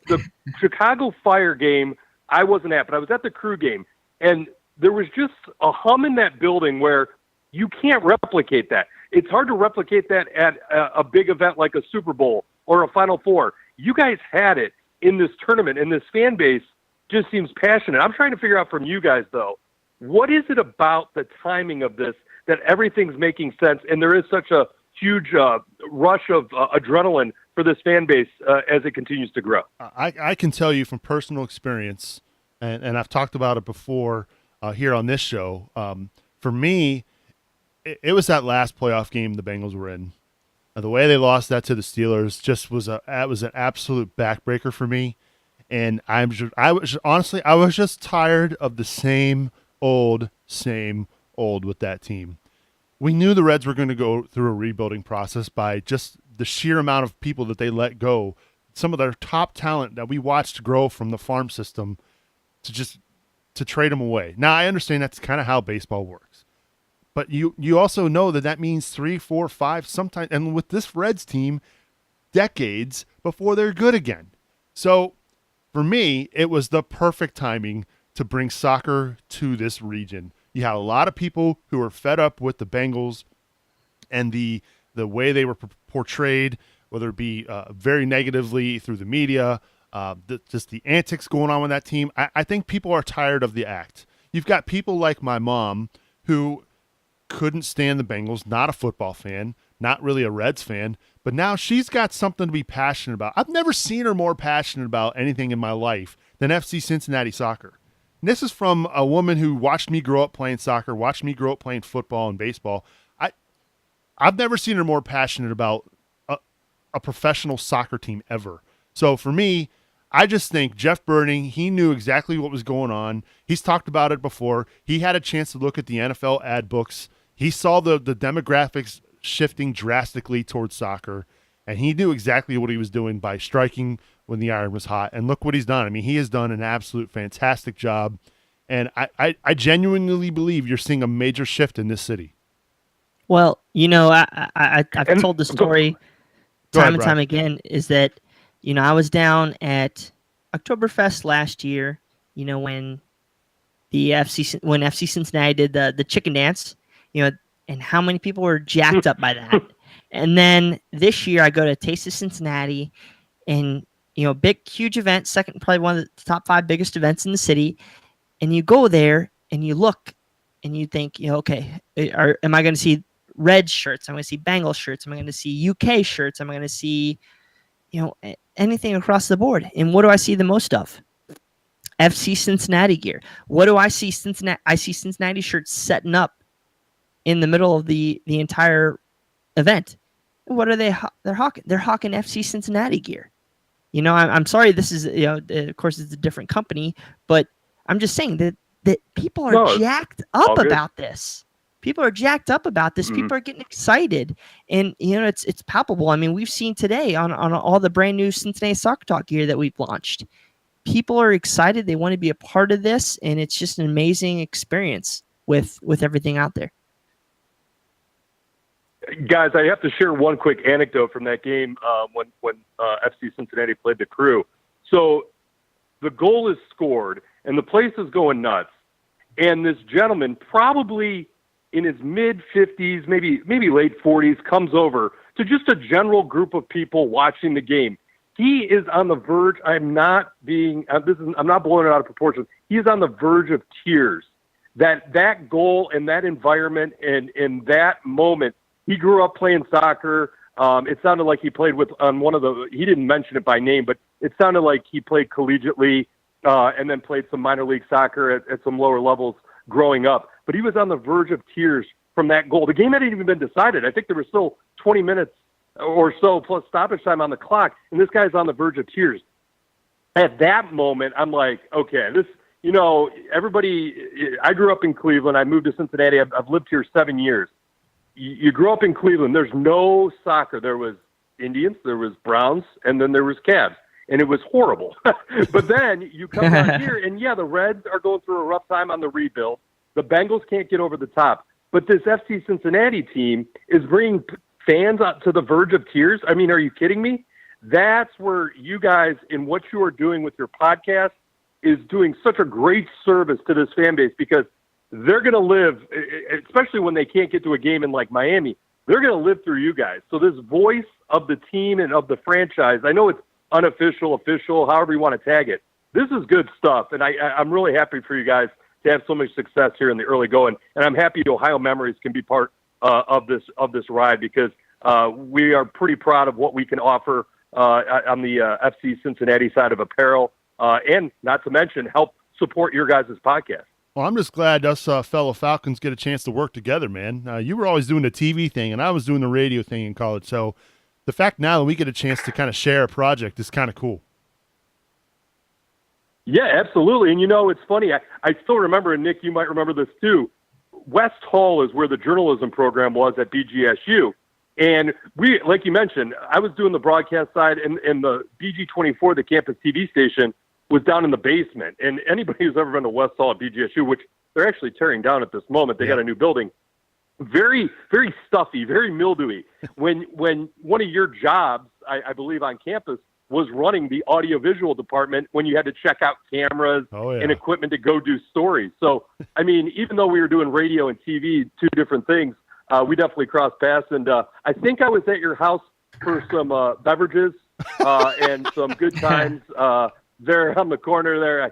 Chicago Fire game I wasn't at, but I was at the Crew game, and there was just a hum in that building where you can't replicate that. It's hard to replicate that at a big event like a Super Bowl or a Final Four. You guys had it in this tournament, and this fan base just seems passionate. I'm trying to figure out from you guys, though, what is it about the timing of this that everything's making sense, and there is such a huge rush of adrenaline for this fan base as it continues to grow? I can tell you from personal experience, and I've talked about it before here on this show. For me, it was that last playoff game the Bengals were in. The way they lost that to the Steelers just was an absolute backbreaker for me. And I was just tired of the same old with that team. We knew the Reds were going to go through a rebuilding process by just the sheer amount of people that they let go. Some of their top talent that we watched grow from the farm system to trade them away. Now, I understand that's kind of how baseball works. But you also know that means 3, 4, 5, sometimes, and with this Reds team, decades before they're good again. So for me, it was the perfect timing to bring soccer to this region. You had a lot of people who were fed up with the Bengals and the way they were portrayed, whether it be very negatively through the media, just the antics going on with that team. I think people are tired of the act. You've got people like my mom who couldn't stand the Bengals, not a football fan, not really a Reds fan, but now she's got something to be passionate about. I've never seen her more passionate about anything in my life than FC Cincinnati soccer. And this is from a woman who watched me grow up playing soccer, watched me grow up playing football and baseball. I've never seen her more passionate about a professional soccer team ever. So for me, I just think Jeff Berding, he knew exactly what was going on. He's talked about it before. He had a chance to look at the NFL ad books. He saw the demographics shifting drastically towards soccer, and he knew exactly what he was doing by striking when the iron was hot. And look what he's done. I mean, he has done an absolute fantastic job, and I genuinely believe you're seeing a major shift in this city. Well, you know, I've told the story time and time again, is that, you know, I was down at Oktoberfest last year, you know, when FC Cincinnati did the chicken dance, you know, and how many people were jacked up by that. And then this year I go to Taste of Cincinnati, and big, huge event, second, probably one of the top 5 biggest events in the city. And you go there and you look and you think, okay, am I going to see red shirts? Am I going to see Bengal shirts? Am I going to see UK shirts? Am I going to see, anything across the board? And what do I see the most of? FC Cincinnati gear. What do I see? I see Cincinnati shirts setting up in the middle of the entire event. What are they? They're hawking. They're hawking FC Cincinnati gear. I'm sorry. This is, of course, it's a different company, but I'm just saying that people are jacked up about this. People are jacked up about this. People are getting excited, and it's palpable. I mean, we've seen today on all the brand new Cincinnati Soccer Talk gear that we've launched. People are excited. They want to be a part of this, and it's just an amazing experience with everything out there. Guys, I have to share one quick anecdote from that game when FC Cincinnati played the Crew. So the goal is scored, and the place is going nuts. And this gentleman, probably in his mid-50s, maybe late 40s, comes over to just a general group of people watching the game. He is on the verge. I'm not blowing it out of proportion. He is on the verge of tears. That goal and that environment and in that moment, he grew up playing soccer. It sounded like he played he didn't mention it by name, but it sounded like he played collegiately and then played some minor league soccer at some lower levels growing up. But he was on the verge of tears from that goal. The game hadn't even been decided. I think there were still 20 minutes or so plus stoppage time on the clock, and this guy's on the verge of tears. At that moment, I'm like, okay, everybody, I grew up in Cleveland. I moved to Cincinnati. I've lived here 7 years. You grew up in Cleveland. There's no soccer. There was Indians, there was Browns, and then there was Cavs, and it was horrible. But then you come down here, and the Reds are going through a rough time on the rebuild. The Bengals can't get over the top. But this FC Cincinnati team is bringing fans up to the verge of tears. I mean, are you kidding me? That's where you guys, in what you are doing with your podcast, is doing such a great service to this fan base, because they're going to live, especially when they can't get to a game in like Miami, they're going to live through you guys. So this voice of the team and of the franchise, I know it's unofficial, official, however you want to tag it. This is good stuff, and I'm really happy for you guys to have so much success here in the early going, and I'm happy Ohio Memories can be part of this ride, because we are pretty proud of what we can offer on the FC Cincinnati side of apparel, and not to mention help support your guys' podcast. Well, I'm just glad us fellow Falcons get a chance to work together, man. You were always doing the TV thing, and I was doing the radio thing in college. So the fact now that we get a chance to kind of share a project is kind of cool. Yeah, absolutely. And it's funny. I still remember, and Nick, you might remember this too. West Hall is where the journalism program was at BGSU. And we, like you mentioned, I was doing the broadcast side, and the BG24, the campus TV station, was down in the basement. And anybody who's ever been to West Hall at BGSU, which they're actually tearing down at this moment, they got a new building, very, very stuffy, very mildewy. When one of your jobs, I believe on campus, was running the audiovisual department, when you had to check out cameras and equipment to go do stories. So, I mean, even though we were doing radio and TV, two different things, we definitely crossed paths. And I think I was at your house for some beverages and some good times there on the corner there.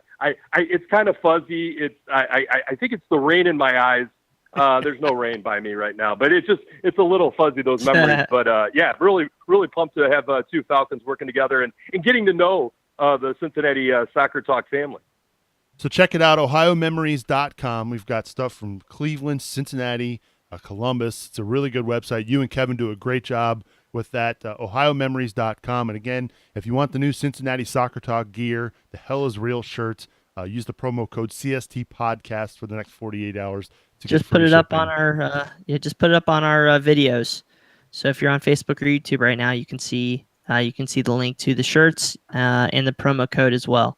It's kind of fuzzy. I think it's the rain in my eyes. There's no rain by me right now, but it's a little fuzzy, those memories. But really, really pumped to have two Falcons working together and getting to know the Cincinnati Soccer Talk family. So check it out, ohiomemories.com. We've got stuff from Cleveland, Cincinnati, Columbus. It's a really good website. You and Kevin do a great job with that, ohiomemories.com. And again, if you want the new Cincinnati Soccer Talk gear, the Hell is Real shirts, use the promo code CST podcast for the next 48 hours. Just put it up on our videos. So if you're on Facebook or YouTube right now, you can see the link to the shirts and the promo code as well.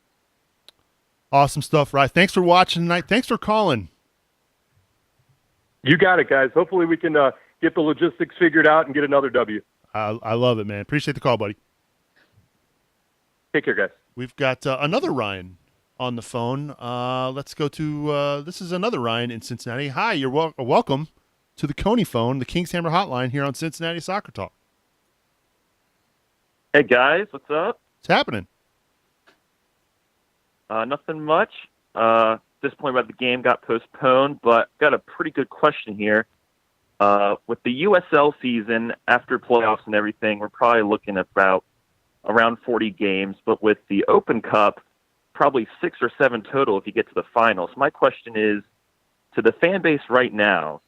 Awesome stuff, Rye. Thanks for watching tonight. Thanks for calling. You got it, guys. Hopefully we can get the logistics figured out and get another W. I love it, man. Appreciate the call, buddy. Take care, guys. We've got another Ryan on the phone. Let's go to this is another Ryan in Cincinnati. Hi, you're welcome to the Coney phone, the King's Hammer hotline here on Cincinnati Soccer Talk. Hey guys, what's up? What's happening? Nothing much. Disappointed about the game got postponed, but got a pretty good question here. With the USL season, after playoffs and everything, we're probably looking at about around 40 games, but with the Open Cup, probably 6 or 7 total if you get to the finals. My question is, to the fan base right now,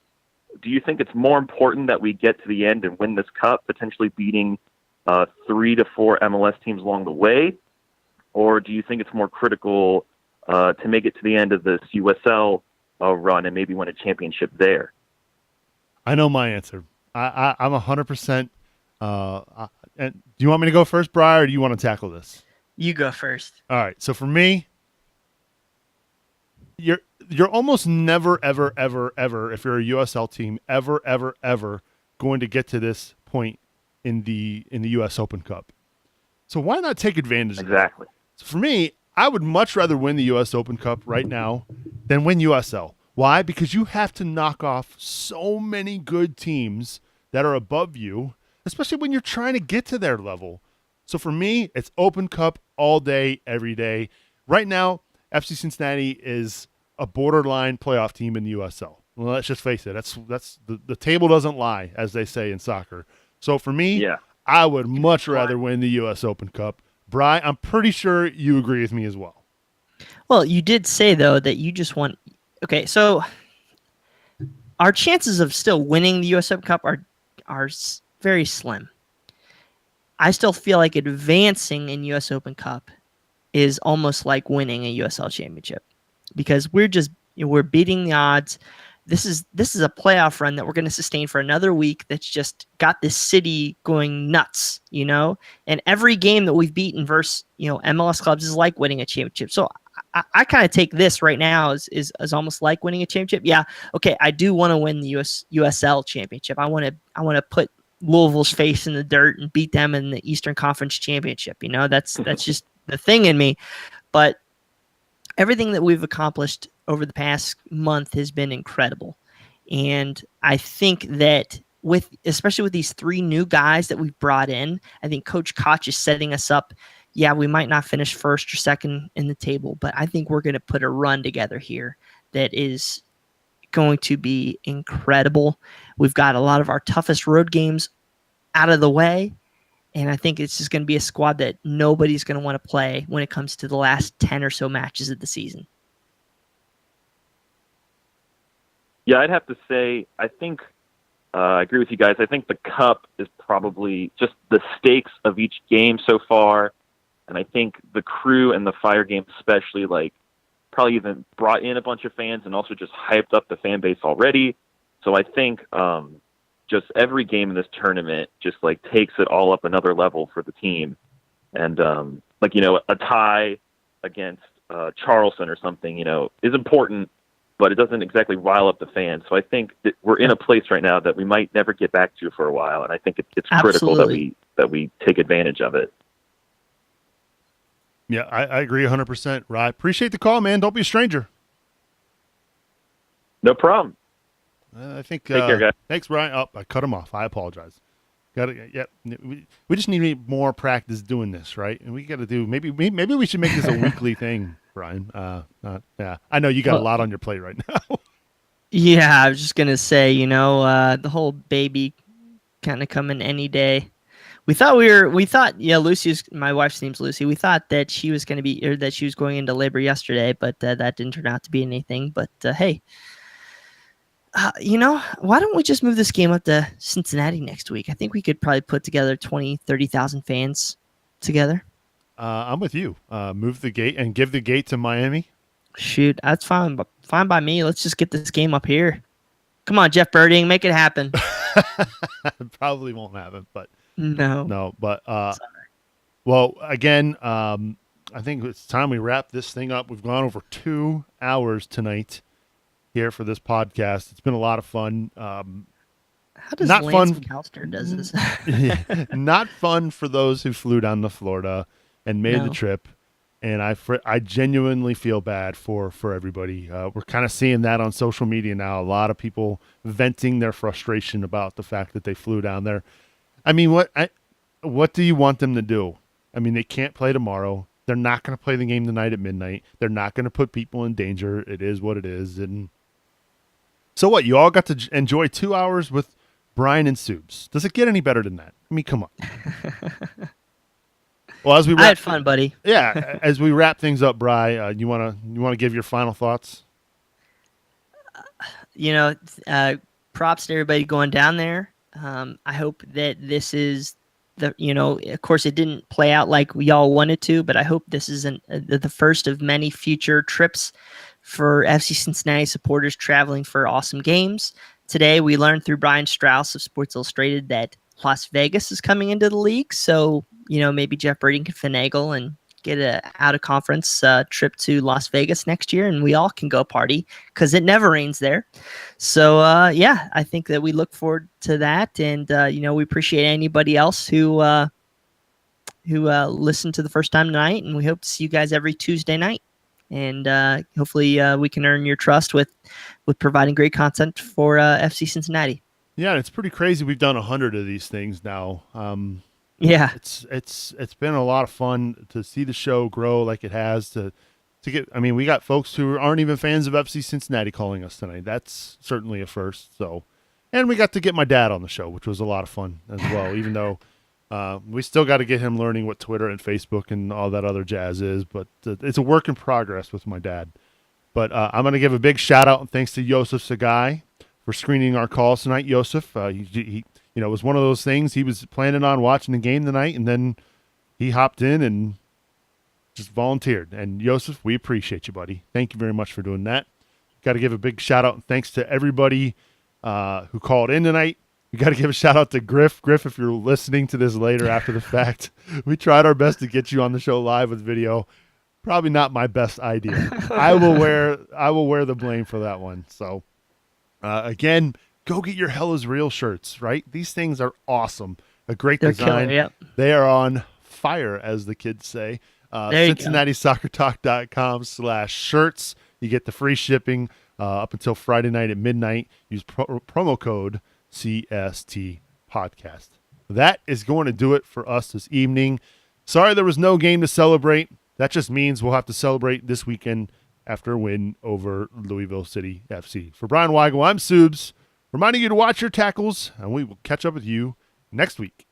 do you think it's more important that we get to the end and win this cup, potentially beating 3 to 4 MLS teams along the way? Or do you think it's more critical to make it to the end of this USL run and maybe win a championship there? I know my answer. I'm 100%. And do you want me to go first, Brian, or do you want to tackle this? You go first. All right. So for me, you're almost never, ever, ever, ever, if you're a USL team, ever going to get to this point in the US Open Cup. So why not take advantage of it? Exactly. So for me, I would much rather win the US Open Cup right now than win USL. Why? Because you have to knock off so many good teams that are above you, especially when you're trying to get to their level. So for me, it's Open Cup all day, every day. Right now, FC Cincinnati is a borderline playoff team in the USL. Well, let's just face it. That's the table doesn't lie, as they say in soccer. So for me, I would much rather win the US Open Cup. Bri, I'm pretty sure you agree with me as well. Well, you did say, though, that you just want... Okay, so our chances of still winning the US Open Cup are very slim. I still feel like advancing in US Open Cup is almost like winning a USL championship because we're beating the odds. This is a playoff run that we're going to sustain for another week that's just got this city going nuts, and every game that we've beaten versus, MLS clubs is like winning a championship. So I kind of take this right now as almost like winning a championship. Yeah. Okay. I do want to win the USL championship. I want to put Louisville's face in the dirt and beat them in the Eastern Conference Championship. That's just the thing in me. But everything that we've accomplished over the past month has been incredible. And I think that especially with these 3 new guys that we've brought in, I think Coach Koch is setting us up. Yeah, we might not finish first or second in the table, but I think we're going to put a run together here that is going to be incredible. We've got a lot of our toughest road games out of the way, and I think it's just going to be a squad that nobody's going to want to play when it comes to the last 10 or so matches of the season. Yeah, I'd have to say, I think I agree with you guys. I think the Cup is probably just the stakes of each game so far, and I think the Crew and the Fire game especially, probably even brought in a bunch of fans and also just hyped up the fan base already. So I think just every game in this tournament just takes it all up another level for the team. And a tie against Charleston or something, is important, but it doesn't exactly rile up the fans. So I think that we're in a place right now that we might never get back to for a while. And I think it's critical that we take advantage of it. Yeah, I agree 100%. Rye, appreciate the call, man. Don't be a stranger. No problem. I think. Take care, guys. Thanks, Brian. Oh, I cut him off. I apologize. We just need more practice doing this, right? And we got to do maybe we should make this a weekly thing, Brian. Yeah, I know you got a lot on your plate right now. Yeah, I was just gonna say, the whole baby kind of coming any day. We thought, Lucy's, my wife's name's Lucy. We thought that she was going into labor yesterday, but that didn't turn out to be anything. But hey, why don't we just move this game up to Cincinnati next week? I think we could probably put together 20, 30,000 fans together. I'm with you. Move the gate and give the gate to Miami. Shoot, that's fine by me. Let's just get this game up here. Come on, Jeff Berding, make it happen. Probably won't happen, but. No, but well, again, I think it's time we wrap this thing up. We've gone over 2 hours tonight here for this podcast. It's been a lot of fun. How does Lance McAllister does this? Not fun for those who flew down to Florida and made the trip. And I genuinely feel bad for everybody. We're kind of seeing that on social media now. A lot of people venting their frustration about the fact that they flew down there. I mean, what do you want them to do? I mean, they can't play tomorrow. They're not going to play the game tonight at midnight. They're not going to put people in danger. It is what it is. And so what? You all got to enjoy 2 hours with Brian and Supes. Does it get any better than that? I mean, come on. Well, as we I had fun, buddy. Yeah, as we wrap things up, Bri, you wanna give your final thoughts? Props to everybody going down there. I hope that this is of course, it didn't play out like we all wanted to, but I hope this is the first of many future trips for FC Cincinnati supporters traveling for awesome games. Today, we learned through Brian Strauss of Sports Illustrated that Las Vegas is coming into the league, so maybe Jeff Berding can finagle and get a out-of-conference trip to Las Vegas next year, and we all can go party because it never rains there. So, I think that we look forward to that, and we appreciate anybody else who listened to the first time tonight, and we hope to see you guys every Tuesday night. And hopefully we can earn your trust with providing great content for FC Cincinnati. Yeah, it's pretty crazy. We've done 100 of these things now. Yeah, it's been a lot of fun to see the show grow like it has. To get, I mean, we got folks who aren't even fans of FC Cincinnati calling us tonight. That's certainly a first. So, and we got to get my dad on the show, which was a lot of fun as well. Even though we still got to get him learning what Twitter and Facebook and all that other jazz is, but it's a work in progress with my dad. But I'm going to give a big shout out and thanks to Yosef Sagai for screening our calls tonight. Yosef, he it was one of those things. He was planning on watching the game tonight, and then he hopped in and just volunteered. And Yosef, we appreciate you, buddy. Thank you very much for doing that. Got to give a big shout out and thanks to everybody who called in tonight. We got to give a shout out to Griff. Griff, if you're listening to this later after the fact, we tried our best to get you on the show live with video. Probably not my best idea. I will wear the blame for that one. So again, go get your Hell is Real shirts, right? These things are awesome. A great design. Killer, yep. They are on fire, as the kids say. CincinnatiSoccerTalk.com/shirts. You get the free shipping up until Friday night at midnight. Use promo code CST Podcast. That is going to do it for us this evening. Sorry there was no game to celebrate. That just means we'll have to celebrate this weekend after a win over Louisville City FC. For Brian Weigel, I'm Subes, reminding you to watch your tackles, and we will catch up with you next week.